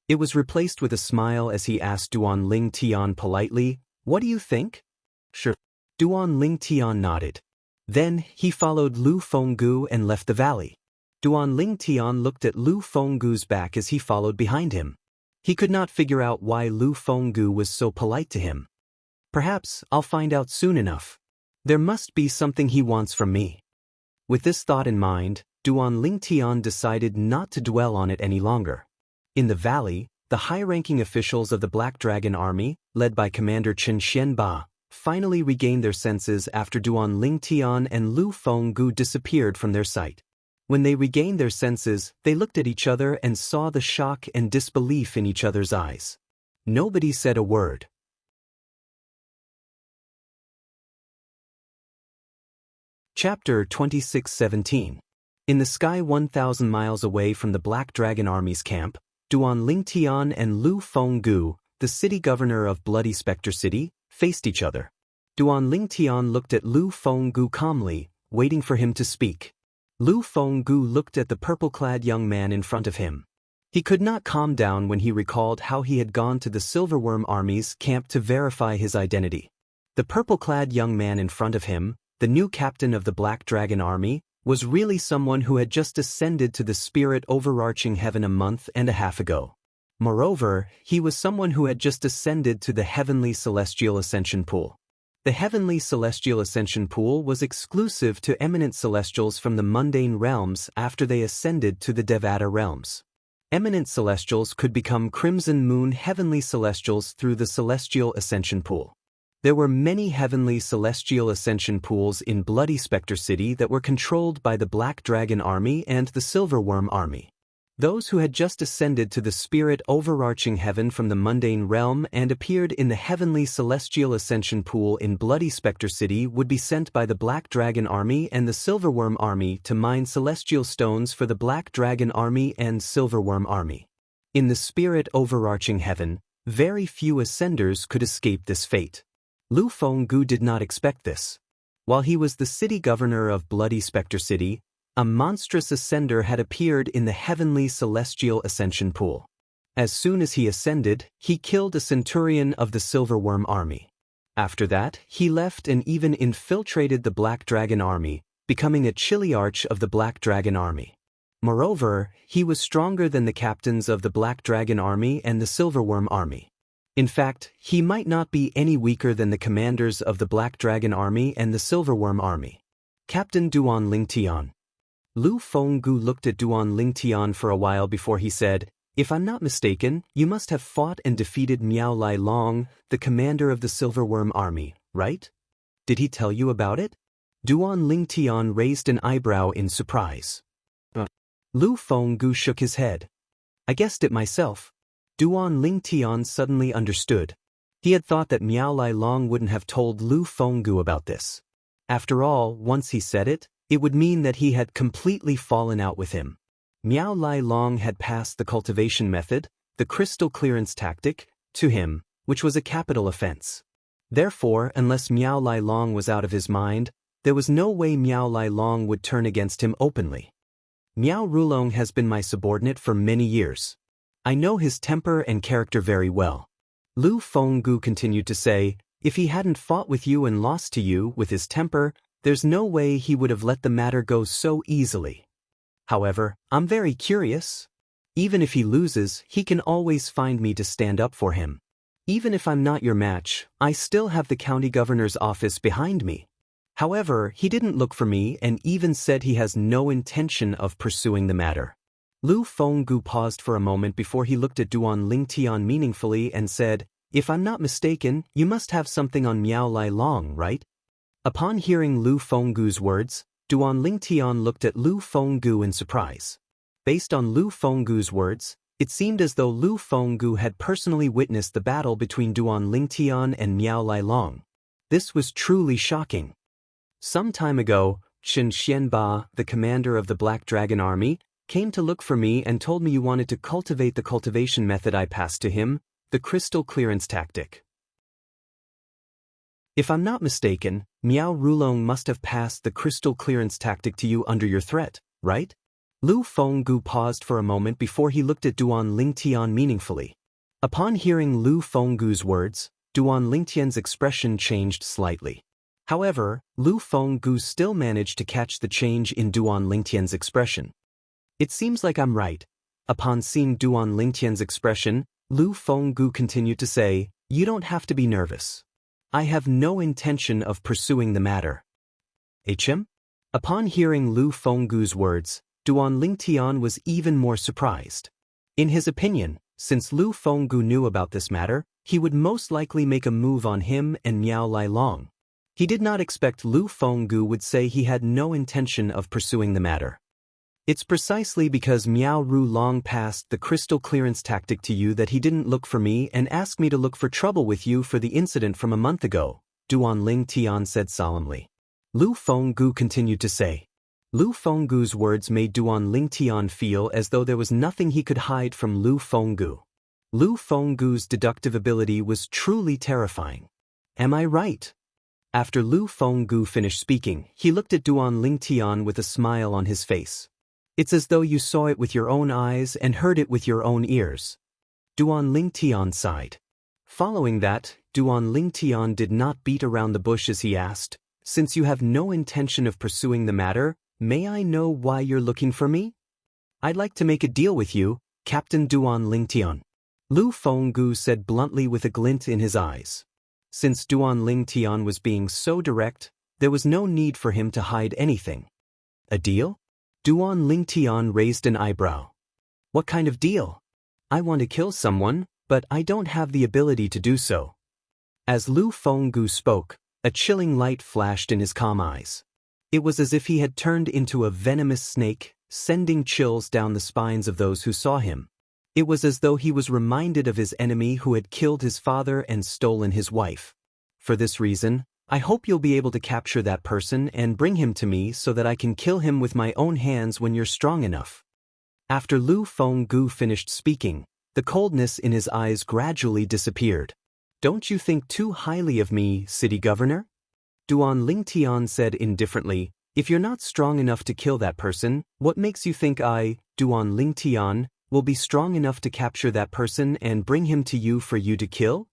It was replaced with a smile as he asked Duan Lingtian politely, "What do you think?" "Sure." Duan Lingtian nodded. Then, he followed Lu Fenggu and left the valley. Duan Lingtian looked at Lu Fenggu's back as he followed behind him. He could not figure out why Lu Fenggu was so polite to him. Perhaps I'll find out soon enough. There must be something he wants from me. With this thought in mind, Duan Lingtian decided not to dwell on it any longer. In the valley, the high-ranking officials of the Black Dragon Army, led by Commander Chen Xianba, finally regained their senses after Duan Lingtian and Lu Fenggu disappeared from their sight. When they regained their senses, they looked at each other and saw the shock and disbelief in each other's eyes. Nobody said a word. Chapter 26:17. In the sky 1,000 miles away from the Black Dragon Army's camp, Duan Lingtian and Lu Fenggu, the city governor of Bloody Spectre City, faced each other. Duan Lingtian looked at Lu Fenggu calmly, waiting for him to speak. Lu Fenggu looked at the purple-clad young man in front of him. He could not calm down when he recalled how he had gone to the Silverworm Army's camp to verify his identity. The purple-clad young man in front of him, the new captain of the Black Dragon Army, was really someone who had just ascended to the spirit overarching heaven a month and a half ago. Moreover, he was someone who had just ascended to the Heavenly Celestial Ascension Pool. The Heavenly Celestial Ascension Pool was exclusive to eminent celestials from the mundane realms after they ascended to the Devata realms. Eminent celestials could become Crimson Moon Heavenly Celestials through the Celestial Ascension Pool. There were many Heavenly Celestial Ascension Pools in Bloody Spectre City that were controlled by the Black Dragon Army and the Silverworm Army. Those who had just ascended to the spirit overarching heaven from the mundane realm and appeared in the Heavenly Celestial Ascension Pool in Bloody Spectre City would be sent by the Black Dragon Army and the Silverworm Army to mine celestial stones for the Black Dragon Army and Silverworm Army. In the spirit overarching heaven, very few ascenders could escape this fate. Lu Fenggu did not expect this. While he was the city governor of Bloody Spectre City, a monstrous ascender had appeared in the Heavenly Celestial Ascension Pool. As soon as he ascended, he killed a centurion of the Silverworm Army. After that, he left and even infiltrated the Black Dragon Army, becoming a Chiliarch of the Black Dragon Army. Moreover, he was stronger than the captains of the Black Dragon Army and the Silverworm Army. In fact, he might not be any weaker than the commanders of the Black Dragon Army and the Silverworm Army. Captain Duan Lingtian. Lu Fenggu looked at Duan Lingtian for a while before he said, "If I'm not mistaken, you must have fought and defeated Miao Lai Long, the commander of the Silverworm Army, right? Did he tell you about it?" Duan Lingtian raised an eyebrow in surprise. Lu Fenggu shook his head. "I guessed it myself." Duan Lingtian suddenly understood. He had thought that Miao Lai Long wouldn't have told Lu Fenggu about this. After all, once he said it, it would mean that he had completely fallen out with him. Miao Lai Long had passed the cultivation method, the crystal clearance tactic, to him, which was a capital offense. Therefore, unless Miao Lai Long was out of his mind, there was no way Miao Lai Long would turn against him openly. Miao Rulong has been my subordinate for many years. I know his temper and character very well. Lu Fenggu continued to say, "If he hadn't fought with you and lost to you with his temper, there's no way he would have let the matter go so easily. However, I'm very curious. Even if he loses, he can always find me to stand up for him. Even if I'm not your match, I still have the county governor's office behind me. However, he didn't look for me and even said he has no intention of pursuing the matter." Lu Fenggu paused for a moment before he looked at Duan Lingtian meaningfully and said, "If I'm not mistaken, you must have something on Miao Lai Long, right?" Upon hearing Lu Fenggu's words, Duan Lingtian looked at Lu Fenggu in surprise. Based on Lu Fenggu's words, it seemed as though Lu Fenggu had personally witnessed the battle between Duan Lingtian and Miao Lai Long. This was truly shocking. Some time ago, Chen Xianba, the commander of the Black Dragon Army, came to look for me and told me you wanted to cultivate the cultivation method I passed to him, the crystal clearance tactic. If I'm not mistaken, Miao Rulong must have passed the crystal clearance tactic to you under your threat, right? Lu Fenggu paused for a moment before he looked at Duan Lingtian meaningfully. Upon hearing Lu Fenggu's words, Duan Lingtian's expression changed slightly. However, Lu Fenggu still managed to catch the change in Duan Lingtian's expression. "It seems like I'm right." Upon seeing Duan Lingtian's expression, Lu Fenggu continued to say, "You don't have to be nervous. I have no intention of pursuing the matter." "HM?" Upon hearing Lu Fenggu's words, Duan Lingtian was even more surprised. In his opinion, since Lu Fenggu knew about this matter, he would most likely make a move on him and Miao Lai Long. He did not expect Lu Fenggu would say he had no intention of pursuing the matter. "It's precisely because Miao Rulong passed the crystal clearance tactic to you that he didn't look for me and asked me to look for trouble with you for the incident from a month ago," Duan Lingtian said solemnly. Lu Fenggu continued to say. Lu Fenggu's words made Duan Lingtian feel as though there was nothing he could hide from Lu Fenggu. Lu Fenggu's deductive ability was truly terrifying. "Am I right?" After Lu Fenggu finished speaking, he looked at Duan Lingtian with a smile on his face. "It's as though you saw it with your own eyes and heard it with your own ears." Duan Lingtian sighed. Following that, Duan Lingtian did not beat around the bush as he asked, "Since you have no intention of pursuing the matter, may I know why you're looking for me?" "I'd like to make a deal with you, Captain Duan Lingtian," Lu Fenggu said bluntly with a glint in his eyes. Since Duan Lingtian was being so direct, there was no need for him to hide anything. "A deal?" Duan Lingtian raised an eyebrow. "What kind of deal?" "I want to kill someone, but I don't have the ability to do so." As Lu Fenggu spoke, a chilling light flashed in his calm eyes. It was as if he had turned into a venomous snake, sending chills down the spines of those who saw him. It was as though he was reminded of his enemy who had killed his father and stolen his wife. "For this reason, I hope you'll be able to capture that person and bring him to me so that I can kill him with my own hands when you're strong enough." After Lu Fenggu finished speaking, the coldness in his eyes gradually disappeared. "Don't you think too highly of me, city governor?" Duan Lingtian said indifferently, "If you're not strong enough to kill that person, what makes you think I, Duan Lingtian, will be strong enough to capture that person and bring him to you for you to kill?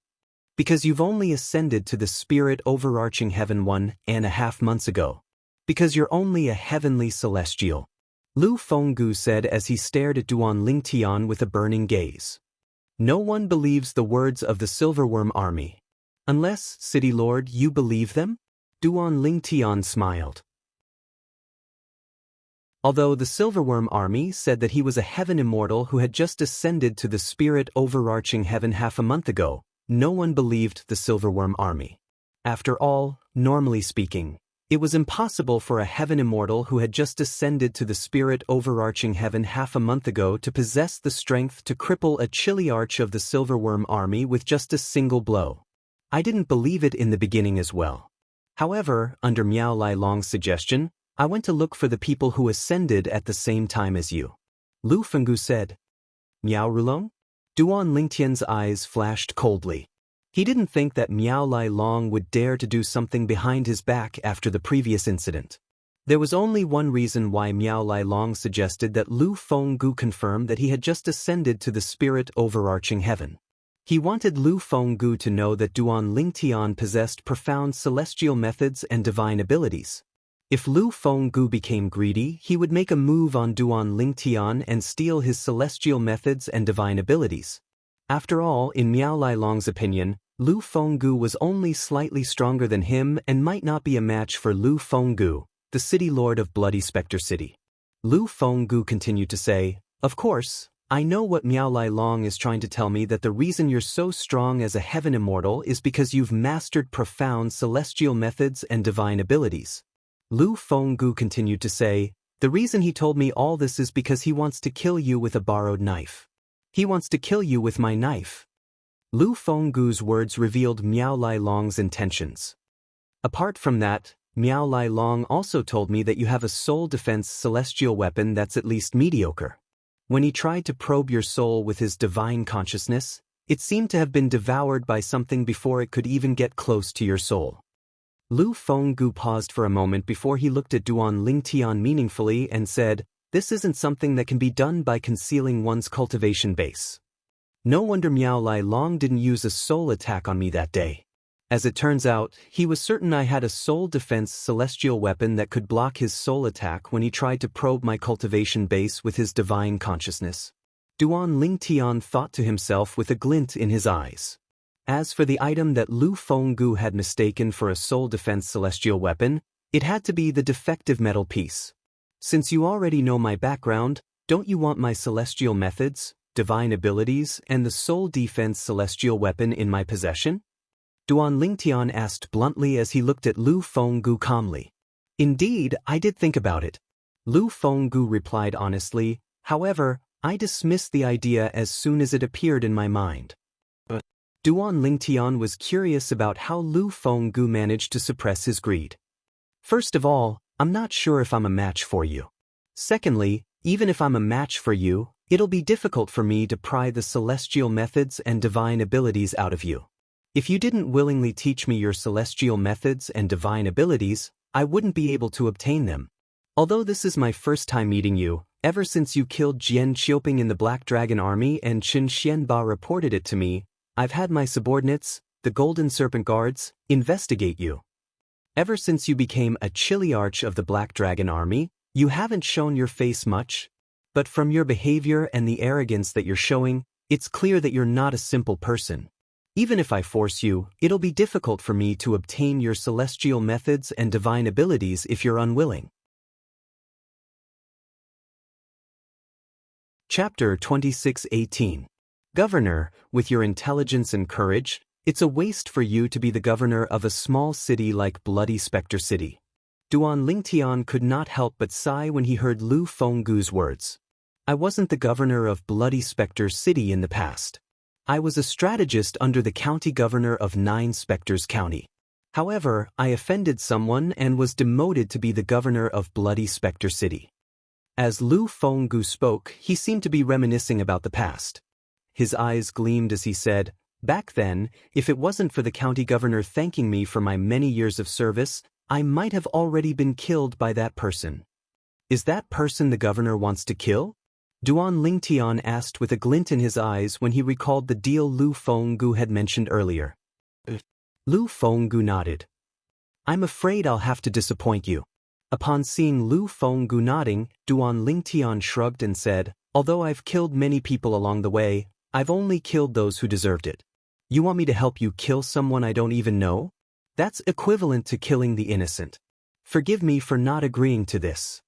Because you've only ascended to the spirit overarching heaven 1.5 months ago. Because you're only a heavenly celestial," Lu Fenggu said as he stared at Duan Lingtian with a burning gaze. No one believes the words of the Silverworm army. Unless, City Lord, you believe them? Duan Lingtian smiled. Although the Silverworm army said that he was a heaven immortal who had just ascended to the spirit overarching heaven half a month ago, no one believed the Silverworm army. After all, normally speaking, it was impossible for a heaven immortal who had just ascended to the spirit overarching heaven half a month ago to possess the strength to cripple a chiliarch of the Silverworm army with just a single blow. I didn't believe it in the beginning as well. However, under Miao Lai Long's suggestion, I went to look for the people who ascended at the same time as you. Lu Fenggu said. Miao Rulong? Duan Lingtian's eyes flashed coldly. He didn't think that Miao Lai Long would dare to do something behind his back after the previous incident. There was only one reason why Miao Lai Long suggested that Lu Fenggu confirm that he had just ascended to the spirit overarching heaven. He wanted Lu Fenggu to know that Duan Lingtian possessed profound celestial methods and divine abilities. If Lu Fenggu became greedy, he would make a move on Duan Lingtian and steal his celestial methods and divine abilities. After all, in Miao Lai Long's opinion, Lu Fenggu was only slightly stronger than him and might not be a match for Lu Fenggu, the city lord of Bloody Spectre City. Lu Fenggu continued to say, "Of course, I know what Miao Lai Long is trying to tell me, that the reason you're so strong as a heaven immortal is because you've mastered profound celestial methods and divine abilities." Lu Fenggu continued to say, "The reason he told me all this is because he wants to kill you with a borrowed knife. He wants to kill you with my knife." Lu Fenggu's words revealed Miao Lai Long's intentions. "Apart from that, Miao Lai Long also told me that you have a soul defense celestial weapon that's at least mediocre. When he tried to probe your soul with his divine consciousness, it seemed to have been devoured by something before it could even get close to your soul." Lu Fenggu paused for a moment before he looked at Duan Lingtian meaningfully and said, "This isn't something that can be done by concealing one's cultivation base. No wonder Miao Lai Long didn't use a soul attack on me that day. As it turns out, he was certain I had a soul defense celestial weapon that could block his soul attack when he tried to probe my cultivation base with his divine consciousness." Duan Lingtian thought to himself with a glint in his eyes. As for the item that Lu Fenggu had mistaken for a soul defense celestial weapon, it had to be the defective metal piece. "Since you already know my background, don't you want my celestial methods, divine abilities, and the soul defense celestial weapon in my possession?" Duan Lingtian asked bluntly as he looked at Lu Fenggu calmly. "Indeed, I did think about it," Lu Fenggu replied honestly. "However, I dismissed the idea as soon as it appeared in my mind." Duan Lingtian was curious about how Lu Fenggu managed to suppress his greed. "First of all, I'm not sure if I'm a match for you. Secondly, even if I'm a match for you, it'll be difficult for me to pry the celestial methods and divine abilities out of you. If you didn't willingly teach me your celestial methods and divine abilities, I wouldn't be able to obtain them. Although this is my first time meeting you, ever since you killed Jian Qiuping in the Black Dragon Army and Qin Xianba reported it to me, I've had my subordinates, the Golden Serpent Guards, investigate you. Ever since you became a chiliarch of the Black Dragon Army, you haven't shown your face much. But from your behavior and the arrogance that you're showing, it's clear that you're not a simple person. Even if I force you, it'll be difficult for me to obtain your celestial methods and divine abilities if you're unwilling." Chapter 26:18. Governor, with your intelligence and courage, it's a waste for you to be the governor of a small city like Bloody Spectre City. Duan Lingtian could not help but sigh when he heard Lu Fenggu's words. "I wasn't the governor of Bloody Spectre City in the past. I was a strategist under the county governor of 9 Spectres County. However, I offended someone and was demoted to be the governor of Bloody Spectre City." As Lu Fenggu spoke, he seemed to be reminiscing about the past. His eyes gleamed as he said, "Back then, if it wasn't for the county governor thanking me for my many years of service, I might have already been killed by that person." "Is that person the governor wants to kill?" Duan Lingtian asked with a glint in his eyes when he recalled the deal Lu Fenggu had mentioned earlier. Lu Fenggu nodded. "I'm afraid I'll have to disappoint you." Upon seeing Lu Fenggu nodding, Duan Lingtian shrugged and said, "Although I've killed many people along the way, I've only killed those who deserved it. You want me to help you kill someone I don't even know? That's equivalent to killing the innocent. Forgive me for not agreeing to this.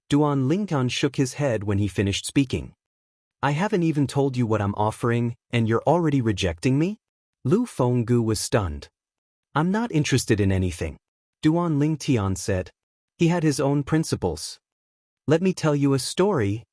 Duan Lingtian shook his head when he finished speaking. I haven't even told you what I'm offering, and you're already rejecting me? Lu Fenggu was stunned. I'm not interested in anything, Duan Lingtian said. He had his own principles. Let me tell you a story,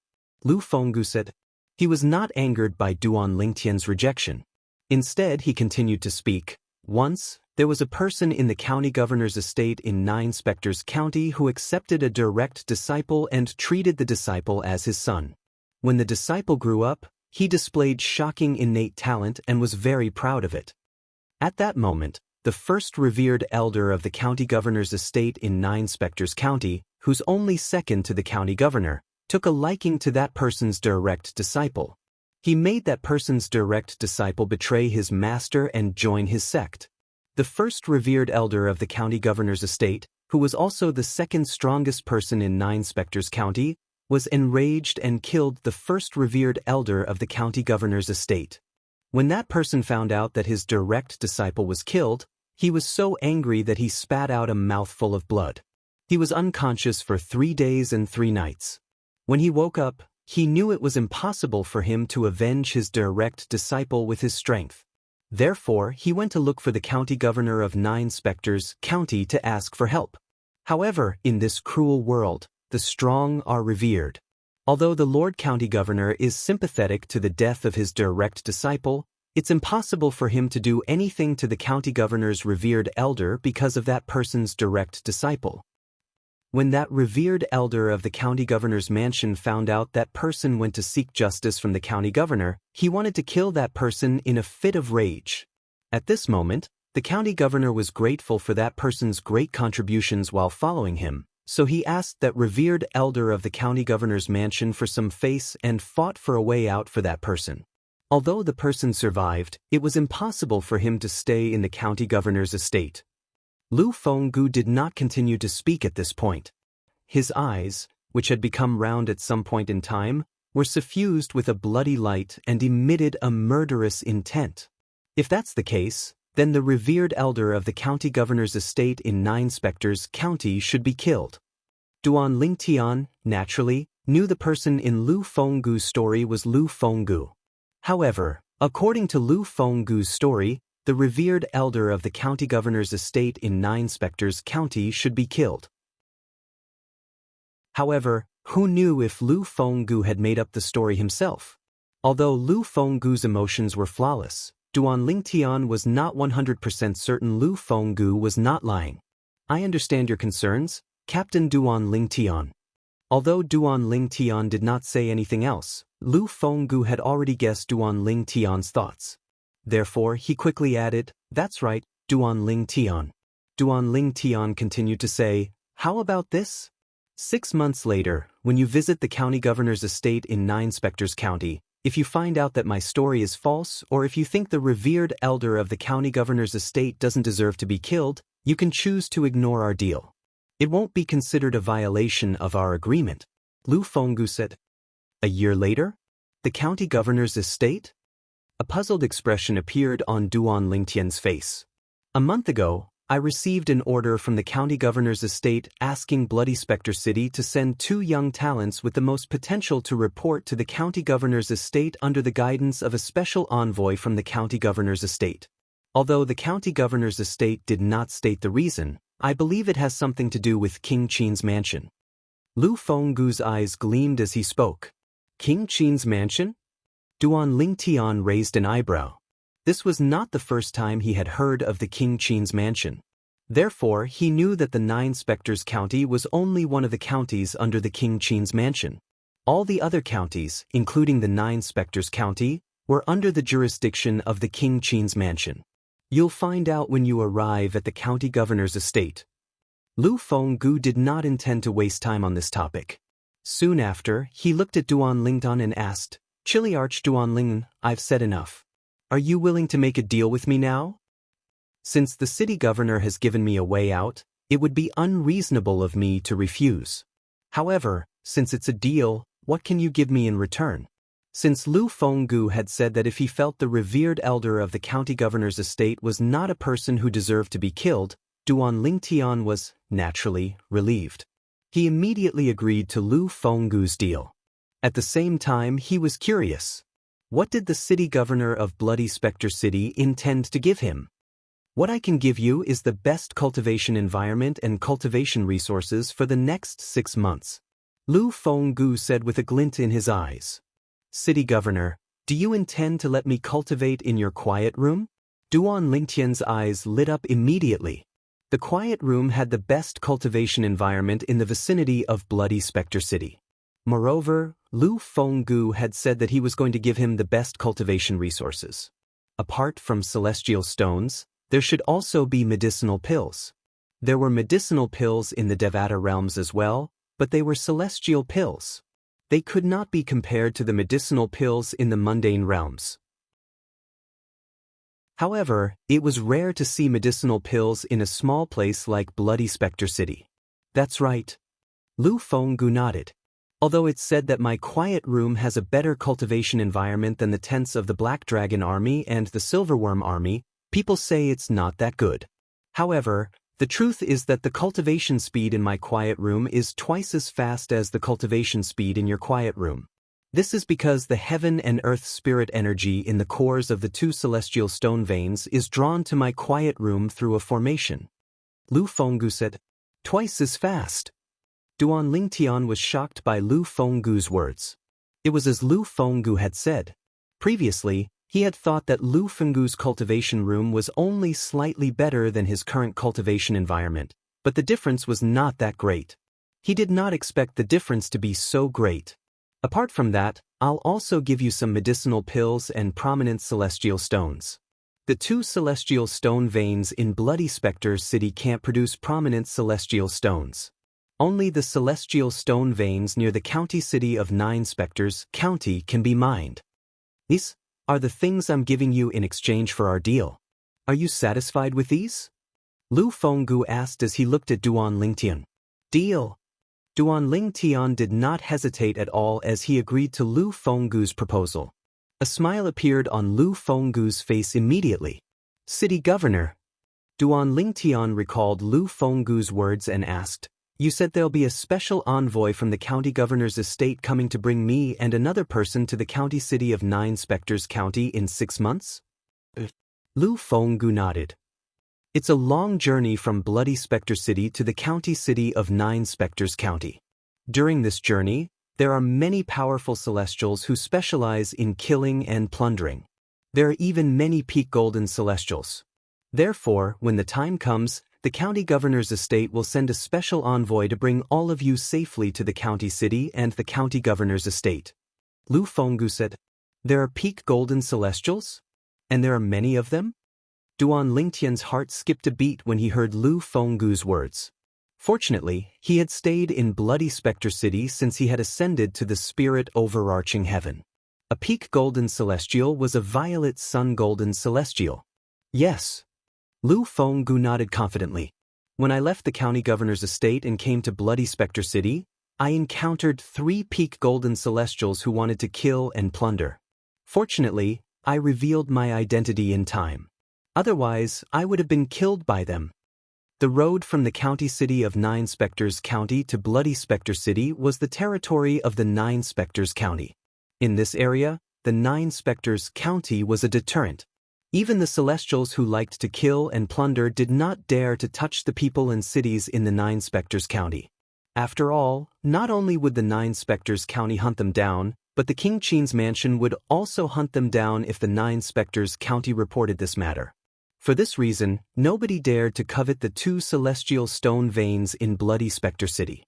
Lu Fenggu said. He was not angered by Duan Lingtian's rejection. Instead, he continued to speak. Once, there was a person in the county governor's estate in Nine Spectres County who accepted a direct disciple and treated the disciple as his son. When the disciple grew up, he displayed shocking innate talent and was very proud of it. At that moment, the first revered elder of the county governor's estate in Nine Spectres County, who's only second to the county governor, took a liking to that person's direct disciple. He made that person's direct disciple betray his master and join his sect. The first revered elder of the county governor's estate, who was also the second strongest person in Nine Spectres County, was enraged and killed the first revered elder of the county governor's estate. When that person found out that his direct disciple was killed, he was so angry that he spat out a mouthful of blood. He was unconscious for 3 days and 3 nights. When he woke up, he knew it was impossible for him to avenge his direct disciple with his strength. Therefore, he went to look for the county governor of Nine Spectres County to ask for help. However, in this cruel world, the strong are revered. Although the Lord County Governor is sympathetic to the death of his direct disciple, it's impossible for him to do anything to the county governor's revered elder because of that person's direct disciple. When that revered elder of the county governor's mansion found out that person went to seek justice from the county governor, he wanted to kill that person in a fit of rage. At this moment, the county governor was grateful for that person's great contributions while following him, so he asked that revered elder of the county governor's mansion for some face and fought for a way out for that person. Although the person survived, it was impossible for him to stay in the county governor's estate. Lu Fenggu did not continue to speak at this point. His eyes, which had become round at some point in time, were suffused with a bloody light and emitted a murderous intent. If that's the case, then the revered elder of the county governor's estate in Nine Spectres County should be killed. Duan Lingtian, naturally, knew the person in Lu Fenggu's story was Lu Fenggu. However, according to Lu Fenggu's story, the revered elder of the county governor's estate in Nine Spectres County should be killed. However, who knew if Lu Fenggu had made up the story himself? Although Lu Fenggu's emotions were flawless, Duan Lingtian was not 100% certain Lu Fenggu was not lying. I understand your concerns, Captain Duan Lingtian. Although Duan Lingtian did not say anything else, Lu Fenggu had already guessed Duan Lingtian's thoughts. Therefore, he quickly added, "That's right, Duan Lingtian." Duan Lingtian continued to say, "How about this? 6 months later, when you visit the county governor's estate in Nine Spectres County, if you find out that my story is false or if you think the revered elder of the county governor's estate doesn't deserve to be killed, you can choose to ignore our deal. It won't be considered a violation of our agreement," Lu Fenggu said. A year later? The county governor's estate? A puzzled expression appeared on Duan Lingtian's face. A month ago, I received an order from the county governor's estate asking Bloody Spectre City to send 2 young talents with the most potential to report to the county governor's estate under the guidance of a special envoy from the county governor's estate. Although the county governor's estate did not state the reason, I believe it has something to do with King Qin's mansion. Lu Fenggu's eyes gleamed as he spoke. King Qin's mansion? Duan Lingtian raised an eyebrow. This was not the first time he had heard of the King Qin's mansion. Therefore, he knew that the Nine Spectres County was only one of the counties under the King Qin's mansion. All the other counties, including the Nine Spectres County, were under the jurisdiction of the King Qin's mansion. You'll find out when you arrive at the county governor's estate. Lu Fenggu did not intend to waste time on this topic. Soon after, he looked at Duan Lingtian and asked, "Chili Arch Duan Ling, I've said enough. Are you willing to make a deal with me now? Since the city governor has given me a way out, it would be unreasonable of me to refuse. However, since it's a deal, what can you give me in return?" Since Lu Fenggu had said that if he felt the revered elder of the county governor's estate was not a person who deserved to be killed, Duan Lingtian was, naturally, relieved. He immediately agreed to Lu Fenggu's deal. At the same time, he was curious. What did the city governor of Bloody Spectre City intend to give him? What I can give you is the best cultivation environment and cultivation resources for the next 6 months, Lu Fenggu said with a glint in his eyes. City governor, do you intend to let me cultivate in your quiet room? Duan Lingtian's eyes lit up immediately. The quiet room had the best cultivation environment in the vicinity of Bloody Spectre City. Moreover, Lu Fenggu had said that he was going to give him the best cultivation resources. Apart from celestial stones, there should also be medicinal pills. There were medicinal pills in the Devata realms as well, but they were celestial pills. They could not be compared to the medicinal pills in the mundane realms. However, it was rare to see medicinal pills in a small place like Bloody Spectre City. That's right. Lu Fenggu nodded. Although it's said that my quiet room has a better cultivation environment than the tents of the Black Dragon Army and the Silverworm Army, people say it's not that good. However, the truth is that the cultivation speed in my quiet room is twice as fast as the cultivation speed in your quiet room. This is because the heaven and earth spirit energy in the cores of the 2 celestial stone veins is drawn to my quiet room through a formation. Lu Fenggu said, "Twice as fast." Duan Lingtian was shocked by Lu Fenggu's words. It was as Lu Fenggu had said. Previously, he had thought that Lu Fenggu's cultivation room was only slightly better than his current cultivation environment, but the difference was not that great. He did not expect the difference to be so great. Apart from that, I'll also give you some medicinal pills and prominent celestial stones. The 2 celestial stone veins in Bloody Spectre City can't produce prominent celestial stones. Only the celestial stone veins near the county city of 9 Spectres County can be mined. These are the things I'm giving you in exchange for our deal. Are you satisfied with these? Lu Fenggu asked as he looked at Duan Lingtian. Deal. Duan Lingtian did not hesitate at all as he agreed to Lu Fenggu's proposal. A smile appeared on Lu Fenggu's face immediately. City governor. Duan Lingtian recalled Lu Fenggu's words and asked, "You said there'll be a special envoy from the county governor's estate coming to bring me and another person to the county city of 9 Spectres County in 6 months? Lu Fenggu nodded. It's a long journey from Bloody Spectre City to the county city of 9 Spectres County. During this journey, there are many powerful celestials who specialize in killing and plundering. There are even many peak golden celestials. Therefore, when the time comes, the county governor's estate will send a special envoy to bring all of you safely to the county city and the county governor's estate. Lu Fenggu said, "There are peak golden celestials? And there are many of them?" Duan Lingtian's heart skipped a beat when he heard Lu Fenggu's words. Fortunately, he had stayed in Bloody Spectre City since he had ascended to the spirit overarching heaven. A peak golden celestial was a violet sun golden celestial. Yes. Lu Fenggu nodded confidently. When I left the county governor's estate and came to Bloody Spectre City, I encountered 3 peak golden celestials who wanted to kill and plunder. Fortunately, I revealed my identity in time. Otherwise, I would have been killed by them. The road from the county city of 9 Spectres County to Bloody Spectre City was the territory of the 9 Spectres County. In this area, the 9 Spectres County was a deterrent. Even the celestials who liked to kill and plunder did not dare to touch the people and cities in the 9 Spectres County. After all, not only would the 9 Spectres County hunt them down, but the King Qin's mansion would also hunt them down if the 9 Spectres County reported this matter. For this reason, nobody dared to covet the 2 celestial stone veins in Bloody Spectre City.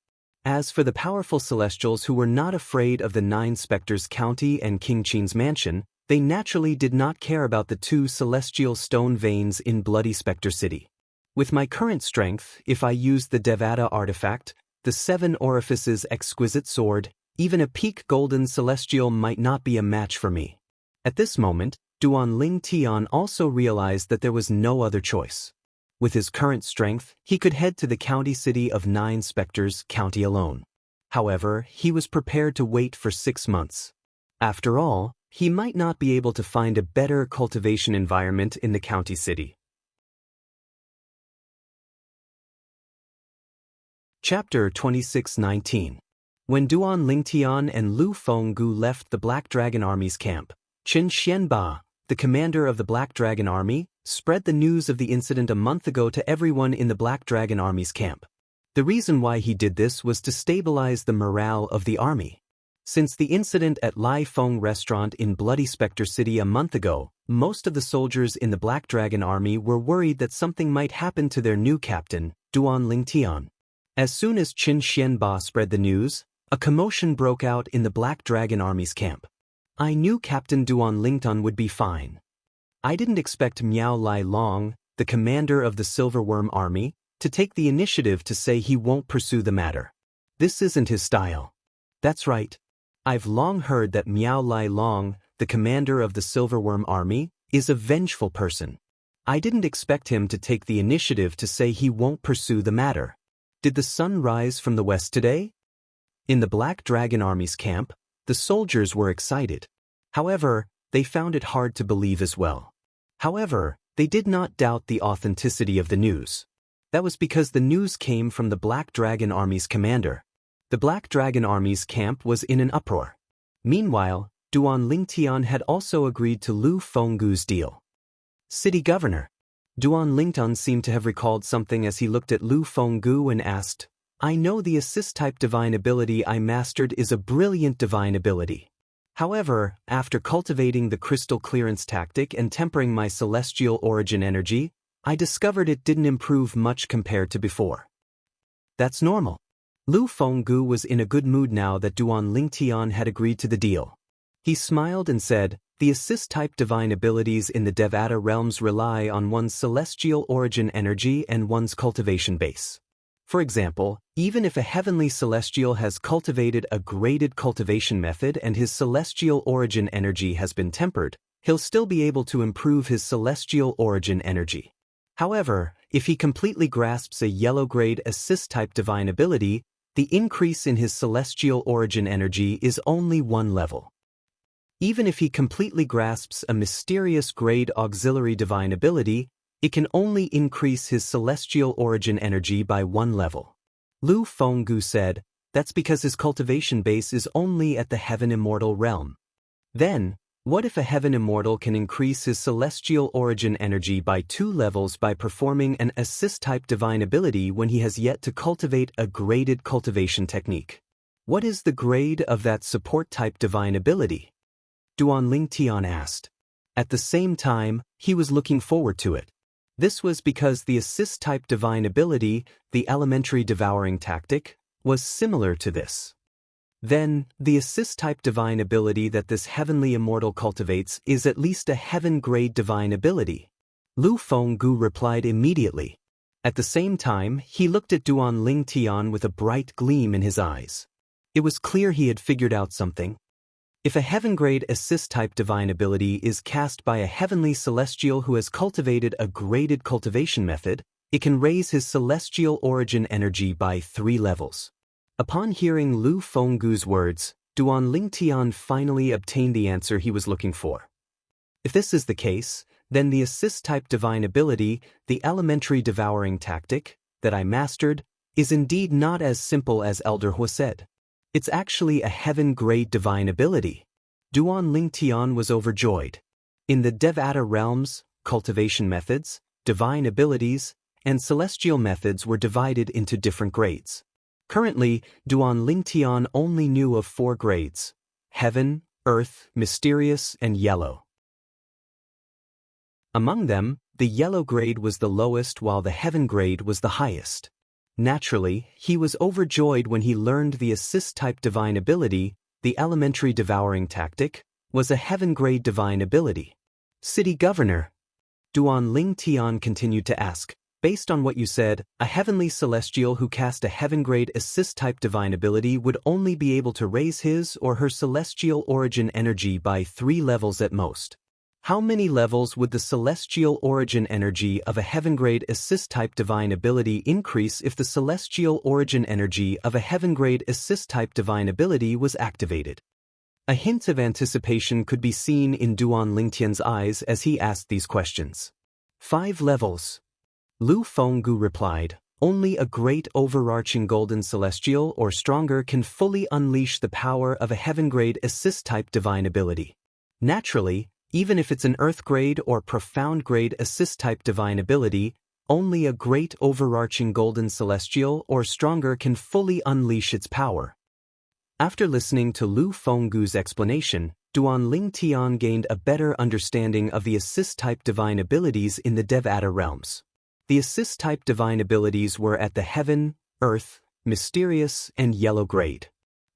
As for the powerful celestials who were not afraid of the 9 Spectres County and King Qin's mansion, they naturally did not care about the 2 celestial stone veins in Bloody Spectre City. With my current strength, if I used the Devata artifact, the 7 orifices exquisite sword, even a peak golden celestial might not be a match for me. At this moment, Duan Lingtian also realized that there was no other choice. With his current strength, he could head to the county city of 9 Spectres County alone. However, he was prepared to wait for 6 months. After all, he might not be able to find a better cultivation environment in the county city. Chapter 26:19. When Duan Lingtian and Lu Fenggu left the Black Dragon Army's camp, Qin Xianba, the commander of the Black Dragon Army, spread the news of the incident a month ago to everyone in the Black Dragon Army's camp. The reason why he did this was to stabilize the morale of the army. Since the incident at Lai Feng restaurant in Bloody Spectre City a month ago, most of the soldiers in the Black Dragon Army were worried that something might happen to their new captain, Duan Lingtian. As soon as Qin Xianba spread the news, a commotion broke out in the Black Dragon Army's camp. I knew Captain Duan Lingtian would be fine. I didn't expect Miao Lai Long, the commander of the Silverworm Army, to take the initiative to say he won't pursue the matter. This isn't his style. That's right. I've long heard that Miao Lai Long, the commander of the Silverworm Army, is a vengeful person. I didn't expect him to take the initiative to say he won't pursue the matter. Did the sun rise from the west today? In the Black Dragon Army's camp, the soldiers were excited. However, they found it hard to believe as well. However, they did not doubt the authenticity of the news. That was because the news came from the Black Dragon Army's commander. The Black Dragon Army's camp was in an uproar. Meanwhile, Duan Lingtian had also agreed to Lu Fenggu's deal. City Governor. Duan Lingtian seemed to have recalled something as he looked at Lu Fenggu and asked, I know the assist-type divine ability I mastered is a brilliant divine ability. However, after cultivating the crystal clearance tactic and tempering my celestial origin energy, I discovered it didn't improve much compared to before. That's normal. Lu Fenggu was in a good mood now that Duan Lingtian had agreed to the deal. He smiled and said, the assist-type divine abilities in the Devata realms rely on one's celestial origin energy and one's cultivation base. For example, even if a heavenly celestial has cultivated a graded cultivation method and his celestial origin energy has been tempered, he'll still be able to improve his celestial origin energy. However, if he completely grasps a yellow-grade assist-type divine ability, the increase in his celestial origin energy is only one level. Even if he completely grasps a mysterious grade auxiliary divine ability, it can only increase his celestial origin energy by one level. Lu Fenggu said, that's because his cultivation base is only at the Heaven Immortal realm. Then, what if a Heaven Immortal can increase his celestial origin energy by 2 levels by performing an assist-type divine ability when he has yet to cultivate a graded cultivation technique? What is the grade of that support-type divine ability? Duan Lingtian asked. At the same time, he was looking forward to it. This was because the assist-type divine ability, the elementary devouring tactic, was similar to this. Then, the assist-type divine ability that this heavenly immortal cultivates is at least a heaven-grade divine ability. Lu Fenggu replied immediately. At the same time, he looked at Duan Lingtian with a bright gleam in his eyes. It was clear he had figured out something. If a heaven-grade assist-type divine ability is cast by a heavenly celestial who has cultivated a graded cultivation method, it can raise his celestial origin energy by 3 levels. Upon hearing Lu Fenggu's words, Duan Lingtian finally obtained the answer he was looking for. If this is the case, then the assist-type divine ability, the elementary devouring tactic, that I mastered, is indeed not as simple as Elder Hua said. It's actually a heaven-grade divine ability. Duan Lingtian was overjoyed. In the Devata realms, cultivation methods, divine abilities, and celestial methods were divided into different grades. Currently, Duan Lingtian only knew of 4 grades: Heaven, Earth, Mysterious, and Yellow. Among them, the Yellow grade was the lowest while the Heaven grade was the highest. Naturally, he was overjoyed when he learned the assist-type divine ability, the elementary devouring tactic, was a heaven-grade divine ability. City Governor. Duan Lingtian continued to ask, based on what you said, a heavenly celestial who cast a heaven-grade assist-type divine ability would only be able to raise his or her celestial origin energy by 3 levels at most. How many levels would the celestial origin energy of a heaven-grade assist-type divine ability increase if the celestial origin energy of a heaven-grade assist-type divine ability was activated? A hint of anticipation could be seen in Duan Lingtian's eyes as he asked these questions. 5 levels. Lu Fenggu replied, only a great overarching golden celestial or stronger can fully unleash the power of a heaven-grade assist-type divine ability. Naturally, even if it's an earth-grade or profound-grade assist-type divine ability, only a great overarching golden celestial or stronger can fully unleash its power. After listening to Lu Fenggu's explanation, Duan Lingtian gained a better understanding of the assist-type divine abilities in the Devata realms. The assist-type divine abilities were at the Heaven, Earth, Mysterious, and Yellow grade.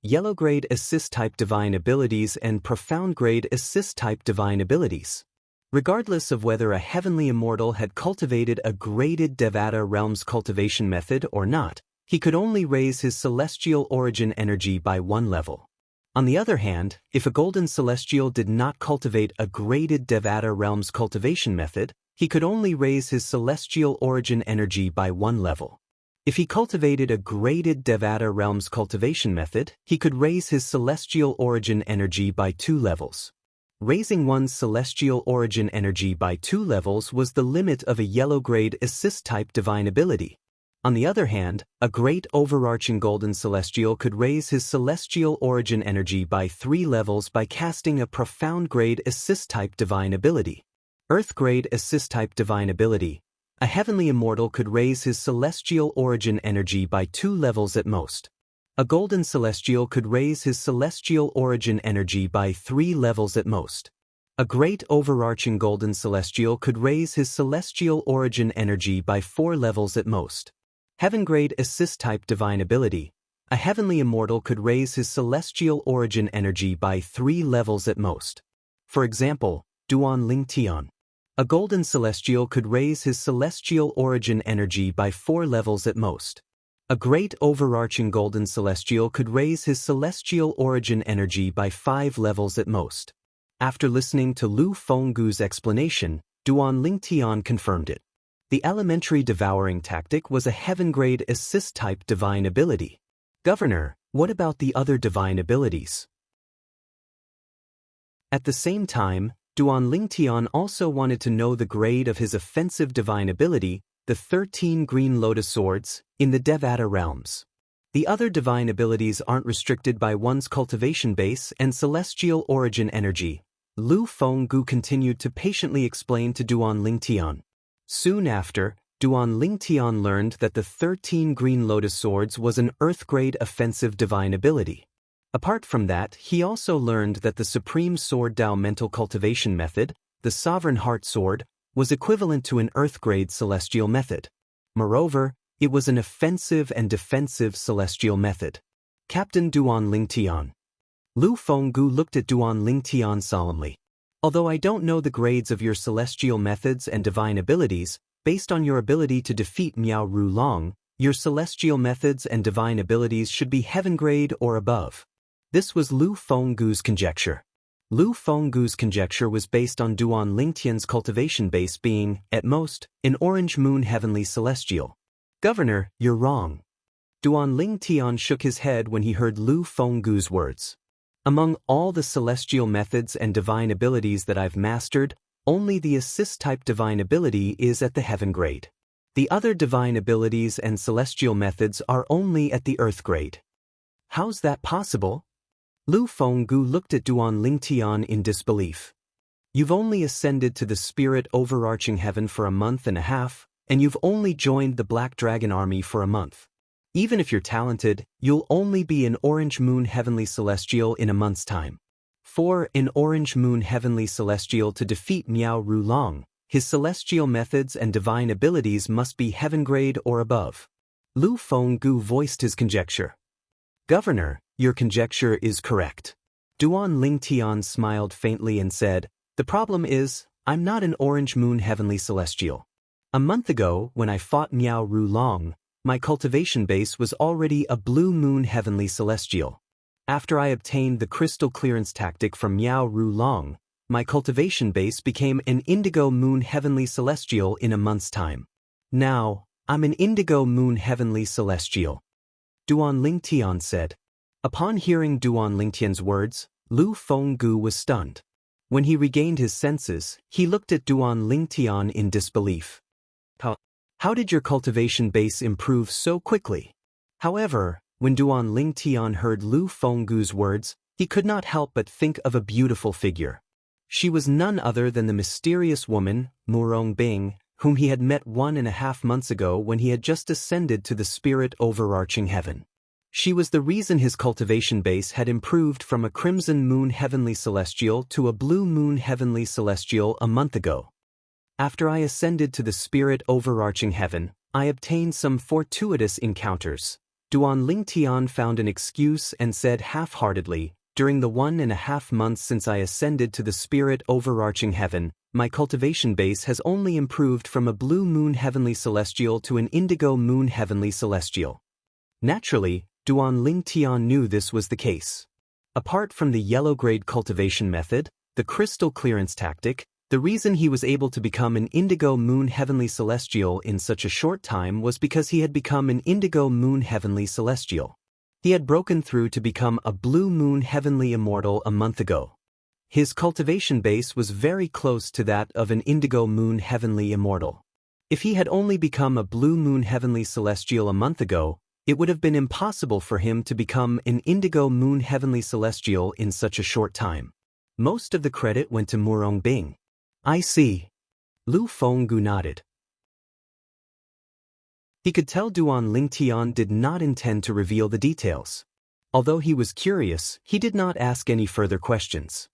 Yellow grade assist-type divine abilities and profound grade assist-type divine abilities. Regardless of whether a heavenly immortal had cultivated a graded Devata realms cultivation method or not, he could only raise his celestial origin energy by 1 level. On the other hand, if a golden celestial did not cultivate a graded Devata realms cultivation method, he could only raise his celestial origin energy by 1 level. If he cultivated a graded Devata realms cultivation method, he could raise his celestial origin energy by 2 levels. Raising one's celestial origin energy by 2 levels was the limit of a yellow grade assist-type divine ability. On the other hand, a great overarching golden celestial could raise his celestial origin energy by 3 levels by casting a profound grade assist-type divine ability. Earth grade assist-type divine ability. A heavenly immortal could raise his celestial origin energy by 2 levels at most. A golden celestial could raise his celestial origin energy by 3 levels at most. A great overarching golden celestial could raise his celestial origin energy by 4 levels at most. Heaven-grade assist-type divine ability. A heavenly immortal could raise his celestial origin energy by 3 levels at most. For example, Duan Lingtian. A golden celestial could raise his celestial origin energy by 4 levels at most. A great overarching golden celestial could raise his celestial origin energy by 5 levels at most. After listening to Lu Fenggu's explanation, Duan Lingtian confirmed it. The elementary devouring tactic was a heaven-grade assist-type divine ability. Governor, what about the other divine abilities? At the same time, Duan Lingtian also wanted to know the grade of his offensive divine ability, the 13 green lotus swords, in the Devata realms. The other divine abilities aren't restricted by one's cultivation base and celestial origin energy. Lu Fenggu continued to patiently explain to Duan Lingtian. Soon after, Duan Lingtian learned that the 13 green lotus swords was an earth-grade offensive divine ability. Apart from that, he also learned that the Supreme Sword Dao mental cultivation method, the Sovereign Heart Sword, was equivalent to an earth-grade celestial method. Moreover, it was an offensive and defensive celestial method. Captain Duan Lingtian. Lu Fenggu looked at Duan Lingtian solemnly. Although I don't know the grades of your celestial methods and divine abilities, based on your ability to defeat Miao Rulong, your celestial methods and divine abilities should be heaven grade or above. This was Lu Fenggu's conjecture. Lu Fenggu's conjecture was based on Duan Lingtian's cultivation base being, at most, an orange moon heavenly celestial. Governor, you're wrong. Duan Lingtian shook his head when he heard Lu Fenggu's words. Among all the celestial methods and divine abilities that I've mastered, only the assist-type divine ability is at the heaven grade. The other divine abilities and celestial methods are only at the earth grade. How's that possible? Lu Fenggu looked at Duan Lingtian in disbelief. You've only ascended to the spirit overarching heaven for a month and a half, and you've only joined the Black Dragon Army for a month. Even if you're talented, you'll only be an orange moon heavenly celestial in a month's time. For an orange moon heavenly celestial to defeat Miao Rulong, his celestial methods and divine abilities must be heaven grade or above. Lu Fenggu voiced his conjecture. Governor, your conjecture is correct. Duan Lingtian smiled faintly and said, the problem is, I'm not an orange moon heavenly celestial. A month ago, when I fought Miao Rulong, my cultivation base was already a blue moon heavenly celestial. After I obtained the crystal clearance tactic from Miao Rulong, my cultivation base became an indigo moon heavenly celestial in a month's time. Now, I'm an indigo moon heavenly celestial. Duan Lingtian said. Upon hearing Duan Lingtian's words, Lu Fenggu was stunned. When he regained his senses, he looked at Duan Lingtian in disbelief. How did your cultivation base improve so quickly? However, when Duan Lingtian heard Lu Fenggu's words, he could not help but think of a beautiful figure. She was none other than the mysterious woman, Murong Bing, whom he had met 1.5 months ago when he had just ascended to the spirit overarching heaven. She was the reason his cultivation base had improved from a crimson moon heavenly celestial to a blue moon heavenly celestial a month ago. After I ascended to the spirit overarching heaven, I obtained some fortuitous encounters. Duan Lingtian found an excuse and said half-heartedly, during the 1.5 months since I ascended to the spirit overarching heaven, my cultivation base has only improved from a blue moon heavenly celestial to an indigo moon heavenly celestial. Naturally, Duan Lingtian knew this was the case. Apart from the yellow-grade cultivation method, the crystal clearance tactic, the reason he was able to become an indigo moon heavenly celestial in such a short time was because he had become an indigo moon heavenly celestial. He had broken through to become a blue moon heavenly immortal a month ago. His cultivation base was very close to that of an indigo moon heavenly immortal. If he had only become a blue moon heavenly celestial a month ago, it would have been impossible for him to become an indigo moon heavenly celestial in such a short time. Most of the credit went to Murong Bing. I see. Lu Fenggu nodded. He could tell Duan Lingtian did not intend to reveal the details. Although he was curious, he did not ask any further questions.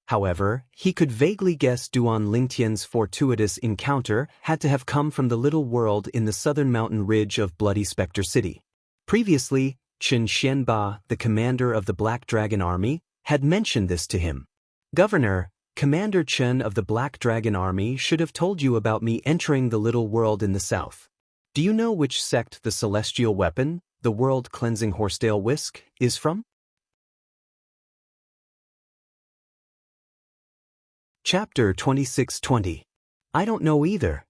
However, he could vaguely guess Duan Lingtian's fortuitous encounter had to have come from the little world in the southern mountain ridge of Bloody Spectre City. Previously, Chen Xianba, the commander of the Black Dragon Army, had mentioned this to him. Governor, Commander Chen of the Black Dragon Army should have told you about me entering the little world in the south. Do you know which sect the celestial weapon, the world-cleansing horsetail whisk, is from? Chapter 2620. I don't know either.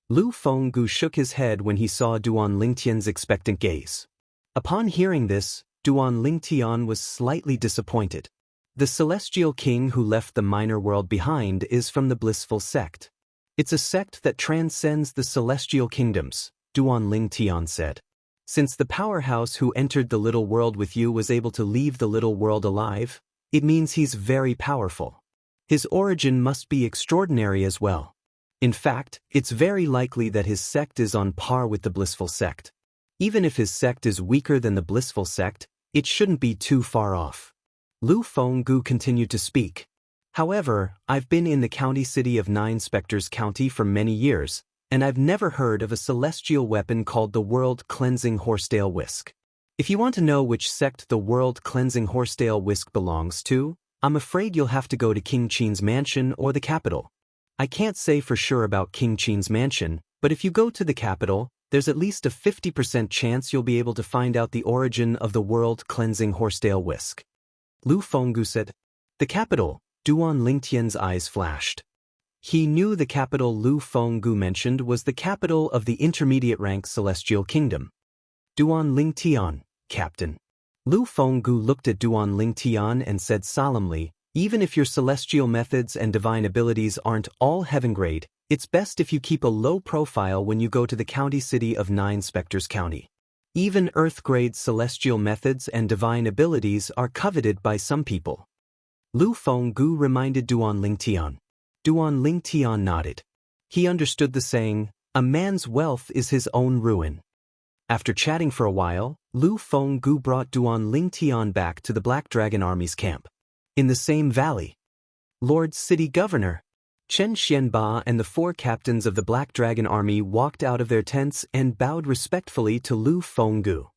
Lu Fenggu shook his head when he saw Duan Lingtian's expectant gaze. Upon hearing this, Duan Lingtian was slightly disappointed. The celestial king who left the minor world behind is from the blissful sect. It's a sect that transcends the celestial kingdoms, Duan Lingtian said. Since the powerhouse who entered the little world with you was able to leave the little world alive, it means he's very powerful. His origin must be extraordinary as well. In fact, it's very likely that his sect is on par with the blissful sect. Even if his sect is weaker than the blissful sect, it shouldn't be too far off. Lu Fenggu continued to speak. However, I've been in the county city of Nine Spectres County for many years, and I've never heard of a celestial weapon called the world-cleansing horsetail whisk. If you want to know which sect the world-cleansing horsetail whisk belongs to, I'm afraid you'll have to go to King Qin's mansion or the capital. I can't say for sure about King Qin's mansion, but if you go to the capital, there's at least a 50% chance you'll be able to find out the origin of the world-cleansing horsetail whisk. Lu Fenggu said. The capital, Duan Lingtian's eyes flashed. He knew the capital Lu Fenggu mentioned was the capital of the intermediate rank Celestial Kingdom. Duan Lingtian, Captain. Lu Fenggu looked at Duan Lingtian and said solemnly, even if your celestial methods and divine abilities aren't all heaven grade, it's best if you keep a low profile when you go to the county city of Nine Spectres County. Even earth-grade celestial methods and divine abilities are coveted by some people. Lu Fenggu reminded Duan Lingtian. Duan Lingtian nodded. He understood the saying, a man's wealth is his own ruin. After chatting for a while, Lu Fenggu brought Duan Lingtian back to the Black Dragon Army's camp. In the same valley, Lord City Governor Chen Xianba and the 4 captains of the Black Dragon Army walked out of their tents and bowed respectfully to Lu Fenggu.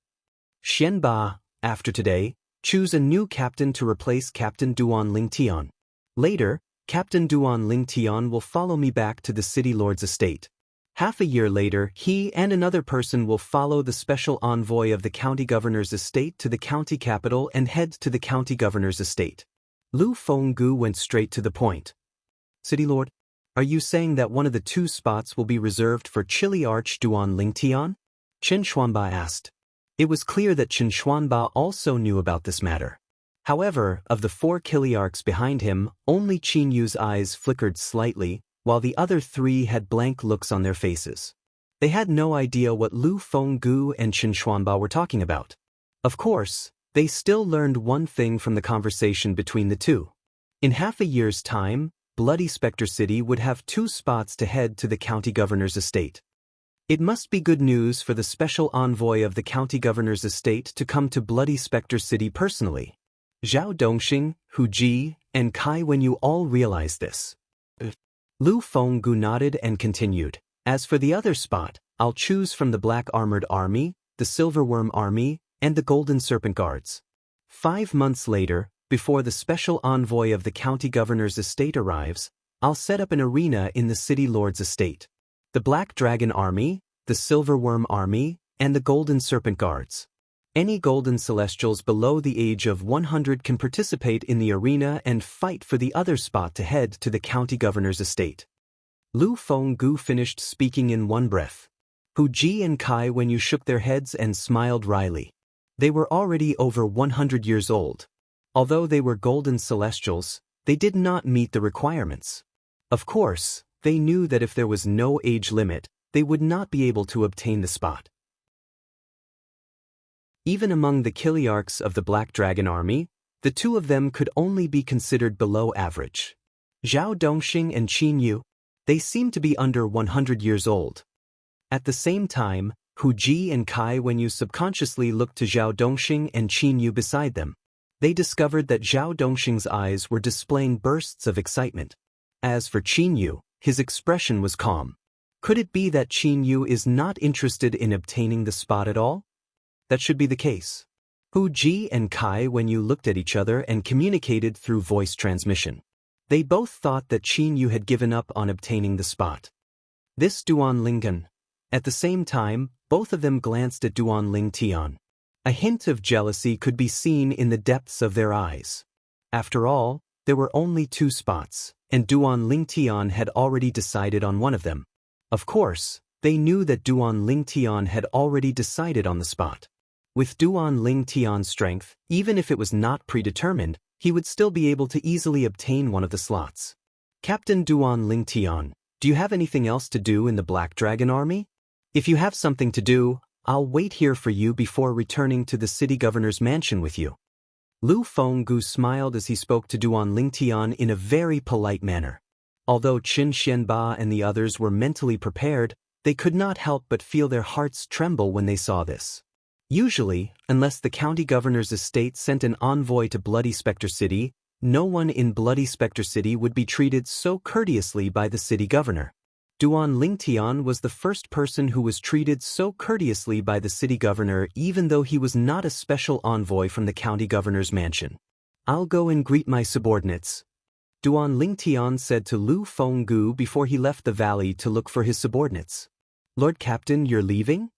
Xianba, after today, choose a new captain to replace Captain Duan Lingtian. Later, Captain Duan Lingtian will follow me back to the City Lord's estate. Half a year later, he and another person will follow the special envoy of the county governor's estate to the county capital and head to the county governor's estate. Lu Fenggu went straight to the point. City Lord, are you saying that one of the 2 spots will be reserved for Chili Arch Duan Lingtian? Chen Xuanba asked. It was clear that Chen Xuanba also knew about this matter. However, of the 4 Kiliarchs behind him, only Qin Yu's eyes flickered slightly, while the other 3 had blank looks on their faces. They had no idea what Lu Fenggu and Chen Xuanba were talking about. Of course, they still learned one thing from the conversation between the two. In half a year's time, Bloody Spectre City would have 2 spots to head to the county governor's estate. It must be good news for the special envoy of the county governor's estate to come to Bloody Spectre City personally. Zhao Dongxing, Hu Ji, and Kai Wenyu all realized this. Lu Fenggu nodded and continued. As for the other spot, I'll choose from the Black Armored Army, the Silver Worm Army, and the Golden Serpent Guards. 5 months later, before the special envoy of the county governor's estate arrives, I'll set up an arena in the city lord's estate. The Black Dragon Army, the Silver Worm Army, and the Golden Serpent Guards. Any Golden Celestials below the age of 100 can participate in the arena and fight for the other spot to head to the county governor's estate. Lu Fenggu finished speaking in one breath. Hu Ji and Kai Wenyu shook their heads and smiled wryly. They were already over 100 years old. Although they were Golden Celestials, they did not meet the requirements. Of course, they knew that if there was no age limit, they would not be able to obtain the spot. Even among the Kiliarchs of the Black Dragon Army, the 2 of them could only be considered below average. Zhao Dongxing and Qin Yu, they seemed to be under 100 years old. At the same time, Hu Ji and Kai Wenyu subconsciously looked to Zhao Dongxing and Qin Yu beside them. They discovered that Zhao Dongxing's eyes were displaying bursts of excitement. As for Qin Yu, his expression was calm. Could it be that Qin Yu is not interested in obtaining the spot at all? That should be the case. Hu Ji and Kai Wenyu looked at each other and communicated through voice transmission. They both thought that Qin Yu had given up on obtaining the spot. This Duan Lingan. At the same time, both of them glanced at Duan Ling Tian. A hint of jealousy could be seen in the depths of their eyes. After all, there were only 2 spots, and Duan Ling Tian had already decided on one of them. Of course, they knew that Duan Ling Tian had already decided on the spot. With Duan Ling Tian's strength, even if it was not predetermined, he would still be able to easily obtain one of the slots. Captain Duan Ling Tian, do you have anything else to do in the Black Dragon Army? If you have something to do, I'll wait here for you before returning to the city governor's mansion with you. Lu Fenggu smiled as he spoke to Duan Ling Tian in a very polite manner. Although Qin Xianba and the others were mentally prepared, they could not help but feel their hearts tremble when they saw this. Usually, unless the county governor's estate sent an envoy to Bloody Spectre City, no one in Bloody Spectre City would be treated so courteously by the city governor. Duan Ling Tian was the first person who was treated so courteously by the city governor even though he was not a special envoy from the county governor's mansion. I'll go and greet my subordinates. Duan Ling Tian said to Lu Fenggu before he left the valley to look for his subordinates. Lord Captain, you're leaving?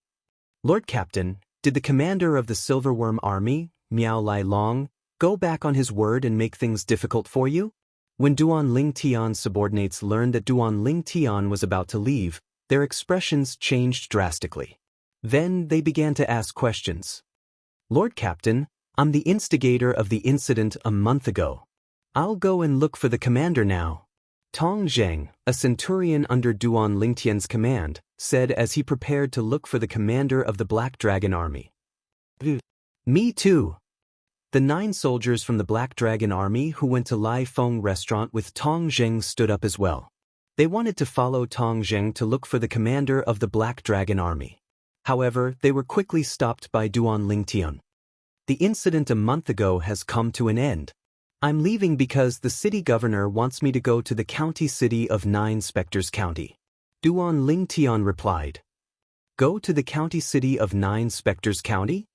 Lord Captain, did the commander of the Silver Worm Army, Miao Lai Long, go back on his word and make things difficult for you? When Duan Ling Tian's subordinates learned that Duan Ling Tian was about to leave, their expressions changed drastically. Then they began to ask questions. Lord Captain, I'm the instigator of the incident a month ago. I'll go and look for the commander now. Tong Zheng, a centurion under Duan Ling Tian's command, said as he prepared to look for the commander of the Black Dragon Army. Me too. The 9 soldiers from the Black Dragon Army who went to Lai Feng restaurant with Tong Zheng stood up as well. They wanted to follow Tong Zheng to look for the commander of the Black Dragon Army. However, they were quickly stopped by Duan Ling Tian. The incident a month ago has come to an end. I'm leaving because the city governor wants me to go to the county city of 9 Spectres County. Duan Ling Tian replied. Go to the county city of 9 Spectres County?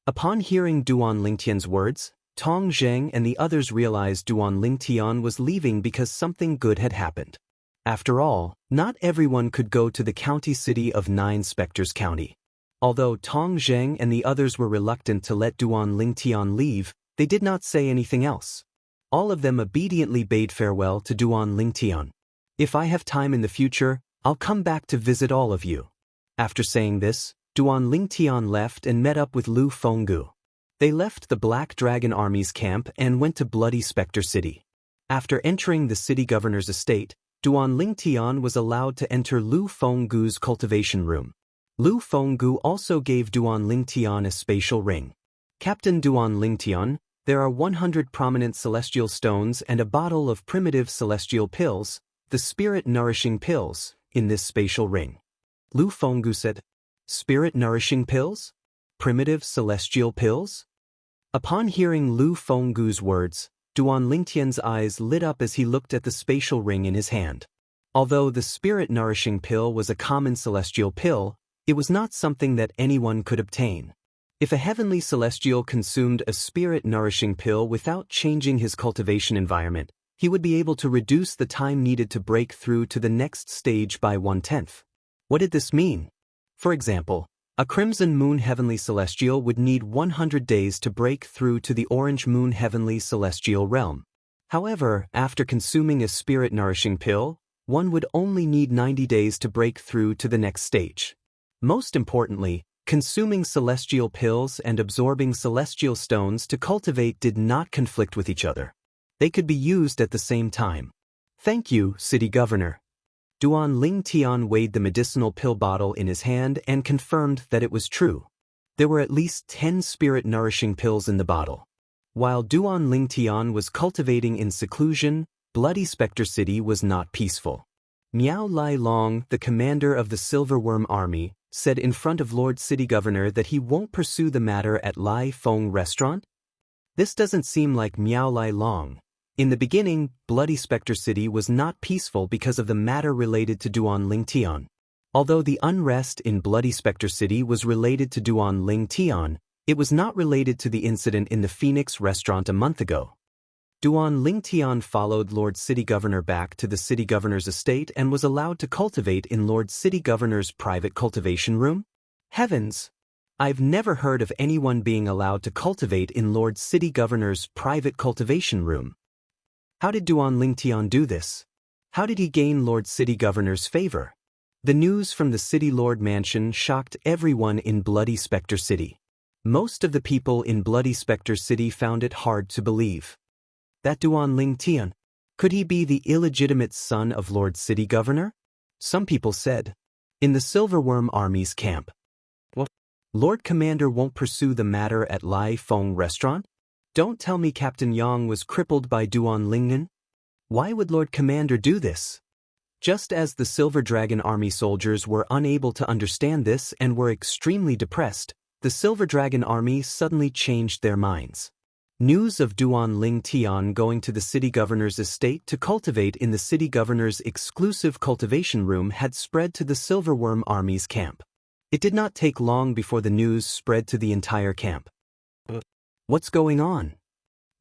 Upon hearing Duan Ling Tian's words, Tong Zheng and the others realized Duan Ling Tian was leaving because something good had happened. After all, not everyone could go to the county city of 9 Spectres County. Although Tong Zheng and the others were reluctant to let Duan Ling Tian leave, they did not say anything else. All of them obediently bade farewell to Duan Ling Tian. If I have time in the future, I'll come back to visit all of you. After saying this, Duan Ling Tian left and met up with Lu Fenggu. They left the Black Dragon Army's camp and went to Bloody Spectre City. After entering the city governor's estate, Duan Lingtian was allowed to enter Lu Fenggu's cultivation room. Lu Fenggu also gave Duan Lingtian a spatial ring. Captain Duan Lingtian, there are 100 prominent celestial stones and a bottle of primitive celestial pills, the spirit-nourishing pills, in this spatial ring. Lu Fenggu said, "Spirit-nourishing pills? Primitive celestial pills?" Upon hearing Lu Fenggu's words, Duan Lingtian's eyes lit up as he looked at the spatial ring in his hand. Although the spirit-nourishing pill was a common celestial pill, it was not something that anyone could obtain. If a heavenly celestial consumed a spirit-nourishing pill without changing his cultivation environment, he would be able to reduce the time needed to break through to the next stage by 1/10. What did this mean? For example, a Crimson Moon Heavenly Celestial would need 100 days to break through to the Orange Moon Heavenly Celestial realm. However, after consuming a spirit-nourishing pill, one would only need 90 days to break through to the next stage. Most importantly, consuming celestial pills and absorbing celestial stones to cultivate did not conflict with each other. They could be used at the same time. "Thank you, City Governor." Duan Lingtian weighed the medicinal pill bottle in his hand and confirmed that it was true. There were at least 10 spirit-nourishing pills in the bottle. While Duan Lingtian was cultivating in seclusion, Bloody Spectre City was not peaceful. Miao Lai Long, the commander of the Silverworm Army, said in front of Lord City Governor that he won't pursue the matter at Lai Feng Restaurant? This doesn't seem like Miao Lai Long. In the beginning, Bloody Spectre City was not peaceful because of the matter related to Duan Lingtian. Although the unrest in Bloody Spectre City was related to Duan Lingtian, it was not related to the incident in the Phoenix restaurant a month ago. Duan Lingtian followed Lord City Governor back to the City Governor's estate and was allowed to cultivate in Lord City Governor's private cultivation room? Heavens! I've never heard of anyone being allowed to cultivate in Lord City Governor's private cultivation room. How did Duan Lingtian do this? How did he gain Lord City Governor's favor? The news from the City Lord Mansion shocked everyone in Bloody Spectre City. Most of the people in Bloody Spectre City found it hard to believe. That Duan Lingtian, could he be the illegitimate son of Lord City Governor? Some people said. In the Silverworm Army's camp. What? Lord Commander won't pursue the matter at Lai Feng Restaurant? Don't tell me Captain Yang was crippled by Duan Lingnan? Why would Lord Commander do this? Just as the Silver Dragon Army soldiers were unable to understand this and were extremely depressed, the Silver Dragon Army suddenly changed their minds. News of Duan Lingtian going to the City Governor's estate to cultivate in the City Governor's exclusive cultivation room had spread to the Silverworm Army's camp. It did not take long before the news spread to the entire camp. What's going on?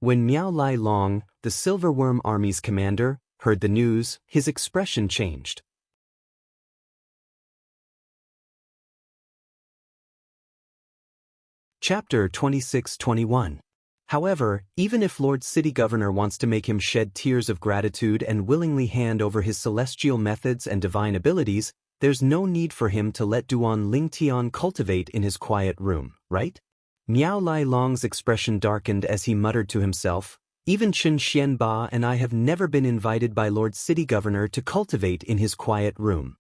When Miao Lai Long, the Silverworm Army's commander, heard the news, his expression changed. Chapter 26-21. However, even if Lord City Governor wants to make him shed tears of gratitude and willingly hand over his celestial methods and divine abilities, there's no need for him to let Duan Lingtian cultivate in his quiet room, right? Miao Lai Long's expression darkened as he muttered to himself, "Even Chen Xianba and I have never been invited by Lord City Governor to cultivate in his quiet room."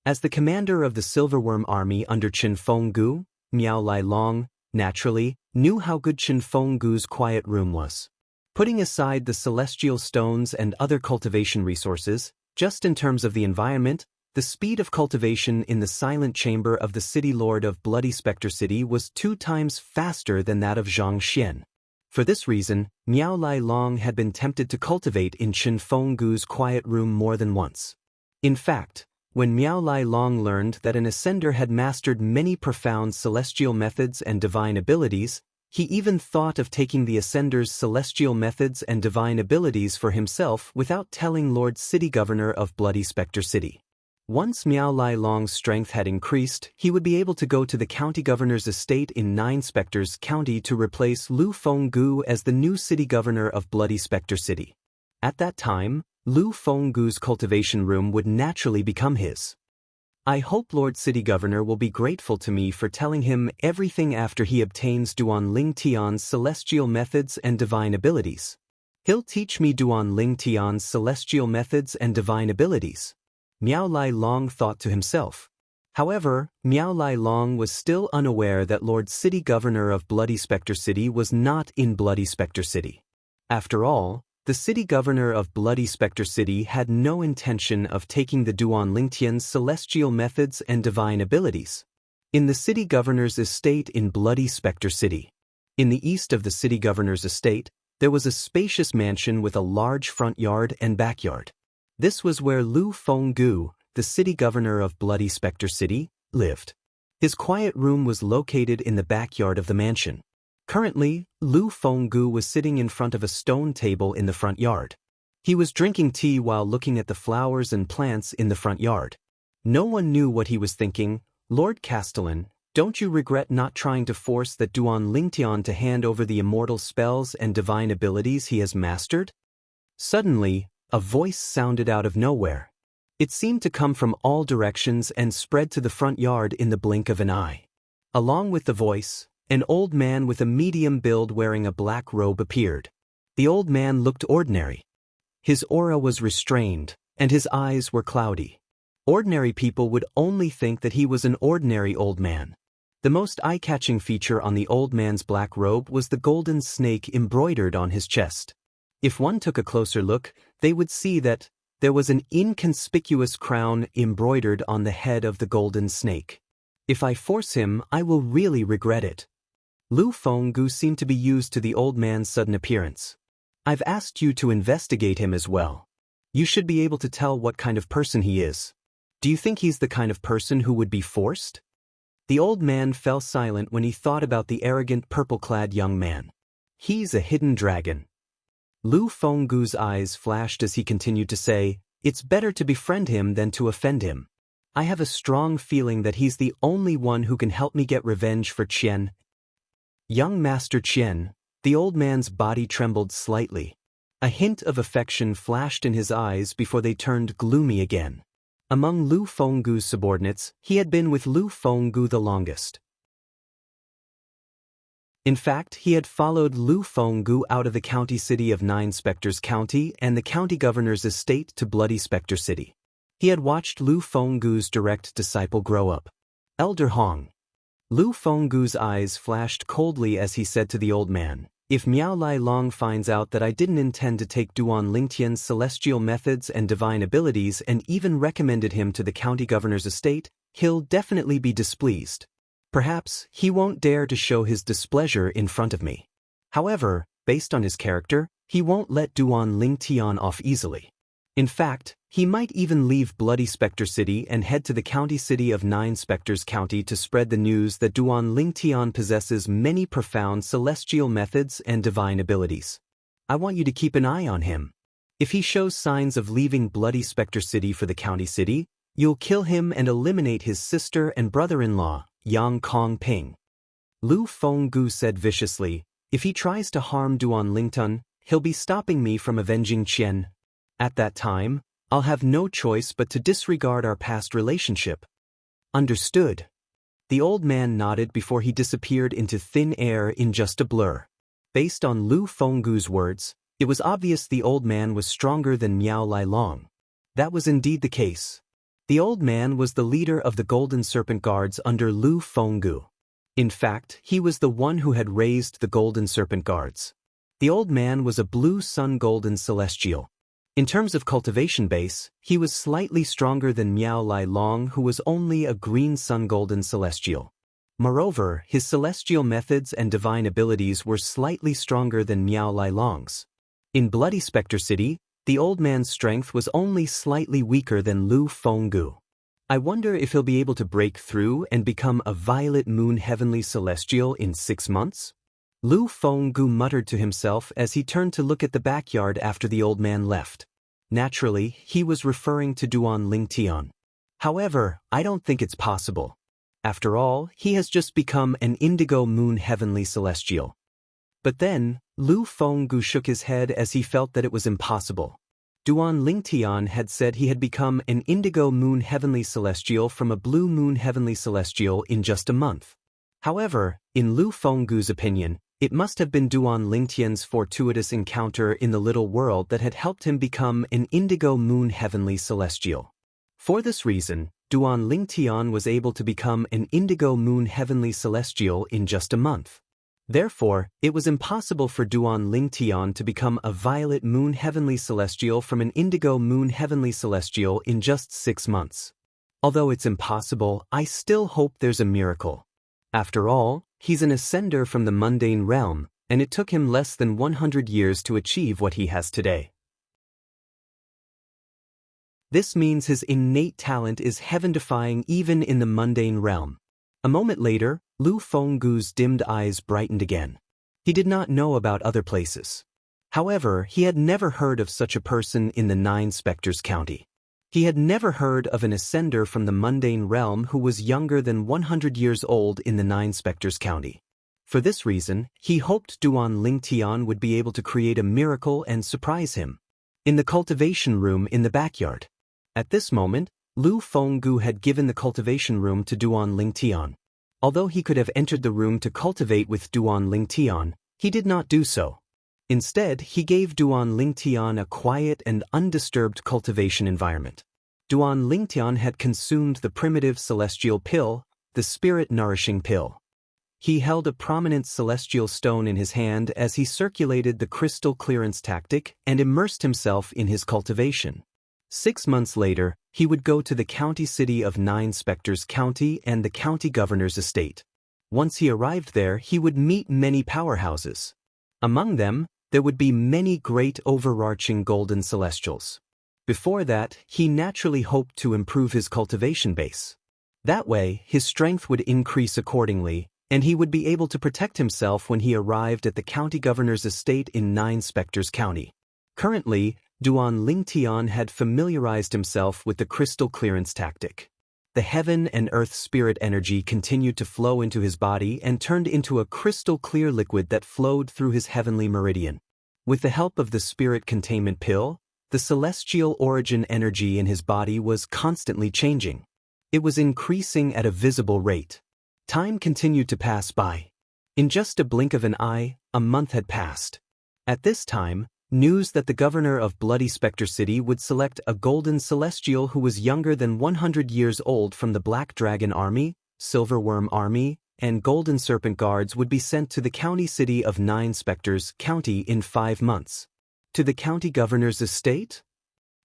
As the commander of the Silverworm Army under Chen Fenggu, Miao Lai Long, naturally, knew how good Chen Fenggu's quiet room was. Putting aside the celestial stones and other cultivation resources, just in terms of the environment, the speed of cultivation in the silent chamber of the City Lord of Bloody Spectre City was 2 times faster than that of Zhang Xian. For this reason, Miao Lai Long had been tempted to cultivate in Chen Fenggu's quiet room more than once. In fact, when Miao Lai Long learned that an ascender had mastered many profound celestial methods and divine abilities, he even thought of taking the ascender's celestial methods and divine abilities for himself without telling Lord City Governor of Bloody Spectre City. Once Miao Lai Long's strength had increased, he would be able to go to the county governor's estate in 9 Spectres County to replace Lu Fenggu as the new city governor of Bloody Spectre City. At that time, Lu Fenggu's cultivation room would naturally become his. I hope Lord City Governor will be grateful to me for telling him everything after he obtains Duan Ling Tian's celestial methods and divine abilities. He'll teach me Duan Ling Tian's celestial methods and divine abilities. Miao Lai Long thought to himself. However, Miao Lai Long was still unaware that Lord City Governor of Bloody Spectre City was not in Bloody Spectre City. After all, the City Governor of Bloody Spectre City had no intention of taking the Duan Lingtian's celestial methods and divine abilities. In the City Governor's estate in Bloody Spectre City. In the east of the City Governor's estate, there was a spacious mansion with a large front yard and backyard. This was where Lu Fenggu, the City Governor of Bloody Spectre City, lived. His quiet room was located in the backyard of the mansion. Currently, Lu Fenggu was sitting in front of a stone table in the front yard. He was drinking tea while looking at the flowers and plants in the front yard. No one knew what he was thinking. Lord Castellan, don't you regret not trying to force that Duan Lingtian to hand over the immortal spells and divine abilities he has mastered? Suddenly, a voice sounded out of nowhere. It seemed to come from all directions and spread to the front yard in the blink of an eye. Along with the voice, an old man with a medium build wearing a black robe appeared. The old man looked ordinary. His aura was restrained, and his eyes were cloudy. Ordinary people would only think that he was an ordinary old man. The most eye-catching feature on the old man's black robe was the golden snake embroidered on his chest. If one took a closer look, they would see that there was an inconspicuous crown embroidered on the head of the golden snake. If I force him, I will really regret it. Lu Fenggu seemed to be used to the old man's sudden appearance. I've asked you to investigate him as well. You should be able to tell what kind of person he is. Do you think he's the kind of person who would be forced? The old man fell silent when he thought about the arrogant purple-clad young man. He's a hidden dragon. Lu Fenggu's eyes flashed as he continued to say, it's better to befriend him than to offend him. I have a strong feeling that he's the only one who can help me get revenge for Qian. Young Master Qian, the old man's body trembled slightly. A hint of affection flashed in his eyes before they turned gloomy again. Among Lu Fenggu's subordinates, he had been with Lu Fenggu the longest. In fact, he had followed Lu Fenggu out of the county city of Nine Spectres County and the county governor's estate to Bloody Spectre City. He had watched Lu Fenggu's direct disciple grow up. Elder Hong. Lu Fenggu's eyes flashed coldly as he said to the old man, if Miao Lai Long finds out that I didn't intend to take Duan Lingtian's celestial methods and divine abilities and even recommended him to the county governor's estate, he'll definitely be displeased. Perhaps he won't dare to show his displeasure in front of me. However, based on his character, he won't let Duan Lingtian off easily. In fact, he might even leave Bloody Spectre City and head to the county city of Nine Spectres County to spread the news that Duan Lingtian possesses many profound celestial methods and divine abilities. I want you to keep an eye on him. If he shows signs of leaving Bloody Spectre City for the county city, you'll kill him and eliminate his sister and brother-in-law, Yang Kong Ping. Lu Fenggu said viciously, if he tries to harm Duan Lingtian, he'll be stopping me from avenging Qian. At that time, I'll have no choice but to disregard our past relationship. Understood. The old man nodded before he disappeared into thin air in just a blur. Based on Lu Fenggu's words, it was obvious the old man was stronger than Miao Lai Long. That was indeed the case. The old man was the leader of the Golden Serpent Guards under Lu Fenggu. In fact, he was the one who had raised the Golden Serpent Guards. The old man was a blue sun golden celestial. In terms of cultivation base, he was slightly stronger than Miao Lai Long, who was only a green sun golden celestial. Moreover, his celestial methods and divine abilities were slightly stronger than Miao Lai Long's. In Bloody Spectre City, the old man's strength was only slightly weaker than Lu Fenggu. I wonder if he'll be able to break through and become a violet moon heavenly celestial in 6 months? Lu Fenggu muttered to himself as he turned to look at the backyard after the old man left. Naturally, he was referring to Duan Lingtian. However, I don't think it's possible. After all, he has just become an indigo moon heavenly celestial. But then, Lu Fenggu shook his head as he felt that it was impossible. Duan Lingtian had said he had become an indigo moon heavenly celestial from a blue moon heavenly celestial in just a month. However, in Lu Fenggu's opinion, it must have been Duan Lingtian's fortuitous encounter in the little world that had helped him become an indigo moon heavenly celestial. For this reason, Duan Lingtian was able to become an indigo moon heavenly celestial in just a month. Therefore, it was impossible for Duan Lingtian to become a violet moon heavenly celestial from an indigo moon heavenly celestial in just 6 months. Although it's impossible, I still hope there's a miracle. After all, he's an ascender from the mundane realm, and it took him less than 100 years to achieve what he has today. This means his innate talent is heaven-defying even in the mundane realm. A moment later, Lu Fenggu's dimmed eyes brightened again. He did not know about other places. However, he had never heard of such a person in the 9 Spectres County. He had never heard of an ascender from the mundane realm who was younger than 100 years old in the 9 Spectres County. For this reason, he hoped Duan Lingtian would be able to create a miracle and surprise him. In the cultivation room in the backyard. At this moment, Lu Fenggu had given the cultivation room to Duan Lingtian. Although he could have entered the room to cultivate with Duan Lingtian, he did not do so. Instead, he gave Duan Lingtian a quiet and undisturbed cultivation environment. Duan Lingtian had consumed the primitive celestial pill, the spirit-nourishing pill. He held a prominent celestial stone in his hand as he circulated the crystal clearance tactic and immersed himself in his cultivation. 6 months later, he would go to the county city of 9 Spectres County and the county governor's estate. Once he arrived there, he would meet many powerhouses. Among them, there would be many great overarching golden celestials. Before that, he naturally hoped to improve his cultivation base. That way, his strength would increase accordingly, and he would be able to protect himself when he arrived at the county governor's estate in 9 Spectres County. Currently, Duan Lingtian had familiarized himself with the crystal clearance tactic. The heaven and earth spirit energy continued to flow into his body and turned into a crystal clear liquid that flowed through his heavenly meridian. With the help of the spirit containment pill, the celestial origin energy in his body was constantly changing. It was increasing at a visible rate. Time continued to pass by. In just a blink of an eye, a month had passed. At this time, news that the governor of Bloody Spectre City would select a golden celestial who was younger than 100 years old from the Black Dragon Army, Silverworm Army, and Golden Serpent Guards would be sent to the county city of 9 Spectres County in 5 months. To the county governor's estate?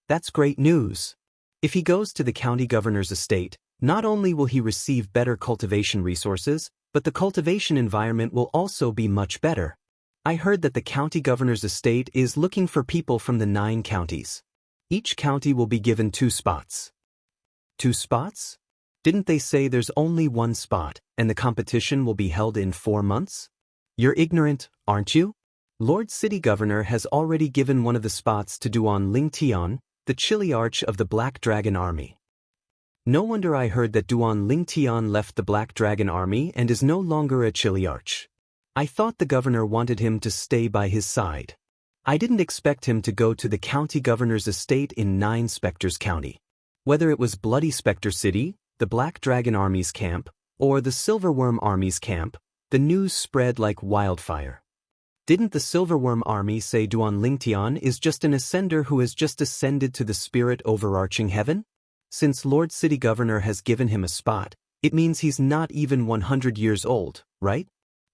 That's great news. If he goes to the county governor's estate, not only will he receive better cultivation resources, but the cultivation environment will also be much better. I heard that the county governor's estate is looking for people from the 9 counties. Each county will be given 2 spots. 2 spots? Didn't they say there's only 1 spot, and the competition will be held in 4 months? You're ignorant, aren't you? Lord City Governor has already given one of the spots to Duan Lingtian, the Chiliarch of the Black Dragon Army. No wonder I heard that Duan Lingtian left the Black Dragon Army and is no longer a Chiliarch. I thought the governor wanted him to stay by his side. I didn't expect him to go to the county governor's estate in 9 Spectres County. Whether it was Bloody Spectre City, the Black Dragon Army's camp, or the Silverworm Army's camp, the news spread like wildfire. Didn't the Silverworm Army say Duan Lingtian is just an ascender who has just ascended to the spirit overarching heaven? Since Lord City Governor has given him a spot, it means he's not even 100 years old, right?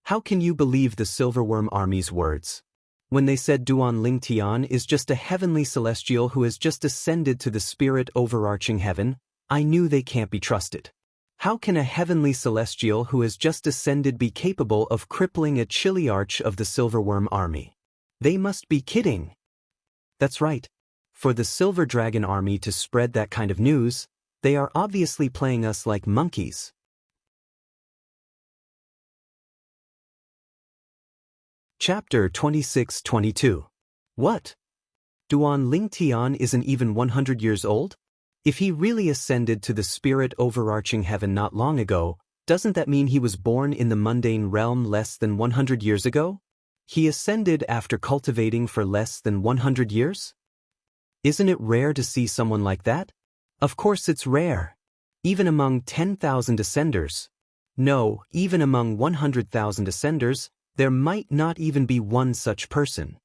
How can you believe the Silverworm Army's words? When they said Duan Lingtian is just a heavenly celestial who has just ascended to the spirit overarching heaven, I knew they can't be trusted. How can a heavenly celestial who has just ascended be capable of crippling a Chiliarch of the Silverworm Army? They must be kidding. That's right. For the Silver Dragon Army to spread that kind of news, they are obviously playing us like monkeys. Chapter 26-22. What? Duan Lingtian isn't even 100 years old? If he really ascended to the spirit overarching heaven not long ago, doesn't that mean he was born in the mundane realm less than 100 years ago? He ascended after cultivating for less than 100 years? Isn't it rare to see someone like that? Of course it's rare. Even among 10,000 ascenders. No, even among 100,000 ascenders, there might not even be one such person.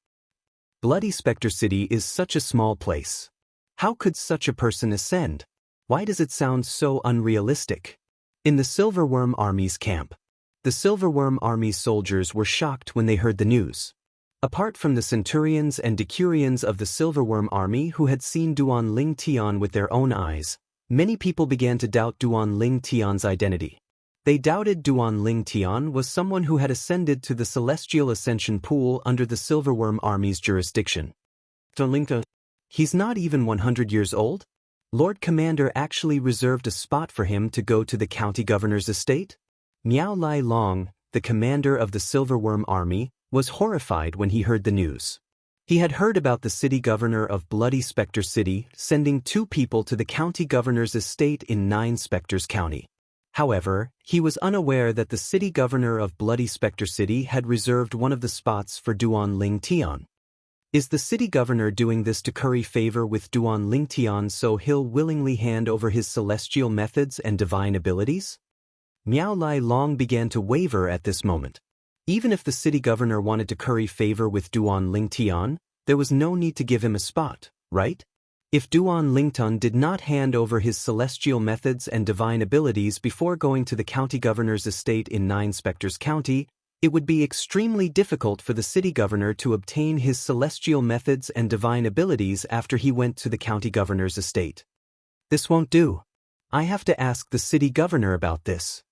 Bloody Spectre City is such a small place. How could such a person ascend? Why does it sound so unrealistic? In the Silverworm Army's camp. The Silverworm Army's soldiers were shocked when they heard the news. Apart from the centurions and decurions of the Silverworm Army who had seen Duan Ling Tian with their own eyes, many people began to doubt Duan Ling Tian's identity. They doubted Duan Ling Tian was someone who had ascended to the Celestial Ascension Pool under the Silverworm Army's jurisdiction. He's not even 100 years old? Lord Commander actually reserved a spot for him to go to the county governor's estate? Miao Lai Long, the commander of the Silverworm Army, was horrified when he heard the news. He had heard about the city governor of Bloody Spectre City sending 2 people to the county governor's estate in 9 Spectres County. However, he was unaware that the city governor of Bloody Spectre City had reserved one of the spots for Duan Ling Tian. Is the city governor doing this to curry favor with Duan Ling Tian so he'll willingly hand over his celestial methods and divine abilities? Miao Lai Long began to waver at this moment. Even if the city governor wanted to curry favor with Duan Ling Tian, there was no need to give him a spot, right? If Duan Lingtan did not hand over his celestial methods and divine abilities before going to the county governor's estate in 9 Spectres County, it would be extremely difficult for the city governor to obtain his celestial methods and divine abilities after he went to the county governor's estate. This won't do. I have to ask the city governor about this.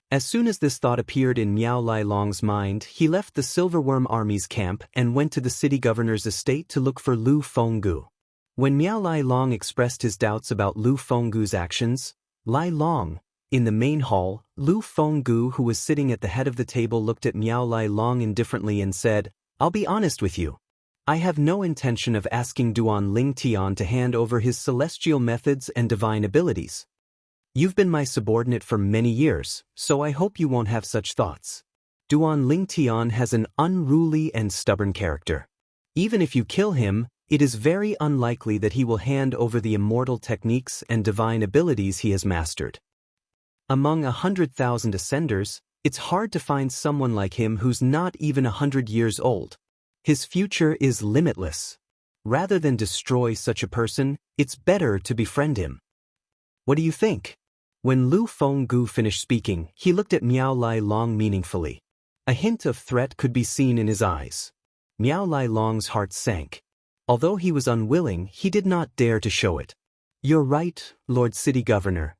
As soon as this thought appeared in Miao Lai Long's mind, he left the Silverworm Army's camp and went to the city governor's estate to look for Lu Fenggu. When Miao Lai Long expressed his doubts about Lu Fenggu's actions, Lai Long, in the main hall, Lu Fenggu, who was sitting at the head of the table, looked at Miao Lai Long indifferently and said, "I'll be honest with you. I have no intention of asking Duan Ling Tian to hand over his celestial methods and divine abilities. You've been my subordinate for many years, so I hope you won't have such thoughts. Duan Ling Tian has an unruly and stubborn character. Even if you kill him, it is very unlikely that he will hand over the immortal techniques and divine abilities he has mastered. Among 100,000 ascenders, it's hard to find someone like him who's not even 100 years old. His future is limitless. Rather than destroy such a person, it's better to befriend him. What do you think?" When Lu Fenggu finished speaking, he looked at Miao Lai Long meaningfully. A hint of threat could be seen in his eyes. Miao Lai Long's heart sank. Although he was unwilling, he did not dare to show it. "You're right, Lord City Governor.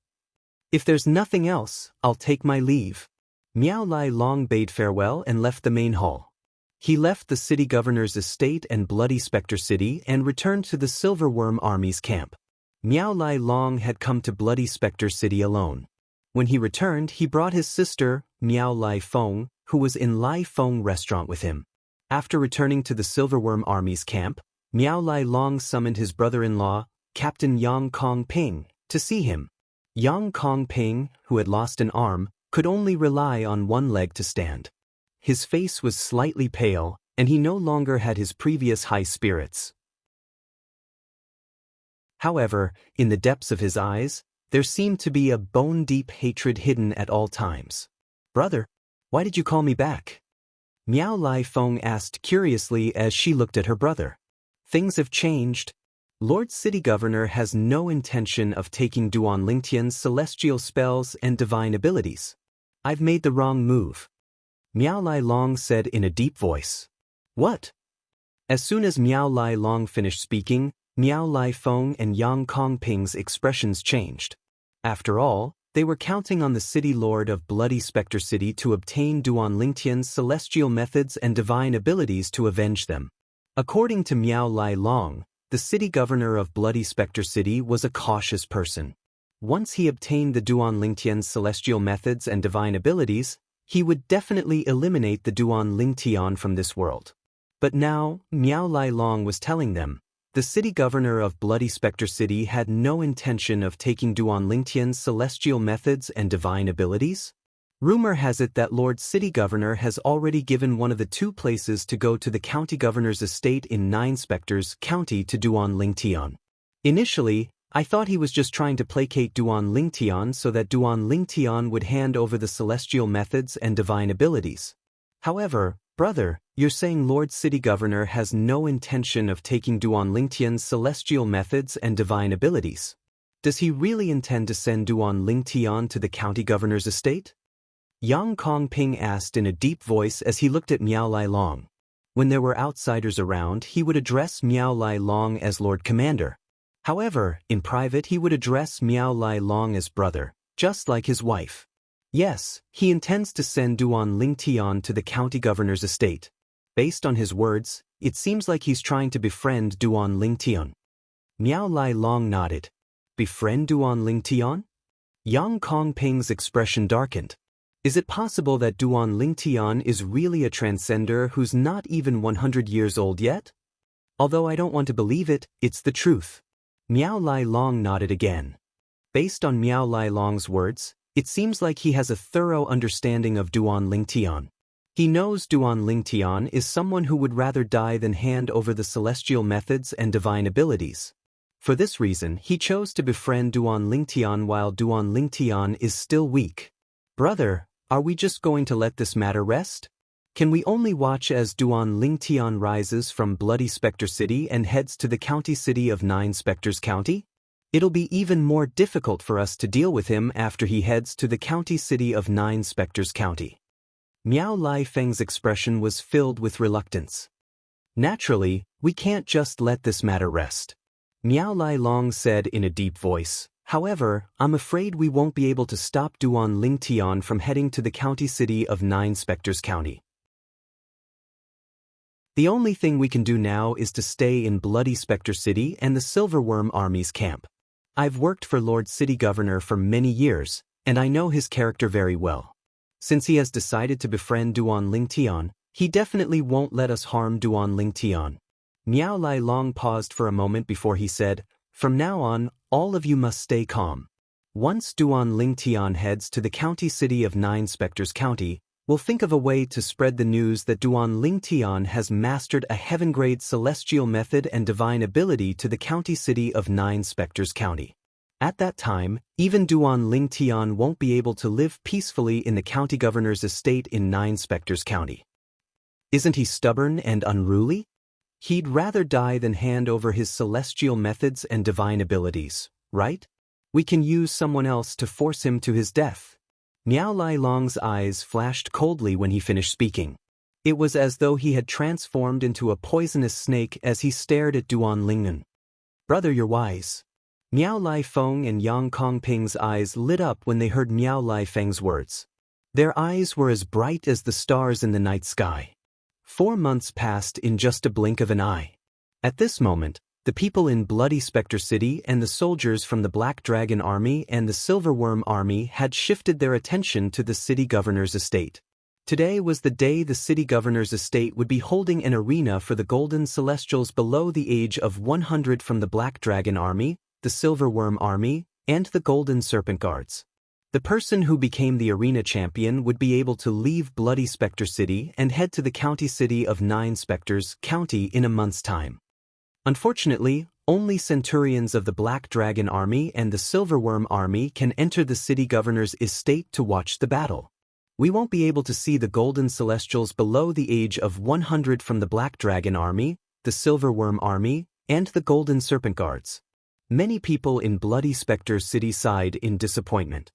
If there's nothing else, I'll take my leave." Miao Lai Long bade farewell and left the main hall. He left the city governor's estate and Bloody Spectre City and returned to the Silverworm Army's camp. Miao Lai Long had come to Bloody Spectre City alone. When he returned, he brought his sister, Miao Lai Feng, who was in Lai Feng restaurant with him. After returning to the Silverworm Army's camp, Miao Lai Long summoned his brother-in-law, Captain Yang Kong Ping, to see him. Yang Kong Ping, who had lost an arm, could only rely on one leg to stand. His face was slightly pale, and he no longer had his previous high spirits. However, in the depths of his eyes, there seemed to be a bone-deep hatred hidden at all times. "Brother, why did you call me back?" Miao Lai Feng asked curiously as she looked at her brother. "Things have changed. Lord City Governor has no intention of taking Duan Lingtian's celestial spells and divine abilities. I've made the wrong move." Miao Lai Long said in a deep voice. "What?" As soon as Miao Lai Long finished speaking, Miao Lai Feng and Yang Kong Ping's expressions changed. After all, they were counting on the city lord of Bloody Spectre City to obtain Duan Lingtian's celestial methods and divine abilities to avenge them. According to Miao Lai Long, the city governor of Bloody Spectre City was a cautious person. Once he obtained the Duan Lingtian's celestial methods and divine abilities, he would definitely eliminate the Duan Lingtian from this world. But now, Miao Lai Long was telling them, the city governor of Bloody Spectre City had no intention of taking Duan Lingtian's celestial methods and divine abilities? Rumor has it that Lord City Governor has already given one of the two places to go to the county governor's estate in Nine Spectres County to Duan Lingtian. Initially, I thought he was just trying to placate Duan Lingtian so that Duan Lingtian would hand over the celestial methods and divine abilities. However, brother, you're saying Lord City Governor has no intention of taking Duan Lingtian's celestial methods and divine abilities. Does he really intend to send Duan Lingtian to the county governor's estate? Yang Kongping asked in a deep voice as he looked at Miao Lai Long. When there were outsiders around, he would address Miao Lai Long as Lord Commander. However, in private he would address Miao Lai Long as brother, just like his wife. Yes, he intends to send Duan Lingtian to the county governor's estate. Based on his words, it seems like he's trying to befriend Duan Lingtian. Miao Lai Long nodded. Befriend Duan Lingtian? Yang Kongping's expression darkened. Is it possible that Duan Lingtian is really a transcender who's not even 100 years old yet? Although I don't want to believe it, it's the truth. Miao Lai Long nodded again. Based on Miao Lai Long's words, it seems like he has a thorough understanding of Duan Lingtian. He knows Duan Lingtian is someone who would rather die than hand over the celestial methods and divine abilities. For this reason, he chose to befriend Duan Lingtian while Duan Lingtian is still weak. Brother, are we just going to let this matter rest? Can we only watch as Duan Lingtian rises from Bloody Spectre City and heads to the county city of Nine Spectres County? It'll be even more difficult for us to deal with him after he heads to the county city of Nine Spectres County. Miao Lai Feng's expression was filled with reluctance. Naturally, we can't just let this matter rest. Miao Lai Long said in a deep voice. However, I'm afraid we won't be able to stop Duan Lingtian from heading to the county city of Nine Spectres County. The only thing we can do now is to stay in Bloody Spectre City and the Silverworm Army's camp. I've worked for Lord City Governor for many years, and I know his character very well. Since he has decided to befriend Duan Lingtian, he definitely won't let us harm Duan Lingtian. Miao Lai Long paused for a moment before he said, "From now on, all of you must stay calm. Once Duan Lingtian heads to the county city of Nine Spectres County, we'll think of a way to spread the news that Duan Lingtian has mastered a heaven-grade celestial method and divine ability to the county city of Nine Spectres County. At that time, even Duan Lingtian won't be able to live peacefully in the county governor's estate in Nine Spectres County. Isn't he stubborn and unruly? He'd rather die than hand over his celestial methods and divine abilities, right? We can use someone else to force him to his death." Miao Lai Long's eyes flashed coldly when he finished speaking. It was as though he had transformed into a poisonous snake as he stared at Duan Lingnan. "Brother, you're wise." Miao Lai Feng and Yang Kongping's eyes lit up when they heard Miao Lai Feng's words. Their eyes were as bright as the stars in the night sky. 4 months passed in just a blink of an eye. At this moment, the people in Bloody Spectre City and the soldiers from the Black Dragon Army and the Silverworm Army had shifted their attention to the city governor's estate. Today was the day the city governor's estate would be holding an arena for the Golden Celestials below the age of 100 from the Black Dragon Army, the Silverworm Army, and the Golden Serpent Guards. The person who became the arena champion would be able to leave Bloody Spectre City and head to the county city of Nine Spectres County in a month's time. Unfortunately, only centurions of the Black Dragon Army and the Silverworm Army can enter the city governor's estate to watch the battle. We won't be able to see the Golden Celestials below the age of 100 from the Black Dragon Army, the Silverworm Army, and the Golden Serpent Guards. Many people in Bloody Spectre City sighed in disappointment.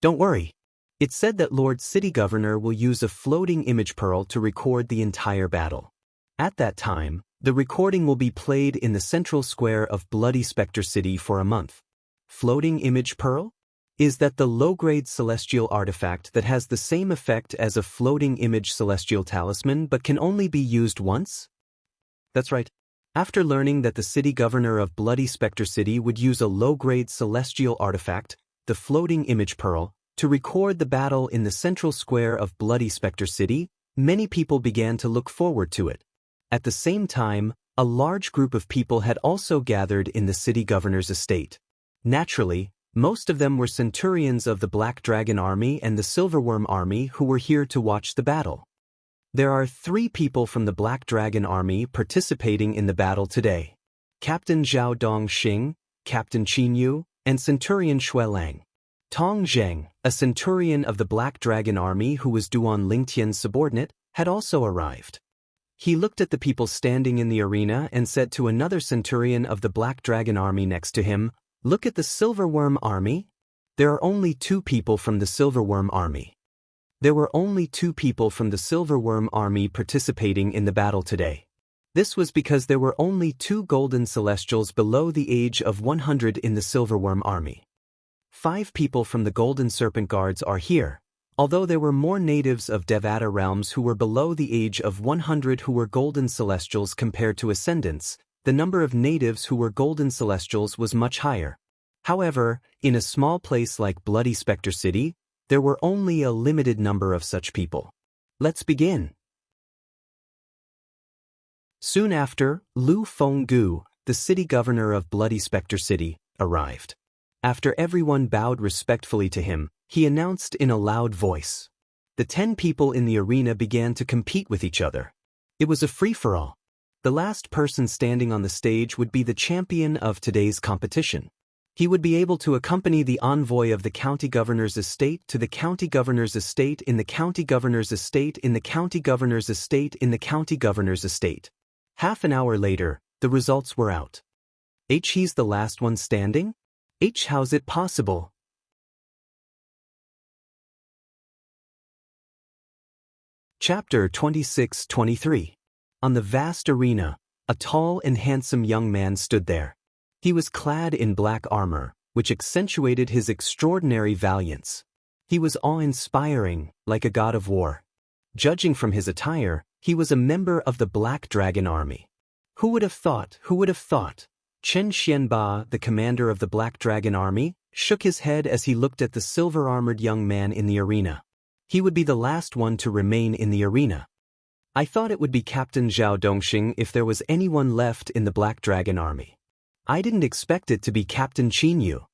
Don't worry. It's said that Lord City Governor will use a floating image pearl to record the entire battle. At that time, the recording will be played in the central square of Bloody Spectre City for a month. Floating image pearl? Is that the low-grade celestial artifact that has the same effect as a floating image celestial talisman but can only be used once? That's right. After learning that the city governor of Bloody Spectre City would use a low-grade celestial artifact, the floating image pearl, to record the battle in the central square of Bloody Spectre City, many people began to look forward to it. At the same time, a large group of people had also gathered in the city governor's estate. Naturally, Most of them were centurions of the Black Dragon Army and the Silverworm Army who were here to watch the battle. There are 3 people from the Black Dragon Army participating in the battle today: Captain Zhao Dongxing, Captain Qin Yu, and Centurion Xue Lang. Tong Zheng, a centurion of the Black Dragon Army who was Duan Lingtian's subordinate, had also arrived. He looked at the people standing in the arena and said to another centurion of the Black Dragon Army next to him, "Look at the Silverworm Army. There are only 2 people from the Silverworm Army." There were only 2 people from the Silverworm Army participating in the battle today. This was because there were only 2 golden celestials below the age of 100 in the Silverworm Army. 5 people from the Golden Serpent Guards are here, although there were more natives of Devata realms who were below the age of 100 who were golden celestials compared to ascendants. The number of natives who were golden celestials was much higher. However, in a small place like Bloody Spectre City, there were only a limited number of such people. Let's begin. Soon after, Lu Fenggu, the city governor of Bloody Spectre City, arrived. After everyone bowed respectfully to him, he announced in a loud voice. The 10 people in the arena began to compete with each other. It was a free-for-all. The last person standing on the stage would be the champion of today's competition. He would be able to accompany the envoy of the county governor's estate to the county governor's estate in the county governor's estate in the county governor's estate in the county governor's estate. Half an hour later, the results were out. He's the last one standing? How's it possible? Chapter 26-23. On the vast arena, a tall and handsome young man stood there. He was clad in black armor, which accentuated his extraordinary valiance. He was awe-inspiring, like a god of war. Judging from his attire, he was a member of the Black Dragon Army. Who would have thought? Chen Xianba, the commander of the Black Dragon Army, shook his head as he looked at the silver-armored young man in the arena. He would be the last one to remain in the arena. I thought it would be Captain Zhao Dongxing if there was anyone left in the Black Dragon Army. I didn't expect it to be Captain Qin Yu.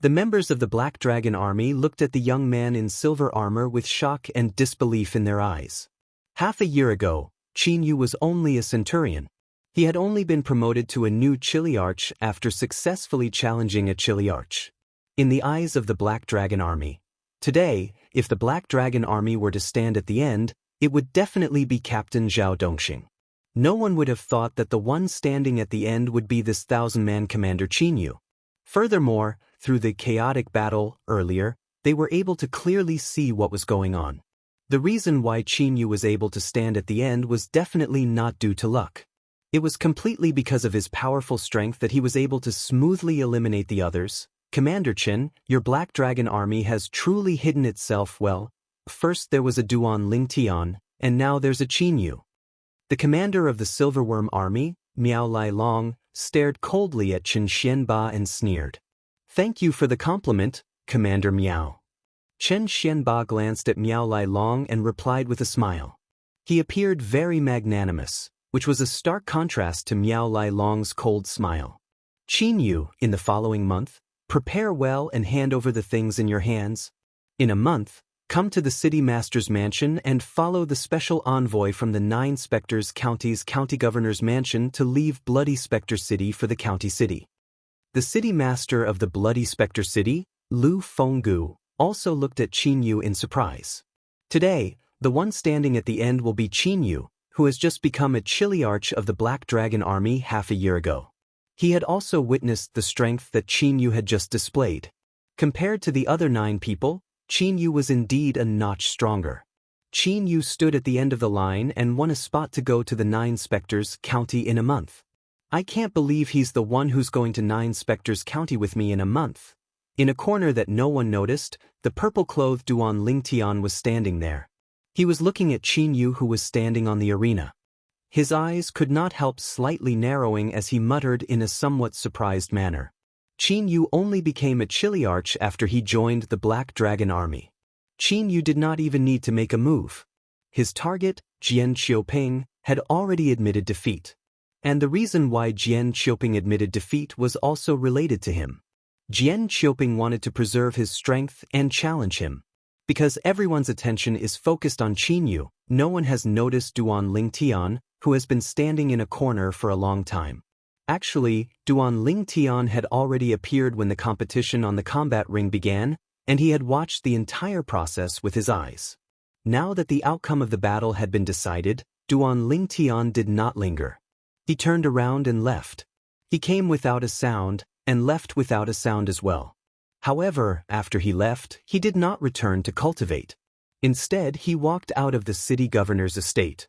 The members of the Black Dragon Army looked at the young man in silver armor with shock and disbelief in their eyes. Half a year ago, Qin Yu was only a centurion. He had only been promoted to a new Chiliarch after successfully challenging a Chiliarch. In the eyes of the Black Dragon Army, today, if the Black Dragon Army were to stand at the end, it would definitely be Captain Zhao Dongxing. No one would have thought that the one standing at the end would be this 1,000-man commander Qin Yu. Furthermore, through the chaotic battle earlier, they were able to clearly see what was going on. The reason why Qin Yu was able to stand at the end was definitely not due to luck. It was completely because of his powerful strength that he was able to smoothly eliminate the others. Commander Chen, your Black Dragon Army has truly hidden itself well. First there was a Duan Lingtian, and now there's a Qin Yu. The commander of the Silverworm Army, Miao Lai Long, stared coldly at Chen Xianba and sneered. Thank you for the compliment, Commander Miao. Chen Xianba glanced at Miao Lai Long and replied with a smile. He appeared very magnanimous, which was a stark contrast to Miao Lai Long's cold smile. Qin Yu, in the following month, prepare well and hand over the things in your hands. In a month, come to the city master's mansion and follow the special envoy from the 9 Spectres County's county governor's mansion to leave Bloody Spectre City for the county city. The city master of the Bloody Spectre City, Lu Fenggu, also looked at Qin Yu in surprise. Today, the one standing at the end will be Qin Yu, who has just become a Chiliarch of the Black Dragon Army half a year ago. He had also witnessed the strength that Qin Yu had just displayed. Compared to the other 9 people, Qin Yu was indeed a notch stronger. Qin Yu stood at the end of the line and won a spot to go to the 9 Spectres County in a month. I can't believe he's the one who's going to 9 Spectres County with me in a month. In a corner that no one noticed, the purple-clothed Duan Lingtian was standing there. He was looking at Qin Yu, who was standing on the arena. His eyes could not help slightly narrowing as he muttered in a somewhat surprised manner. Qin Yu only became a Chiliarch after he joined the Black Dragon Army. Qin Yu did not even need to make a move. His target, Jian Qiuping, had already admitted defeat. And the reason why Jian Qiuping admitted defeat was also related to him. Jian Qiuping wanted to preserve his strength and challenge him. Because everyone's attention is focused on Qin Yu, no one has noticed Duan Lingtian, who has been standing in a corner for a long time. Actually, Duan Lingtian had already appeared when the competition on the combat ring began, and he had watched the entire process with his eyes. Now that the outcome of the battle had been decided, Duan Lingtian did not linger. He turned around and left. He came without a sound, and left without a sound as well. However, after he left, he did not return to cultivate. Instead, he walked out of the city governor's estate.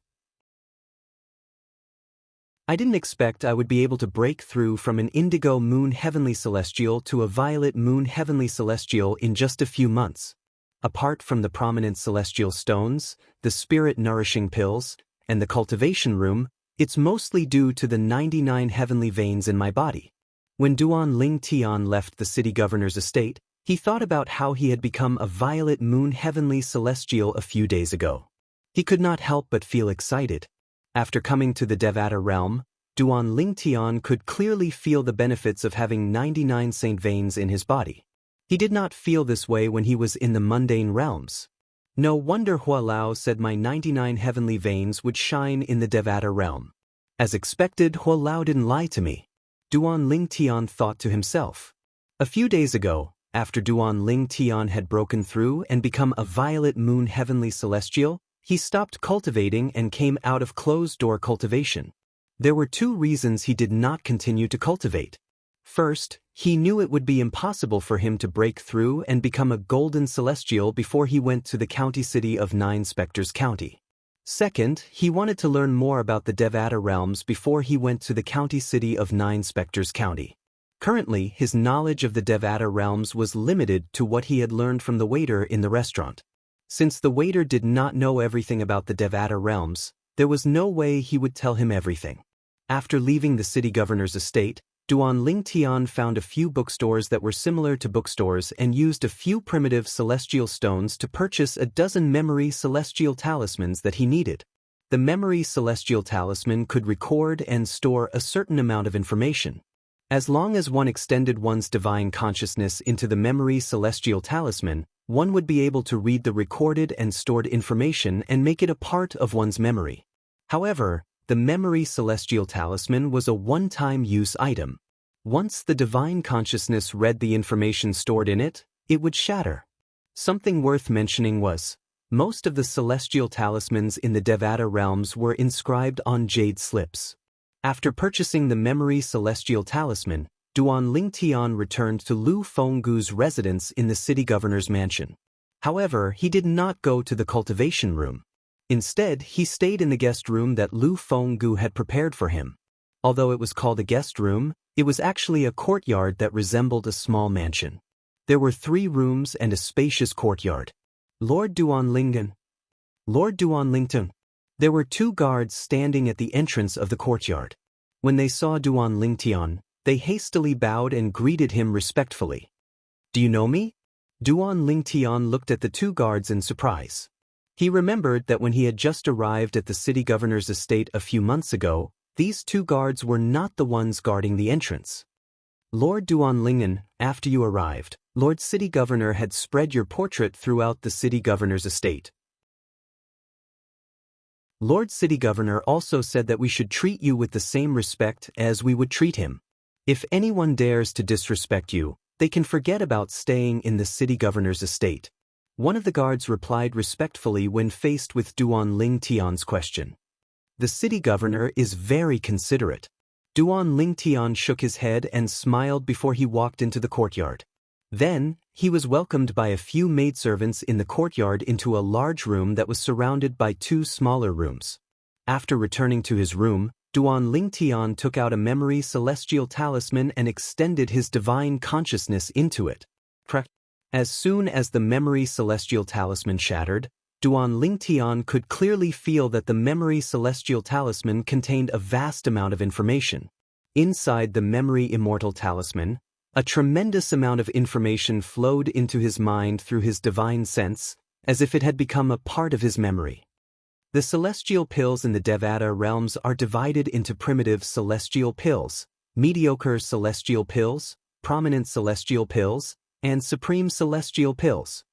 I didn't expect I would be able to break through from an indigo moon heavenly celestial to a violet moon heavenly celestial in just a few months. Apart from the prominent celestial stones, the spirit-nourishing pills, and the cultivation room, it's mostly due to the 99 heavenly veins in my body. When Duan Lingtian left the city governor's estate, he thought about how he had become a violet moon heavenly celestial a few days ago. He could not help but feel excited. After coming to the Devata realm, Duan Lingtian could clearly feel the benefits of having 99 saint veins in his body. He did not feel this way when he was in the mundane realms. No wonder Hua Lao said my 99 heavenly veins would shine in the Devata realm. As expected, Hua Lao didn't lie to me. Duan Lingtian thought to himself. A few days ago, after Duan Lingtian had broken through and become a violet moon heavenly celestial, he stopped cultivating and came out of closed-door cultivation. There were two reasons he did not continue to cultivate. First, he knew it would be impossible for him to break through and become a golden celestial before he went to the county city of Nine Spectres County. Second, he wanted to learn more about the Devata realms before he went to the county city of Nine Spectres County. Currently, his knowledge of the Devata realms was limited to what he had learned from the waiter in the restaurant. Since the waiter did not know everything about the Devata realms, there was no way he would tell him everything. After leaving the city governor's estate, Duan Lingtian found a few bookstores that were similar to bookstores and used a few primitive celestial stones to purchase a dozen memory celestial talismans that he needed. The memory celestial talisman could record and store a certain amount of information. As long as one extended one's divine consciousness into the memory celestial talisman, one would be able to read the recorded and stored information and make it a part of one's memory. However, the memory celestial talisman was a one-time use item. Once the divine consciousness read the information stored in it, it would shatter. Something worth mentioning was, most of the celestial talismans in the Devata realms were inscribed on jade slips. After purchasing the memory celestial talisman, Duan Lingtian returned to Lu Fenggu's residence in the city governor's mansion. However, he did not go to the cultivation room. Instead, he stayed in the guest room that Lu Fenggu had prepared for him. Although it was called a guest room, it was actually a courtyard that resembled a small mansion. There were 3 rooms and a spacious courtyard. Lord Duan Lington. There were 2 guards standing at the entrance of the courtyard. When they saw Duan Lingtian, they hastily bowed and greeted him respectfully. "Do you know me?" Duan Lingtian looked at the 2 guards in surprise. He remembered that when he had just arrived at the city governor's estate a few months ago, these 2 guards were not the ones guarding the entrance. "Lord Duan Lingen, after you arrived, Lord City Governor had spread your portrait throughout the city governor's estate. Lord City Governor also said that we should treat you with the same respect as we would treat him. If anyone dares to disrespect you, they can forget about staying in the city governor's estate." One of the guards replied respectfully when faced with Duan Lingtian's question. "The city governor is very considerate." Duan Lingtian shook his head and smiled before he walked into the courtyard. Then, he was welcomed by a few maidservants in the courtyard into a large room that was surrounded by 2 smaller rooms. After returning to his room, Duan Lingtian took out a memory celestial talisman and extended his divine consciousness into it. As soon as the memory celestial talisman shattered, Duan Lingtian could clearly feel that the memory celestial talisman contained a vast amount of information. Inside the memory immortal talisman, a tremendous amount of information flowed into his mind through his divine sense, as if it had become a part of his memory. The celestial pills in the Devata realms are divided into primitive celestial pills, mediocre celestial pills, prominent celestial pills and supreme celestial pills.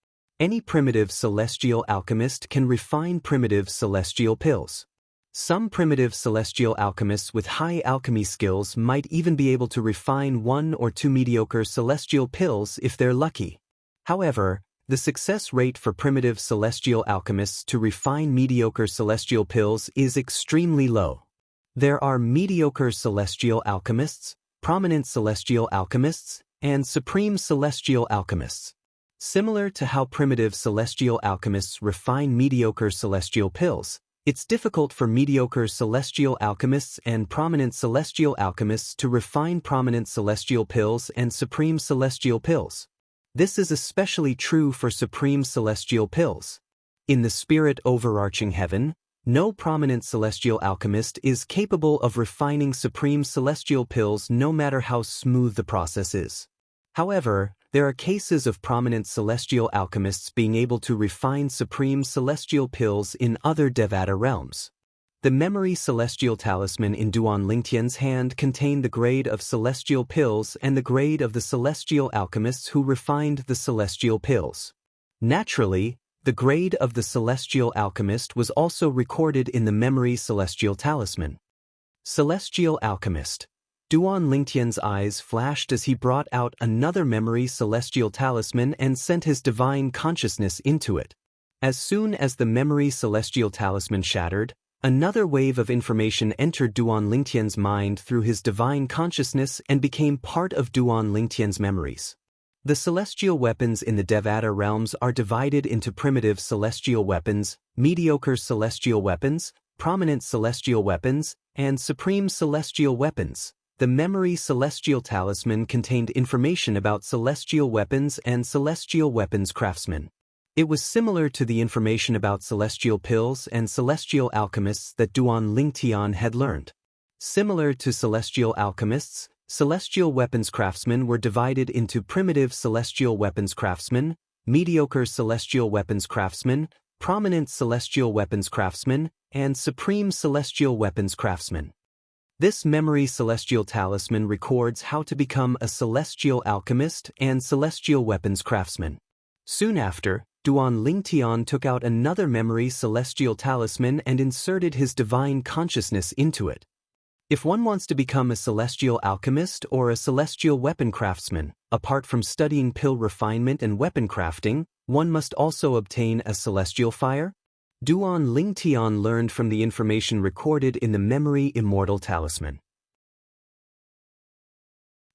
Any primitive celestial alchemist can refine primitive celestial pills. Some primitive celestial alchemists with high alchemy skills might even be able to refine 1 or 2 mediocre celestial pills if they're lucky. However, the success rate for primitive celestial alchemists to refine mediocre celestial pills is extremely low. There are mediocre celestial alchemists, prominent celestial alchemists, and supreme celestial alchemists. Similar to how primitive celestial alchemists refine mediocre celestial pills, it's difficult for mediocre celestial alchemists and prominent celestial alchemists to refine prominent celestial pills and supreme celestial pills. This is especially true for supreme celestial pills. In the spirit overarching heaven, no prominent celestial alchemist is capable of refining supreme celestial pills no matter how smooth the process is. However, there are cases of prominent celestial alchemists being able to refine supreme celestial pills in other Devata realms. The memory celestial talisman in Duan Lingtian's hand contained the grade of celestial pills and the grade of the celestial alchemists who refined the celestial pills. Naturally, the grade of the celestial alchemist was also recorded in the memory celestial talisman. Celestial alchemist. Duan Lingtian's eyes flashed as he brought out another memory celestial talisman and sent his divine consciousness into it. As soon as the memory celestial talisman shattered, another wave of information entered Duan Lingtian's mind through his divine consciousness and became part of Duan Lingtian's memories. The celestial weapons in the Devata realms are divided into primitive celestial weapons, mediocre celestial weapons, prominent celestial weapons, and supreme celestial weapons. The memory celestial talisman contained information about celestial weapons and celestial weapons craftsmen. It was similar to the information about celestial pills and celestial alchemists that Duan Lingtian had learned. Similar to celestial alchemists, celestial weapons craftsmen were divided into primitive celestial weapons craftsmen, mediocre celestial weapons craftsmen, prominent celestial weapons craftsmen, and supreme celestial weapons craftsmen. This memory celestial talisman records how to become a celestial alchemist and celestial weapons craftsman. Soon after, Duan Lingtian took out another memory celestial talisman and inserted his divine consciousness into it. If one wants to become a celestial alchemist or a celestial weapon craftsman, apart from studying pill refinement and weapon crafting, one must also obtain a celestial fire. Duan Lingtian learned from the information recorded in the memory immortal talisman.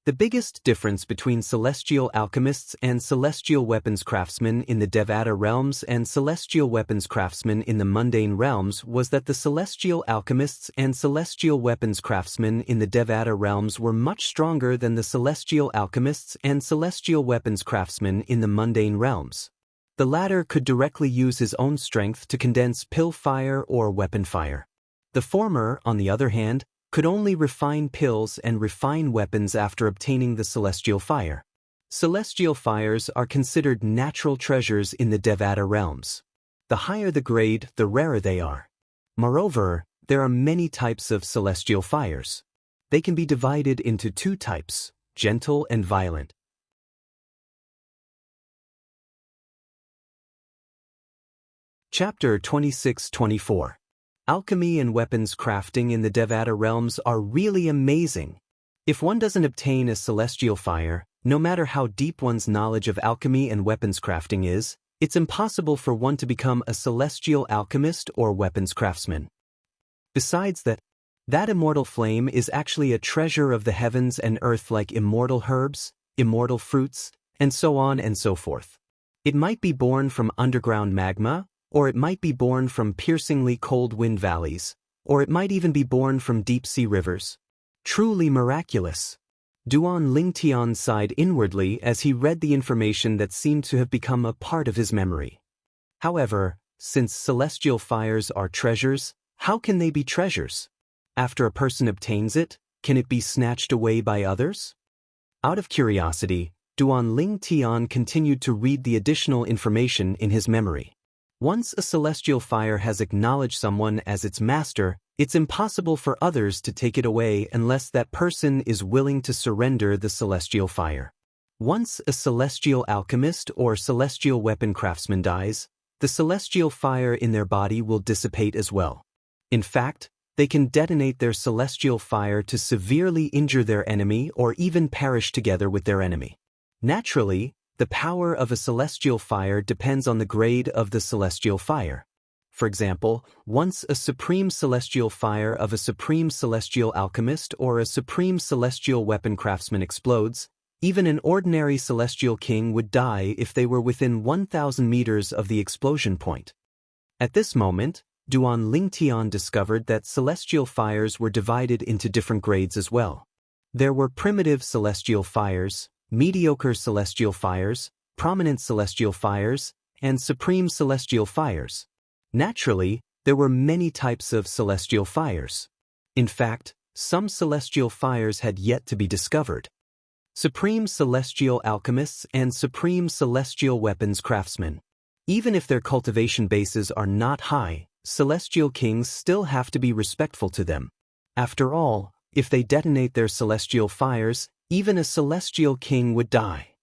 The biggest difference between celestial alchemists and celestial weapons craftsmen in the Devata realms and celestial weapons craftsmen in the mundane realms was that the celestial alchemists and celestial weapons craftsmen in the Devata realms were much stronger than the celestial alchemists and celestial weapons craftsmen in the mundane realms. The latter could directly use his own strength to condense pill fire or weapon fire. The former, on the other hand, could only refine pills and refine weapons after obtaining the celestial fire. Celestial fires are considered natural treasures in the Devata realms. The higher the grade, the rarer they are. Moreover, there are many types of celestial fires. They can be divided into 2 types, gentle and violent. Chapter 26-24. Alchemy and weapons crafting in the Devata realms are really amazing. If one doesn't obtain a celestial fire, no matter how deep one's knowledge of alchemy and weapons crafting is, it's impossible for one to become a celestial alchemist or weapons craftsman. Besides that immortal flame is actually a treasure of the heavens and earth, like immortal herbs, immortal fruits, and so on and so forth. It might be born from underground magma, or it might be born from piercingly cold wind valleys, or it might even be born from deep-sea rivers. Truly miraculous. Duan Lingtian sighed inwardly as he read the information that seemed to have become a part of his memory. However, since celestial fires are treasures, how can they be treasures? After a person obtains it, can it be snatched away by others? Out of curiosity, Duan Lingtian continued to read the additional information in his memory. Once a celestial fire has acknowledged someone as its master, It's impossible for others to take it away unless that person is willing to surrender the celestial fire. Once a celestial alchemist or celestial weapon craftsman dies, the celestial fire in their body will dissipate as well. In fact, they can detonate their celestial fire to severely injure their enemy or even perish together with their enemy. Naturally, the power of a celestial fire depends on the grade of the celestial fire. For example, once a supreme celestial fire of a supreme celestial alchemist or a supreme celestial weapon craftsman explodes, even an ordinary celestial king would die if they were within 1,000 meters of the explosion point. At this moment, Duan Lingtian discovered that celestial fires were divided into different grades as well. There were primitive celestial fires, mediocre celestial fires, prominent celestial fires, and supreme celestial fires. Naturally, there were many types of celestial fires. In fact, some celestial fires had yet to be discovered. Supreme celestial alchemists and supreme celestial weapons craftsmen. Even if their cultivation bases are not high, celestial kings still have to be respectful to them. After all, if they detonate their celestial fires, even a celestial king would die.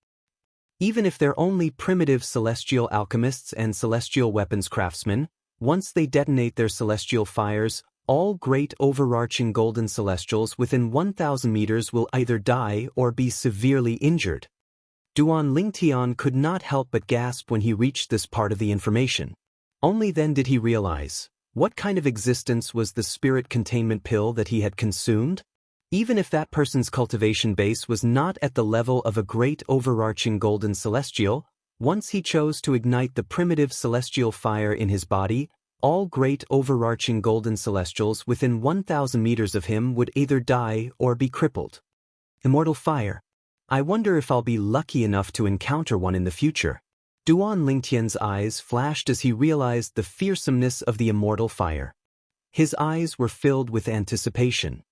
Even if they're only primitive celestial alchemists and celestial weapons craftsmen, once they detonate their celestial fires, all great overarching golden celestials within 1,000 meters will either die or be severely injured. Duan Lingtian could not help but gasp when he reached this part of the information. Only then did he realize, what kind of existence was the spirit containment pill that he had consumed? Even if that person's cultivation base was not at the level of a great overarching golden celestial, once he chose to ignite the primitive celestial fire in his body, all great overarching golden celestials within 1,000 meters of him would either die or be crippled. Immortal fire. I wonder if I'll be lucky enough to encounter one in the future. Duan Lingtian's eyes flashed as he realized the fearsomeness of the immortal fire. His eyes were filled with anticipation.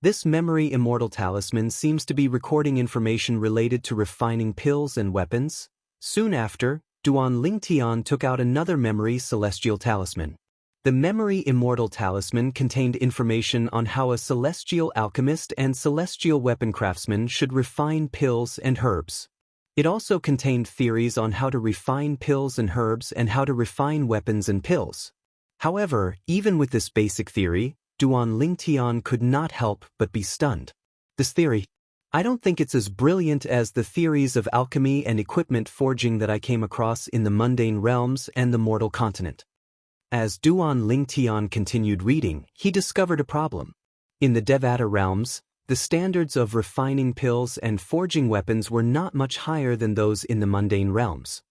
This memory immortal talisman seems to be recording information related to refining pills and weapons. Soon after, Duan Lingtian took out another memory celestial talisman. The memory immortal talisman contained information on how a celestial alchemist and celestial weapon craftsman should refine pills and herbs. It also contained theories on how to refine pills and herbs and how to refine weapons and pills. However, even with this basic theory, Duan Lingtian could not help but be stunned. This theory, I don't think it's as brilliant as the theories of alchemy and equipment forging that I came across in the mundane realms and the mortal continent. As Duan Lingtian continued reading, he discovered a problem. In the Devata realms, the standards of refining pills and forging weapons were not much higher than those in the mundane realms.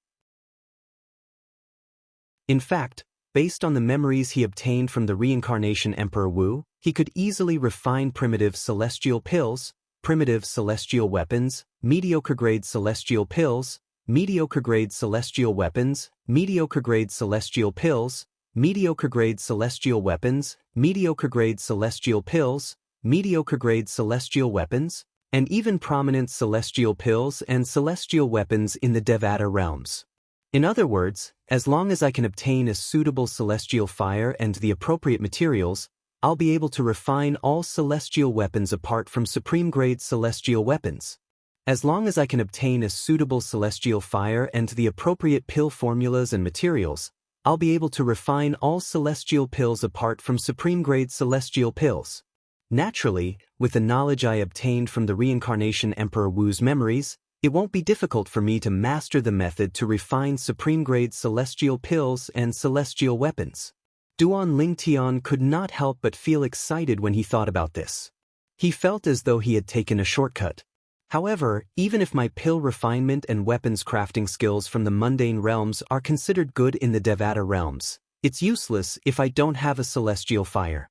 In fact, based on the memories he obtained from the reincarnation Emperor Wu, he could easily refine primitive celestial pills, primitive celestial weapons, mediocre-grade celestial pills, mediocre-grade celestial weapons, mediocre-grade celestial pills, mediocre-grade celestial weapons, mediocre-grade celestial pills, mediocre-grade celestial weapons, and even prominent celestial pills and celestial weapons in the Devata realms. In other words, as long as I can obtain a suitable celestial fire and the appropriate materials, I'll be able to refine all celestial weapons apart from supreme-grade celestial weapons. As long as I can obtain a suitable celestial fire and the appropriate pill formulas and materials, I'll be able to refine all celestial pills apart from supreme-grade celestial pills. Naturally, with the knowledge I obtained from the reincarnation Emperor Wu's memories, it won't be difficult for me to master the method to refine supreme-grade celestial pills and celestial weapons. Duan Lingtian could not help but feel excited when he thought about this. He felt as though he had taken a shortcut. However, even if my pill refinement and weapons crafting skills from the mundane realms are considered good in the Devata realms, it's useless if I don't have a celestial fire.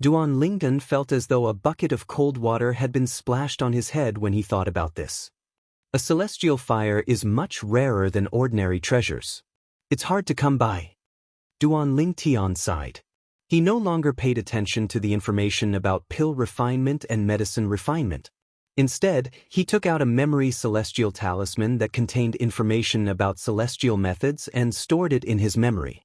Duan Lingtian felt as though a bucket of cold water had been splashed on his head when he thought about this. A celestial fire is much rarer than ordinary treasures. It's hard to come by. Duan Lingtian sighed. He no longer paid attention to the information about pill refinement and medicine refinement. Instead, he took out a memory celestial talisman that contained information about celestial methods and stored it in his memory.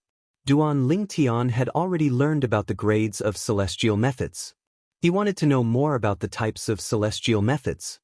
Duan Lingtian had already learned about the grades of celestial methods. He wanted to know more about the types of celestial methods.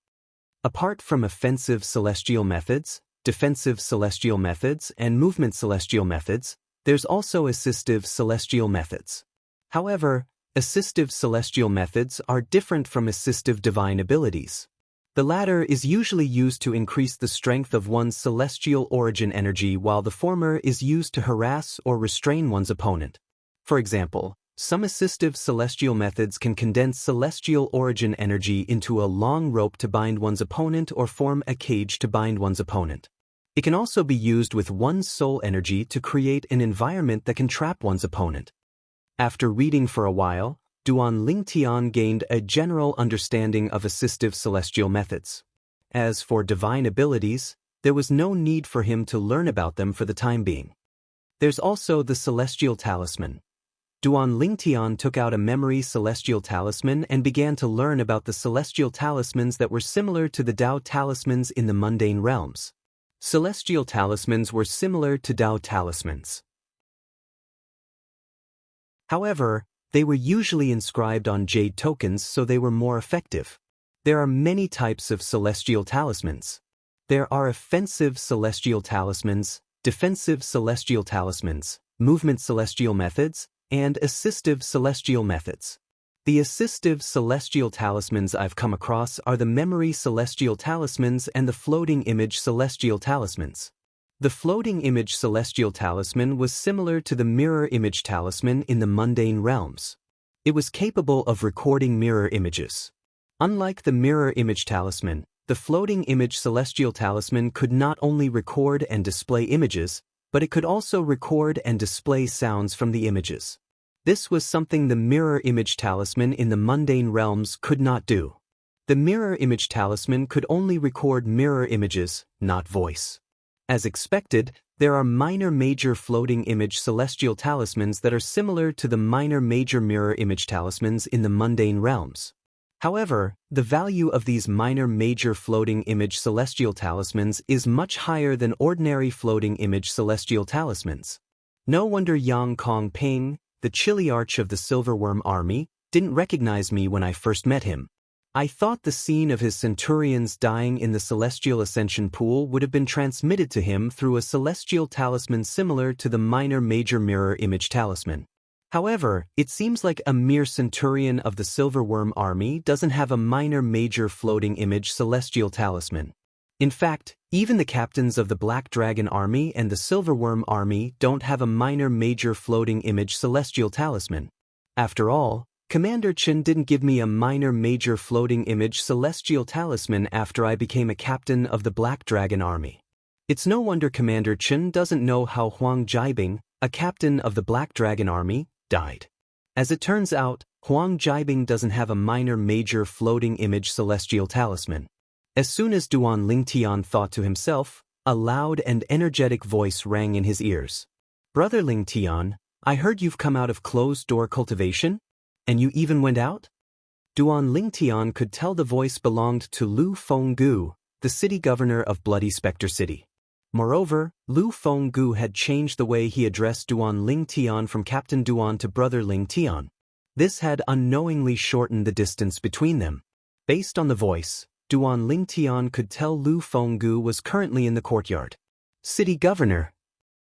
Apart from offensive celestial methods, defensive celestial methods, and movement celestial methods, there's also assistive celestial methods. However, assistive celestial methods are different from assistive divine abilities. The latter is usually used to increase the strength of one's celestial origin energy, while the former is used to harass or restrain one's opponent. For example, some assistive celestial methods can condense celestial origin energy into a long rope to bind one's opponent or form a cage to bind one's opponent. It can also be used with one's soul energy to create an environment that can trap one's opponent. After reading for a while, Duan Lingtian gained a general understanding of assistive celestial methods. As for divine abilities, there was no need for him to learn about them for the time being. There's also the celestial talisman. Duan Lingtian took out a memory celestial talisman and began to learn about the celestial talismans that were similar to the Tao talismans in the mundane realms. Celestial talismans were similar to Tao talismans. However, they were usually inscribed on jade tokens, so they were more effective. There are many types of celestial talismans. There are offensive celestial talismans, defensive celestial talismans, movement celestial methods, and assistive celestial methods. The assistive celestial talismans I've come across are the memory celestial talismans and the floating image celestial talismans. The floating image celestial talisman was similar to the mirror image talisman in the mundane realms. It was capable of recording mirror images. Unlike the mirror image talisman, the floating image celestial talisman could not only record and display images, but it could also record and display sounds from the images. This was something the mirror image talisman in the mundane realms could not do. The mirror image talisman could only record mirror images, not voice. As expected, there are minor-major floating image celestial talismans that are similar to the minor-major mirror image talismans in the mundane realms. However, the value of these minor-major floating image celestial talismans is much higher than ordinary floating image celestial talismans. No wonder Yang Kong Ping, the Chiliarch of the Silverworm Army, didn't recognize me when I first met him. I thought the scene of his centurions dying in the celestial ascension pool would have been transmitted to him through a celestial talisman similar to the minor-major mirror image talisman. However, it seems like a mere centurion of the Silverworm Army doesn't have a minor-major floating image celestial talisman. In fact, even the captains of the Black Dragon Army and the Silverworm Army don't have a minor-major floating image celestial talisman. After all, Commander Chen didn't give me a minor-major floating image celestial talisman after I became a captain of the Black Dragon Army. It's no wonder Commander Chen doesn't know how Huang Jiabing, a captain of the Black Dragon Army, died. As it turns out, Huang Jiabing doesn't have a minor-major floating image celestial talisman. As soon as Duan Lingtian thought to himself, a loud and energetic voice rang in his ears. "Brother Lingtian, I heard you've come out of closed-door cultivation? And you even went out?" Duan Lingtian could tell the voice belonged to Lu Fenggu, the city governor of Bloody Spectre City. Moreover, Lu Fenggu had changed the way he addressed Duan Lingtian from Captain Duan to Brother Lingtian. This had unknowingly shortened the distance between them. Based on the voice, Duan Lingtian could tell Lu Fenggu was currently in the courtyard. "City governor."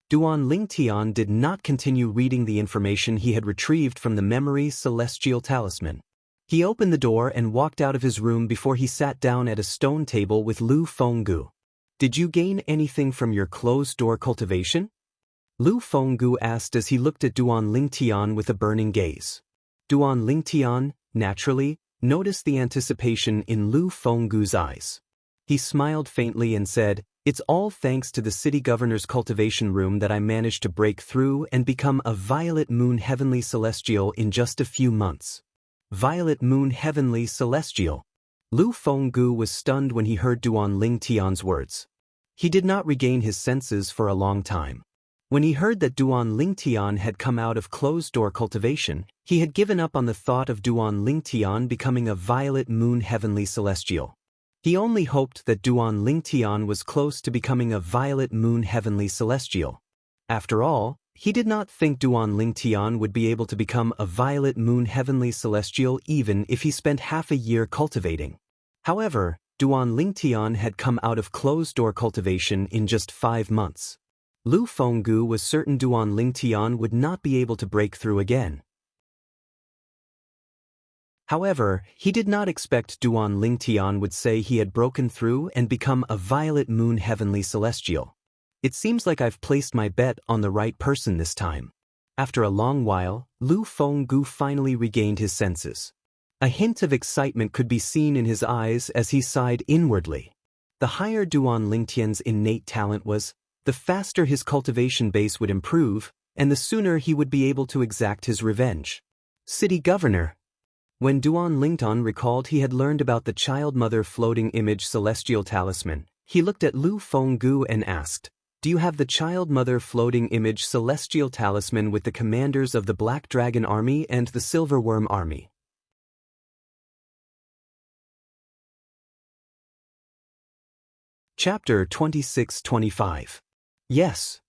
Duan Lingtian did not continue reading the information he had retrieved from the memory celestial talisman. He opened the door and walked out of his room before he sat down at a stone table with Lu Fenggu. "Did you gain anything from your closed-door cultivation?" Lu Fenggu asked as he looked at Duan Lingtian with a burning gaze. Duan Lingtian, naturally, noticed the anticipation in Lu Fenggu's eyes. He smiled faintly and said, "It's all thanks to the city governor's cultivation room that I managed to break through and become a Violet Moon Heavenly Celestial in just a few months." Violet Moon Heavenly Celestial. Lu Fenggu was stunned when he heard Duan Lingtian's words. He did not regain his senses for a long time. When he heard that Duan Lingtian had come out of closed-door cultivation, he had given up on the thought of Duan Lingtian becoming a Violet Moon Heavenly Celestial. He only hoped that Duan Lingtian was close to becoming a Violet Moon Heavenly Celestial. After all, He did not think Duan Lingtian would be able to become a violet moon heavenly celestial even if he spent half a year cultivating. However, Duan Lingtian had come out of closed-door cultivation in just 5 months. Lu Fenggu was certain Duan Lingtian would not be able to break through again. However, he did not expect Duan Lingtian would say he had broken through and become a violet moon heavenly celestial. It seems like I've placed my bet on the right person this time. After a long while, Lu Fenggu finally regained his senses. A hint of excitement could be seen in his eyes as he sighed inwardly. The higher Duan Lingtian's innate talent was, the faster his cultivation base would improve, and the sooner he would be able to exact his revenge. City Governor. When Duan Lingtian recalled he had learned about the child-mother floating image celestial talisman, he looked at Lu Fenggu and asked, "Do you have the child-mother floating image celestial talisman with the commanders of the Black Dragon Army and the Silver Worm Army?" Chapter 26-25. Yes.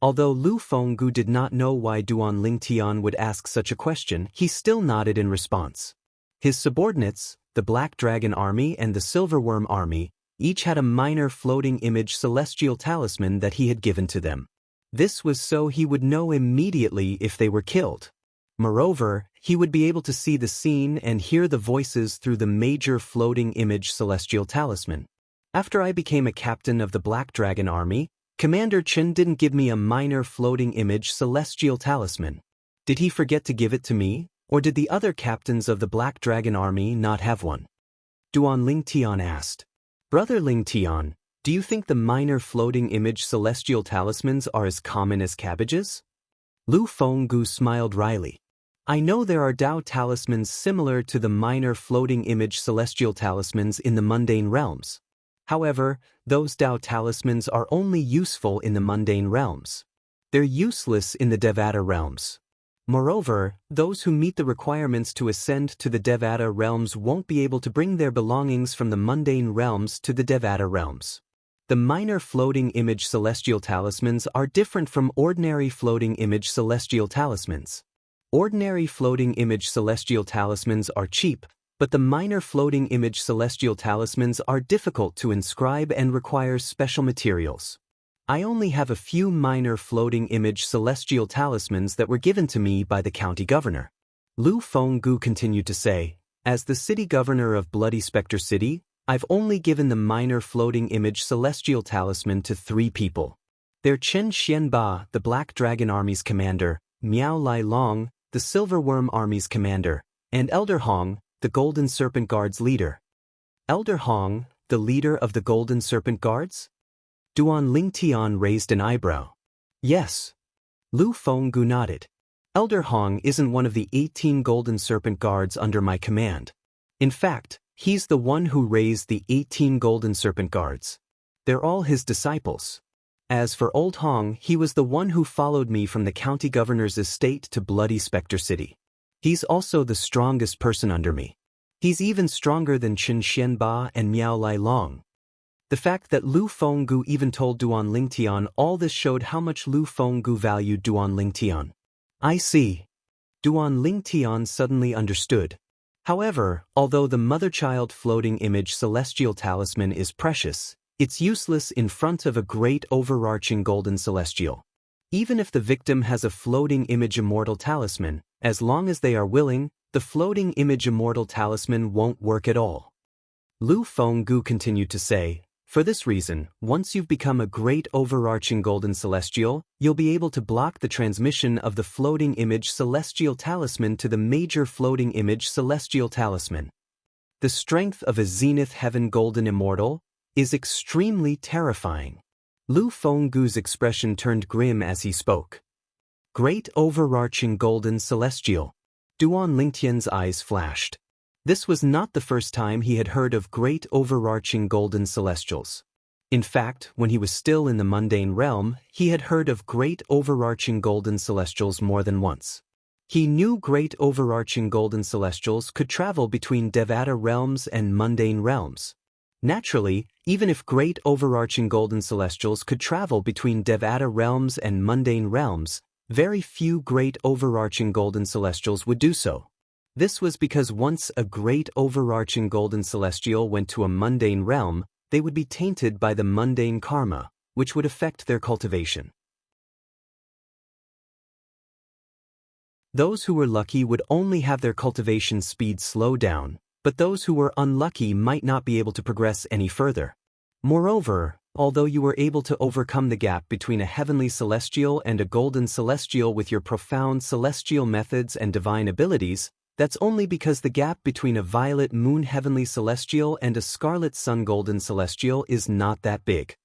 Although Lu Fenggu did not know why Duan Lingtian would ask such a question, he still nodded in response. His subordinates, the Black Dragon Army and the Silver Worm Army, each had a minor floating image celestial talisman that he had given to them. This was so he would know immediately if they were killed. Moreover, he would be able to see the scene and hear the voices through the major floating image celestial talisman. After I became a captain of the Black Dragon Army, Commander Chen didn't give me a minor floating image celestial talisman. Did he forget to give it to me, or did the other captains of the Black Dragon Army not have one? Duan Lingtian asked. Brother Lingtian, do you think the minor floating image celestial talismans are as common as cabbages? Lu Fenggu smiled wryly. I know there are Dao talismans similar to the minor floating image celestial talismans in the mundane realms. However, those Dao talismans are only useful in the mundane realms. They're useless in the Devata realms. Moreover, those who meet the requirements to ascend to the Devata realms won't be able to bring their belongings from the mundane realms to the Devata realms. The minor floating image celestial talismans are different from ordinary floating image celestial talismans. Ordinary floating image celestial talismans are cheap, but the minor floating image celestial talismans are difficult to inscribe and require special materials. I only have a few minor floating image celestial talismans that were given to me by the county governor. Lu Fenggu continued to say, as the city governor of Bloody Spectre City, I've only given the minor floating image celestial talisman to 3 people. They're Chen Xianba, the Black Dragon Army's commander, Miao Lai Long, the Silver Worm Army's commander, and Elder Hong, the Golden Serpent Guard's leader. Elder Hong, the leader of the Golden Serpent Guards? Duan Lingtian raised an eyebrow. Yes. Lu Fenggu nodded. Elder Hong isn't one of the 18 Golden Serpent Guards under my command. In fact, he's the one who raised the 18 Golden Serpent Guards. They're all his disciples. As for Old Hong, he was the one who followed me from the county governor's estate to Bloody Spectre City. He's also the strongest person under me. He's even stronger than Chen Xianba and Miao Lai Long. The fact that Lu Fenggu even told Duan Lingtian all this showed how much Lu Fenggu valued Duan Lingtian. I see. Duan Lingtian suddenly understood. However, although the mother-child floating image celestial talisman is precious, it's useless in front of a great overarching golden celestial. Even if the victim has a floating image immortal talisman, as long as they are willing, the floating image immortal talisman won't work at all. Lu Fenggu continued to say, for this reason, once you've become a great overarching golden celestial, you'll be able to block the transmission of the floating image celestial talisman to the major floating image celestial talisman. The strength of a zenith heaven golden immortal is extremely terrifying. Lu Fenggu's expression turned grim as he spoke. Great overarching golden celestial. Duan Lingtian's eyes flashed. This was not the first time he had heard of great overarching golden celestials. In fact, when he was still in the mundane realm, he had heard of great overarching golden celestials more than once. He knew great overarching golden celestials could travel between Devata realms and mundane realms. Naturally, even if great overarching golden celestials could travel between Devata realms and mundane realms, Very few great overarching golden celestials would do so. This was because once a great overarching golden celestial went to a mundane realm, they would be tainted by the mundane karma, which would affect their cultivation. Those who were lucky would only have their cultivation speed slow down, but those who were unlucky might not be able to progress any further. Moreover, although you were able to overcome the gap between a heavenly celestial and a golden celestial with your profound celestial methods and divine abilities, that's only because the gap between a violet moon heavenly celestial and a scarlet sun golden celestial is not that big.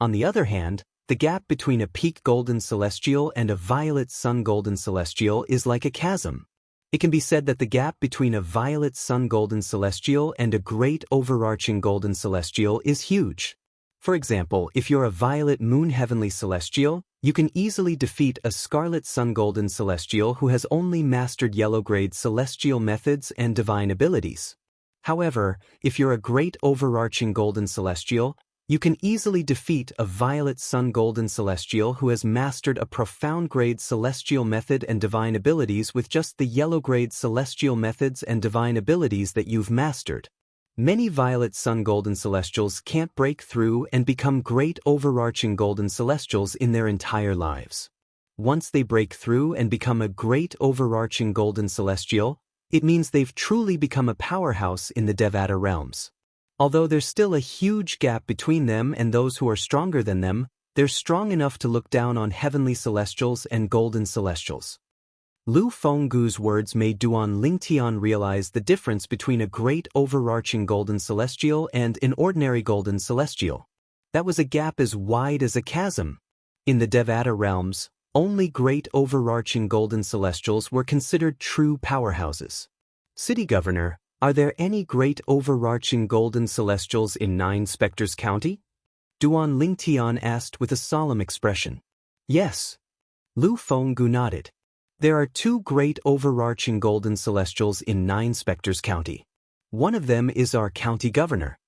On the other hand, the gap between a peak golden celestial and a violet sun golden celestial is like a chasm. It can be said that the gap between a violet sun golden celestial and a great overarching golden celestial is huge. For example, if you're a violet moon heavenly celestial, you can easily defeat a scarlet sun golden celestial who has only mastered yellow-grade celestial methods and divine abilities. However, if you're a great overarching golden celestial, you can easily defeat a violet sun golden celestial who has mastered a profound grade celestial method and divine abilities with just the yellow grade celestial methods and divine abilities that you've mastered. Many violet sun golden celestials can't break through and become great overarching golden celestials in their entire lives. Once they break through and become a great overarching golden celestial, it means they've truly become a powerhouse in the Devata realms. Although there's still a huge gap between them and those who are stronger than them, they're strong enough to look down on heavenly celestials and golden celestials. Lu Fenggu's words made Duan Lingtian realize the difference between a great overarching golden celestial and an ordinary golden celestial. That was a gap as wide as a chasm. In the Devata realms, only great overarching golden celestials were considered true powerhouses. City Governor, are there any great overarching golden celestials in Nine Spectres County? Duan Lingtian asked with a solemn expression. Yes. Lu Fenggu nodded. There are two great overarching golden celestials in Nine Spectres County. One of them is our county governor.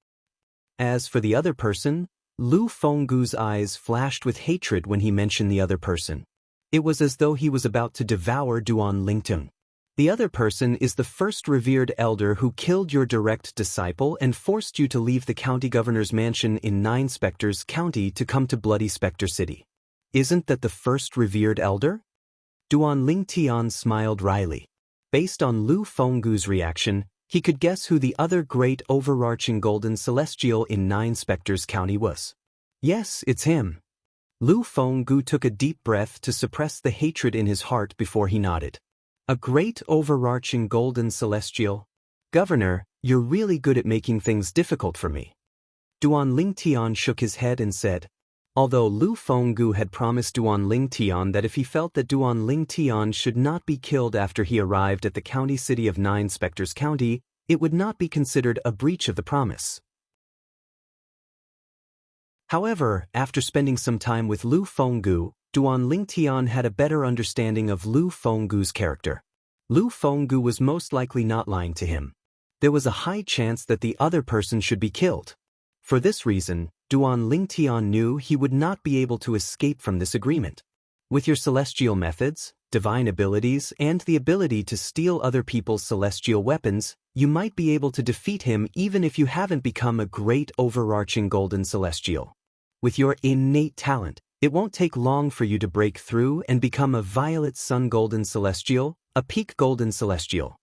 As for the other person, Lu Fenggu's eyes flashed with hatred when he mentioned the other person. It was as though he was about to devour Duan Lingtian. The other person is the first revered elder who killed your direct disciple and forced you to leave the county governor's mansion in Nine Spectres County to come to Bloody Spectre City. Isn't that the first revered elder? Duan Lingtian smiled wryly. Based on Lu Fenggu's reaction, he could guess who the other great overarching golden celestial in Nine Spectres County was. Yes, it's him. Lu Fenggu took a deep breath to suppress the hatred in his heart before he nodded. A great overarching golden celestial? Governor, you're really good at making things difficult for me. Duan Lingtian shook his head and said, although Lu Fenggu had promised Duan Lingtian that if he felt that Duan Lingtian should not be killed after he arrived at the county city of Nine Spectres County, it would not be considered a breach of the promise. However, after spending some time with Lu Fenggu, Duan Lingtian had a better understanding of Lu Fenggu's character. Lu Fenggu was most likely not lying to him. There was a high chance that the other person should be killed. For this reason, Duan Lingtian knew he would not be able to escape from this agreement. With your celestial methods, divine abilities, and the ability to steal other people's celestial weapons, you might be able to defeat him even if you haven't become a great overarching golden celestial. With your innate talent, it won't take long for you to break through and become a violet sun golden celestial, a peak golden celestial.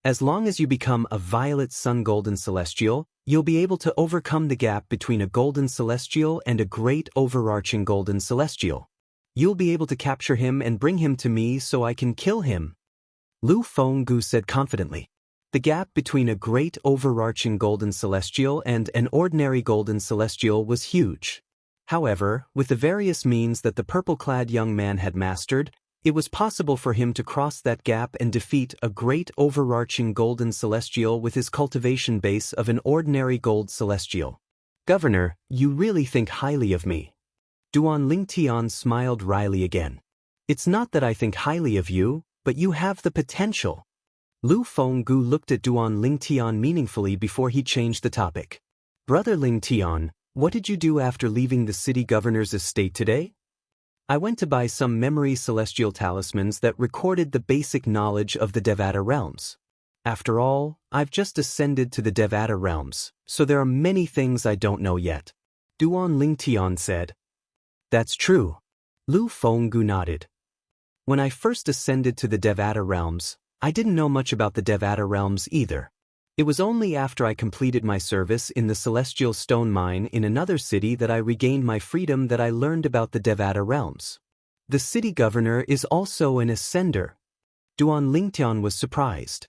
As long as you become a violet sun golden celestial, you'll be able to overcome the gap between a golden celestial and a great overarching golden celestial. You'll be able to capture him and bring him to me so I can kill him. Lu Fenggu said confidently. The gap between a great overarching golden celestial and an ordinary golden celestial was huge. However, with the various means that the purple-clad young man had mastered, it was possible for him to cross that gap and defeat a great overarching golden celestial with his cultivation base of an ordinary gold celestial. Governor, you really think highly of me. Duan Lingtian smiled wryly again. It's not that I think highly of you, but you have the potential. Lu Fenggu looked at Duan Lingtian meaningfully before he changed the topic. Brother Lingtian, what did you do after leaving the city governor's estate today? I went to buy some memory celestial talismans that recorded the basic knowledge of the Devata realms. After all, I've just ascended to the Devata realms, so there are many things I don't know yet. Duan Lingtian said. That's true. Lu Fenggu nodded. When I first ascended to the Devata realms, I didn't know much about the Devata realms either. It was only after I completed my service in the celestial stone mine in another city that I regained my freedom that I learned about the Devata realms. The city governor is also an ascender. Duan Lingtian was surprised.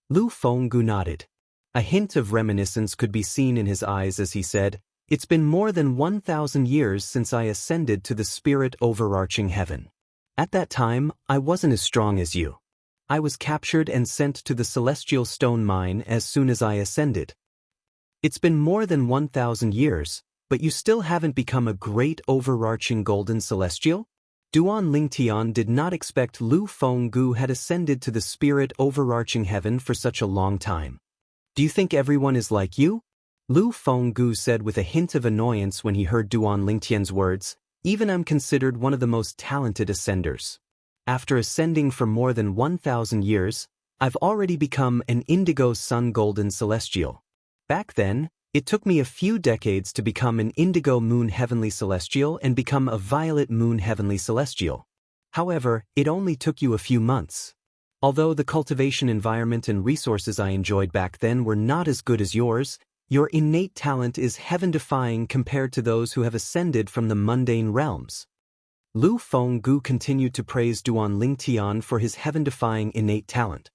Lu Fenggu nodded. A hint of reminiscence could be seen in his eyes as he said, "It's been more than 1,000 years since I ascended to the spirit overarching heaven. At that time, I wasn't as strong as you. I was captured and sent to the celestial stone mine as soon as I ascended. It's been more than 1,000 years, but you still haven't become a great overarching golden celestial?" Duan Lingtian did not expect Lu Fenggu had ascended to the spirit overarching heaven for such a long time. "Do you think everyone is like you?" Lu Fenggu said with a hint of annoyance when he heard Duan Lingtian's words. "Even I'm considered one of the most talented ascenders. After ascending for more than 1,000 years, I've already become an indigo sun golden celestial. Back then, it took me a few decades to become an indigo moon heavenly celestial and become a violet moon heavenly celestial. However, it only took you a few months. Although the cultivation environment and resources I enjoyed back then were not as good as yours, your innate talent is heaven-defying compared to those who have ascended from the mundane realms." Lu Fenggu continued to praise Duan Lingtian for his heaven-defying innate talent.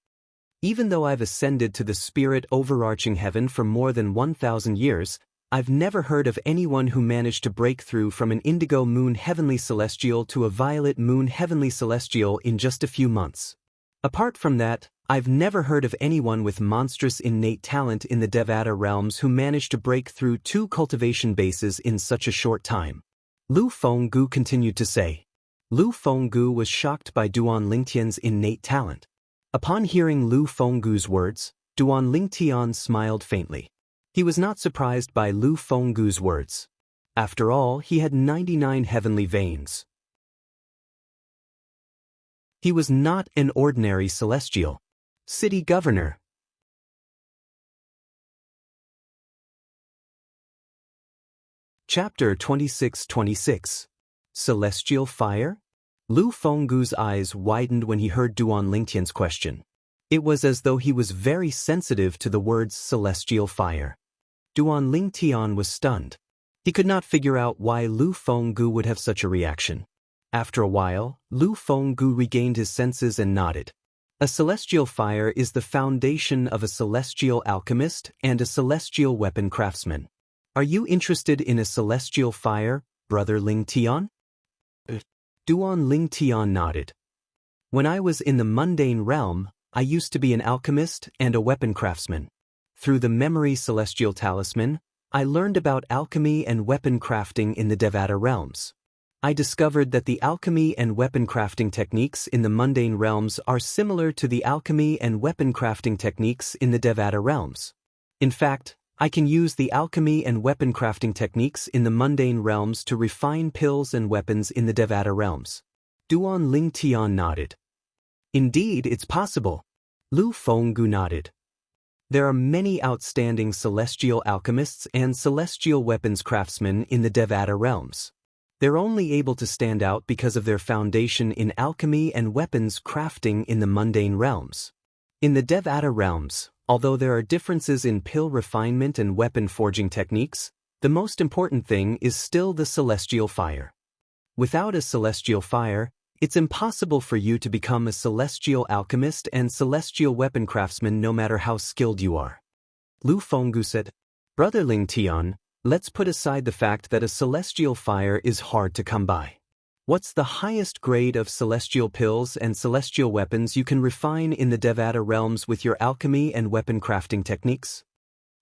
"Even though I've ascended to the spirit overarching heaven for more than 1,000 years, I've never heard of anyone who managed to break through from an indigo moon heavenly celestial to a violet moon heavenly celestial in just a few months. Apart from that, I've never heard of anyone with monstrous innate talent in the Devata realms who managed to break through 2 cultivation bases in such a short time." Lu Fenggu continued to say. Lu Fenggu was shocked by Duan Lingtian's innate talent. Upon hearing Lu Fenggu's words, Duan Lingtian smiled faintly. He was not surprised by Lu Fenggu's words. After all, he had 99 heavenly veins. He was not an ordinary celestial. City governor. Chapter 26-26. Celestial Fire? Lu Fenggu's eyes widened when he heard Duan Lingtian's question. It was as though he was very sensitive to the words celestial fire. Duan Lingtian was stunned. He could not figure out why Lu Fenggu would have such a reaction. After a while, Lu Fenggu regained his senses and nodded. A celestial fire is the foundation of a celestial alchemist and a celestial weapon craftsman. Are you interested in a celestial fire, Brother Lingtian? Duan Lingtian nodded. When I was in the mundane realm, I used to be an alchemist and a weapon craftsman. Through the memory celestial talisman, I learned about alchemy and weapon crafting in the Devata realms. I discovered that the alchemy and weapon crafting techniques in the mundane realms are similar to the alchemy and weapon crafting techniques in the Devata realms. In fact, I can use the alchemy and weapon crafting techniques in the mundane realms to refine pills and weapons in the Devata realms. Duan Lingtian nodded. Indeed, it's possible. Lu Fenggu nodded. There are many outstanding celestial alchemists and celestial weapons craftsmen in the Devata realms. They're only able to stand out because of their foundation in alchemy and weapons crafting in the mundane realms. In the Devata realms, although there are differences in pill refinement and weapon forging techniques, the most important thing is still the celestial fire. Without a celestial fire, it's impossible for you to become a celestial alchemist and celestial weapon craftsman no matter how skilled you are. Lu Fenggu said, Brother Lingtian, let's put aside the fact that a celestial fire is hard to come by. What's the highest grade of celestial pills and celestial weapons you can refine in the Devata realms with your alchemy and weapon crafting techniques?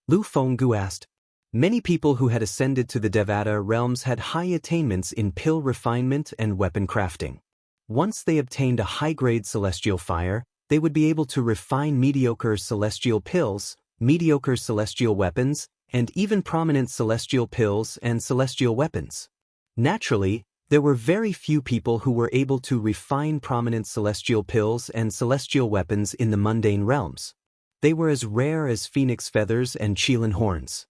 Lu Fenggu asked. Many people who had ascended to the Devata realms had high attainments in pill refinement and weapon crafting. Once they obtained a high-grade celestial fire, they would be able to refine mediocre celestial pills, mediocre celestial weapons, and even prominent celestial pills and celestial weapons. Naturally, There were very few people who were able to refine prominent celestial pills and celestial weapons in the mundane realms. They were as rare as phoenix feathers and Qilin horns.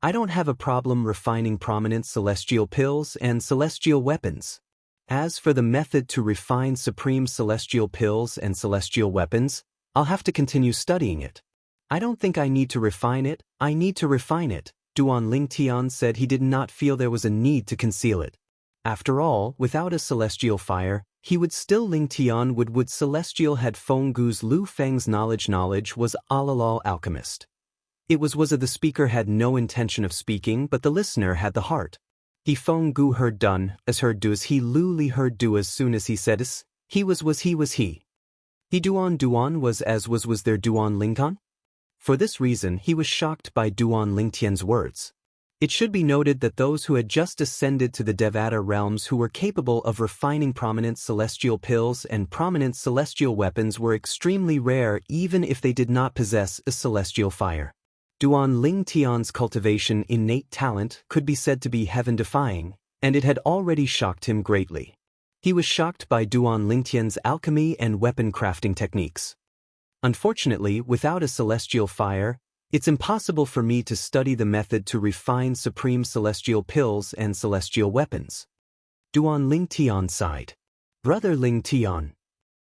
I don't have a problem refining prominent celestial pills and celestial weapons. As for the method to refine supreme celestial pills and celestial weapons, I'll have to continue studying it. I don't think I need to refine it, I need to refine it. Duan Lingtian said he did not feel there was a need to conceal it. After all, without a celestial fire, he would still Lingtian would celestial had Fenggu's Lu Feng's knowledge was Alalal alchemist. It was the speaker had no intention of speaking, but the listener had the heart. He Fenggu heard done, as heard do as he Lu Li heard do as soon as he said as, he was he. He Duan was as was there Duan Lingtan? For this reason he was shocked by Duan Lingtian's words. It should be noted that those who had just ascended to the Devata realms who were capable of refining prominent celestial pills and prominent celestial weapons were extremely rare even if they did not possess a celestial fire. Duan Lingtian's cultivation innate talent could be said to be heaven-defying, and it had already shocked him greatly. He was shocked by Duan Lingtian's alchemy and weapon crafting techniques. Unfortunately, without a celestial fire, it's impossible for me to study the method to refine supreme celestial pills and celestial weapons. Duan Lingtian sighed. Brother Lingtian.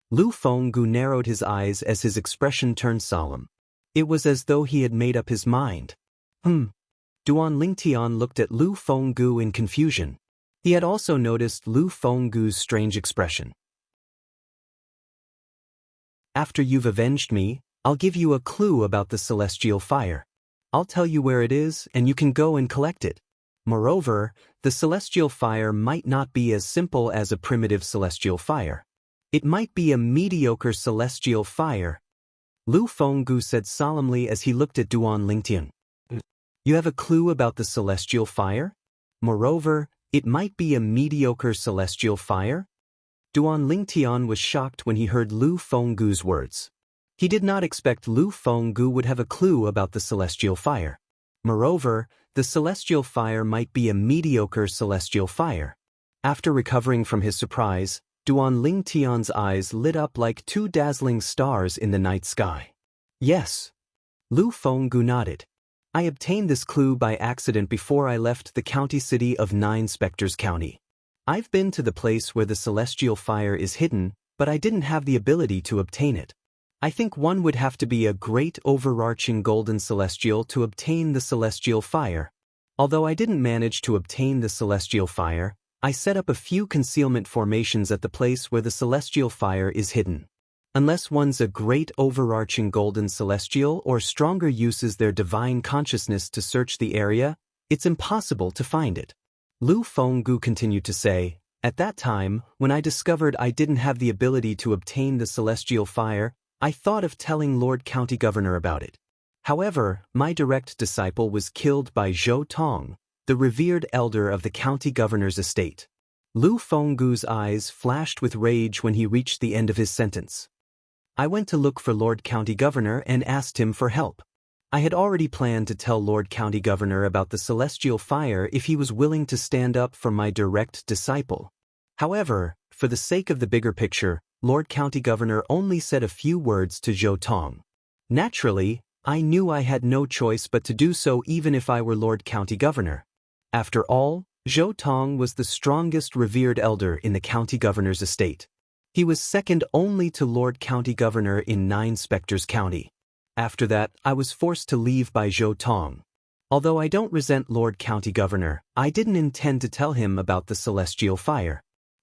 Lu Fenggu narrowed his eyes as his expression turned solemn. It was as though he had made up his mind. Duan Lingtian looked at Lu Fenggu in confusion. He had also noticed Lu Fenggu's strange expression. After you've avenged me, I'll give you a clue about the celestial fire. I'll tell you where it is and you can go and collect it. Moreover, the celestial fire might not be as simple as a primitive celestial fire. It might be a mediocre celestial fire. Lu Fenggu said solemnly as he looked at Duan Lingtian. You have a clue about the celestial fire? Moreover, it might be a mediocre celestial fire? Duan Lingtian was shocked when he heard Lu Fenggu's words. He did not expect Lu Fenggu would have a clue about the celestial fire. Moreover, the celestial fire might be a mediocre celestial fire. After recovering from his surprise, Duan Lingtian's eyes lit up like two dazzling stars in the night sky. Yes. Lu Fenggu nodded. I obtained this clue by accident before I left the county city of Nine Spectres County. I've been to the place where the celestial fire is hidden, but I didn't have the ability to obtain it. I think one would have to be a great overarching golden celestial to obtain the celestial fire. Although I didn't manage to obtain the celestial fire, I set up a few concealment formations at the place where the celestial fire is hidden. Unless one's a great overarching golden celestial or stronger uses their divine consciousness to search the area, it's impossible to find it. Lu Fenggu continued to say, at that time, when I discovered I didn't have the ability to obtain the celestial fire, I thought of telling Lord County Governor about it. However, my direct disciple was killed by Zhou Tong, the revered elder of the county governor's estate. Lu Fenggu's eyes flashed with rage when he reached the end of his sentence. I went to look for Lord County Governor and asked him for help. I had already planned to tell Lord County Governor about the celestial fire if he was willing to stand up for my direct disciple. However, for the sake of the bigger picture, Lord County Governor only said a few words to Zhou Tong. Naturally, I knew I had no choice but to do so even if I were Lord County Governor. After all, Zhou Tong was the strongest revered elder in the county governor's estate. He was second only to Lord County Governor in Nine Spectres County. After that, I was forced to leave by Zhou Tong. Although I don't resent Lord County Governor, I didn't intend to tell him about the celestial fire.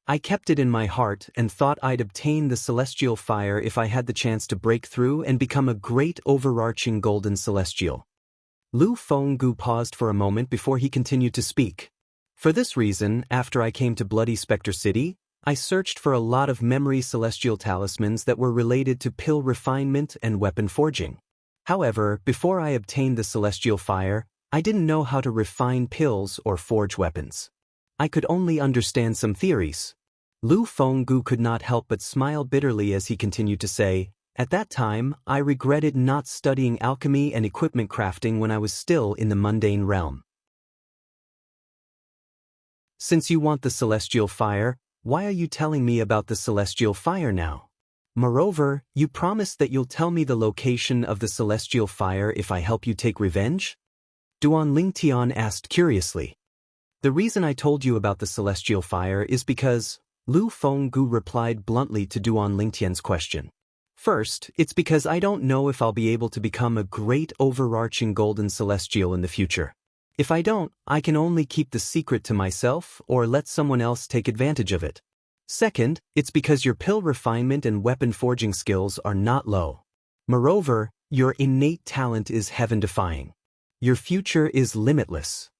I kept it in my heart and thought I'd obtain the celestial fire if I had the chance to break through and become a great overarching golden celestial. Lu Fenggu paused for a moment before he continued to speak. For this reason, after I came to Bloody Spectre City, I searched for a lot of memory celestial talismans that were related to pill refinement and weapon forging. However, before I obtained the celestial fire, I didn't know how to refine pills or forge weapons. I could only understand some theories. Lu Fenggu could not help but smile bitterly as he continued to say, at that time, I regretted not studying alchemy and equipment crafting when I was still in the mundane realm. Since you want the celestial fire, why are you telling me about the celestial fire now? Moreover, you promised that you'll tell me the location of the celestial fire if I help you take revenge? Duan Lingtian asked curiously. The reason I told you about the celestial fire is because, Lu Fenggu replied bluntly to Duan Lingtian's question. First, it's because I don't know if I'll be able to become a great overarching golden celestial in the future. If I don't, I can only keep the secret to myself or let someone else take advantage of it. Second, it's because your pill refinement and weapon forging skills are not low. Moreover, your innate talent is heaven-defying. Your future is limitless.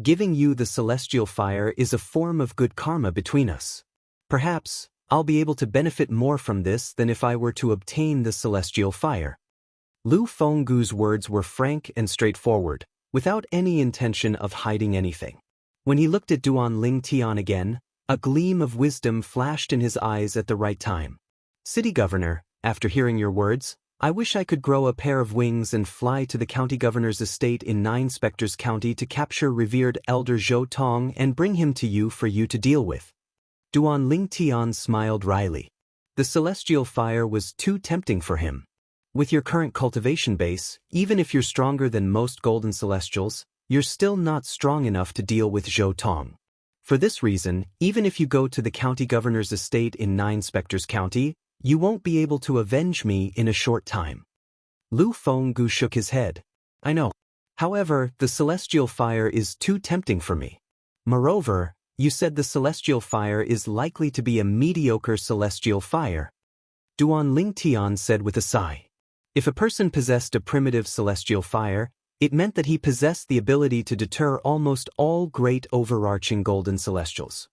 Giving you the celestial fire is a form of good karma between us. Perhaps, I'll be able to benefit more from this than if I were to obtain the celestial fire. Lu Fenggu's words were frank and straightforward, without any intention of hiding anything. When he looked at Duan Lingtian again, a gleam of wisdom flashed in his eyes at the right time. City Governor, after hearing your words, I wish I could grow a pair of wings and fly to the county governor's estate in Nine Spectres County to capture revered Elder Zhou Tong and bring him to you for you to deal with. Duan Lingtian smiled wryly. The celestial fire was too tempting for him. With your current cultivation base, even if you're stronger than most golden celestials, you're still not strong enough to deal with Zhou Tong. For this reason, even if you go to the county governor's estate in Nine Spectres County, you won't be able to avenge me in a short time. Lu Fenggu shook his head. I know. However, the celestial fire is too tempting for me. Moreover, you said the celestial fire is likely to be a mediocre celestial fire. Duan Lingtian said with a sigh. If a person possessed a primitive celestial fire, it meant that he possessed the ability to deter almost all great overarching golden celestials.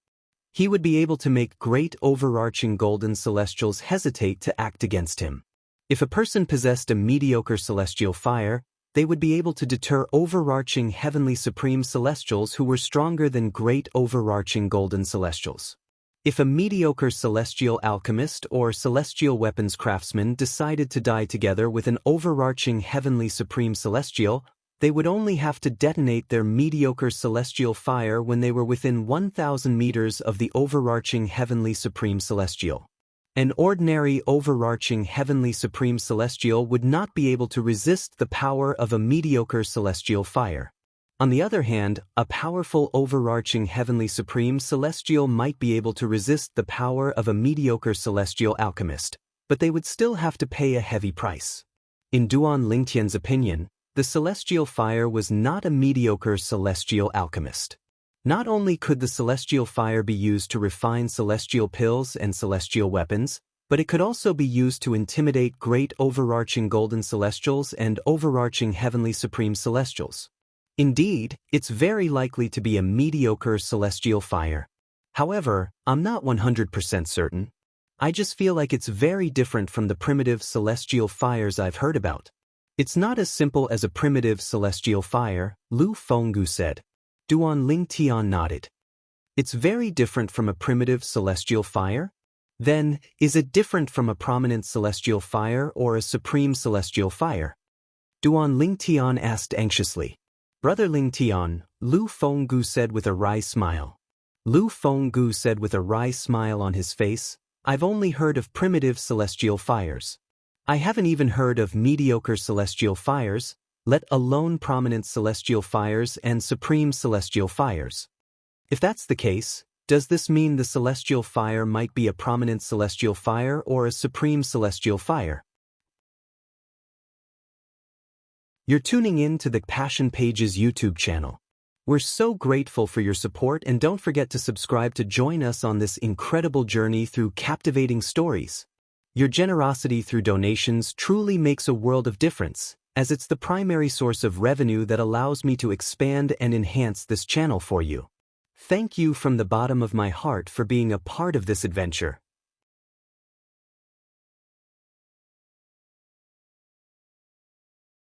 He would be able to make great overarching golden celestials hesitate to act against him. If a person possessed a mediocre celestial fire, they would be able to deter overarching heavenly supreme celestials who were stronger than great overarching golden celestials. If a mediocre celestial alchemist or celestial weapons craftsman decided to die together with an overarching heavenly supreme celestial, they would only have to detonate their mediocre celestial fire when they were within 1,000 meters of the overarching heavenly supreme celestial. An ordinary overarching heavenly supreme celestial would not be able to resist the power of a mediocre celestial fire. On the other hand, a powerful overarching heavenly supreme celestial might be able to resist the power of a mediocre celestial alchemist, but they would still have to pay a heavy price. In Duan Lingtian's opinion, the celestial fire was not a mediocre celestial alchemist. Not only could the celestial fire be used to refine celestial pills and celestial weapons, but it could also be used to intimidate great overarching golden celestials and overarching heavenly supreme celestials. Indeed, it's very likely to be a mediocre celestial fire. However, I'm not 100% certain. I just feel like it's very different from the primitive celestial fires I've heard about. It's not as simple as a primitive celestial fire, Lu Fenggu said. Duan Lingtian nodded. It's very different from a primitive celestial fire? Then, is it different from a prominent celestial fire or a supreme celestial fire? Duan Lingtian asked anxiously. Brother Lingtian, Lu Fenggu said with a wry smile. Lu Fenggu said with a wry smile on his face, I've only heard of primitive celestial fires. I haven't even heard of mediocre celestial fires, let alone prominent celestial fires and supreme celestial fires. If that's the case, does this mean the celestial fire might be a prominent celestial fire or a supreme celestial fire? You're tuning in to the Passion Pages YouTube channel. We're so grateful for your support, and don't forget to subscribe to join us on this incredible journey through captivating stories. Your generosity through donations truly makes a world of difference, as it's the primary source of revenue that allows me to expand and enhance this channel for you. Thank you from the bottom of my heart for being a part of this adventure.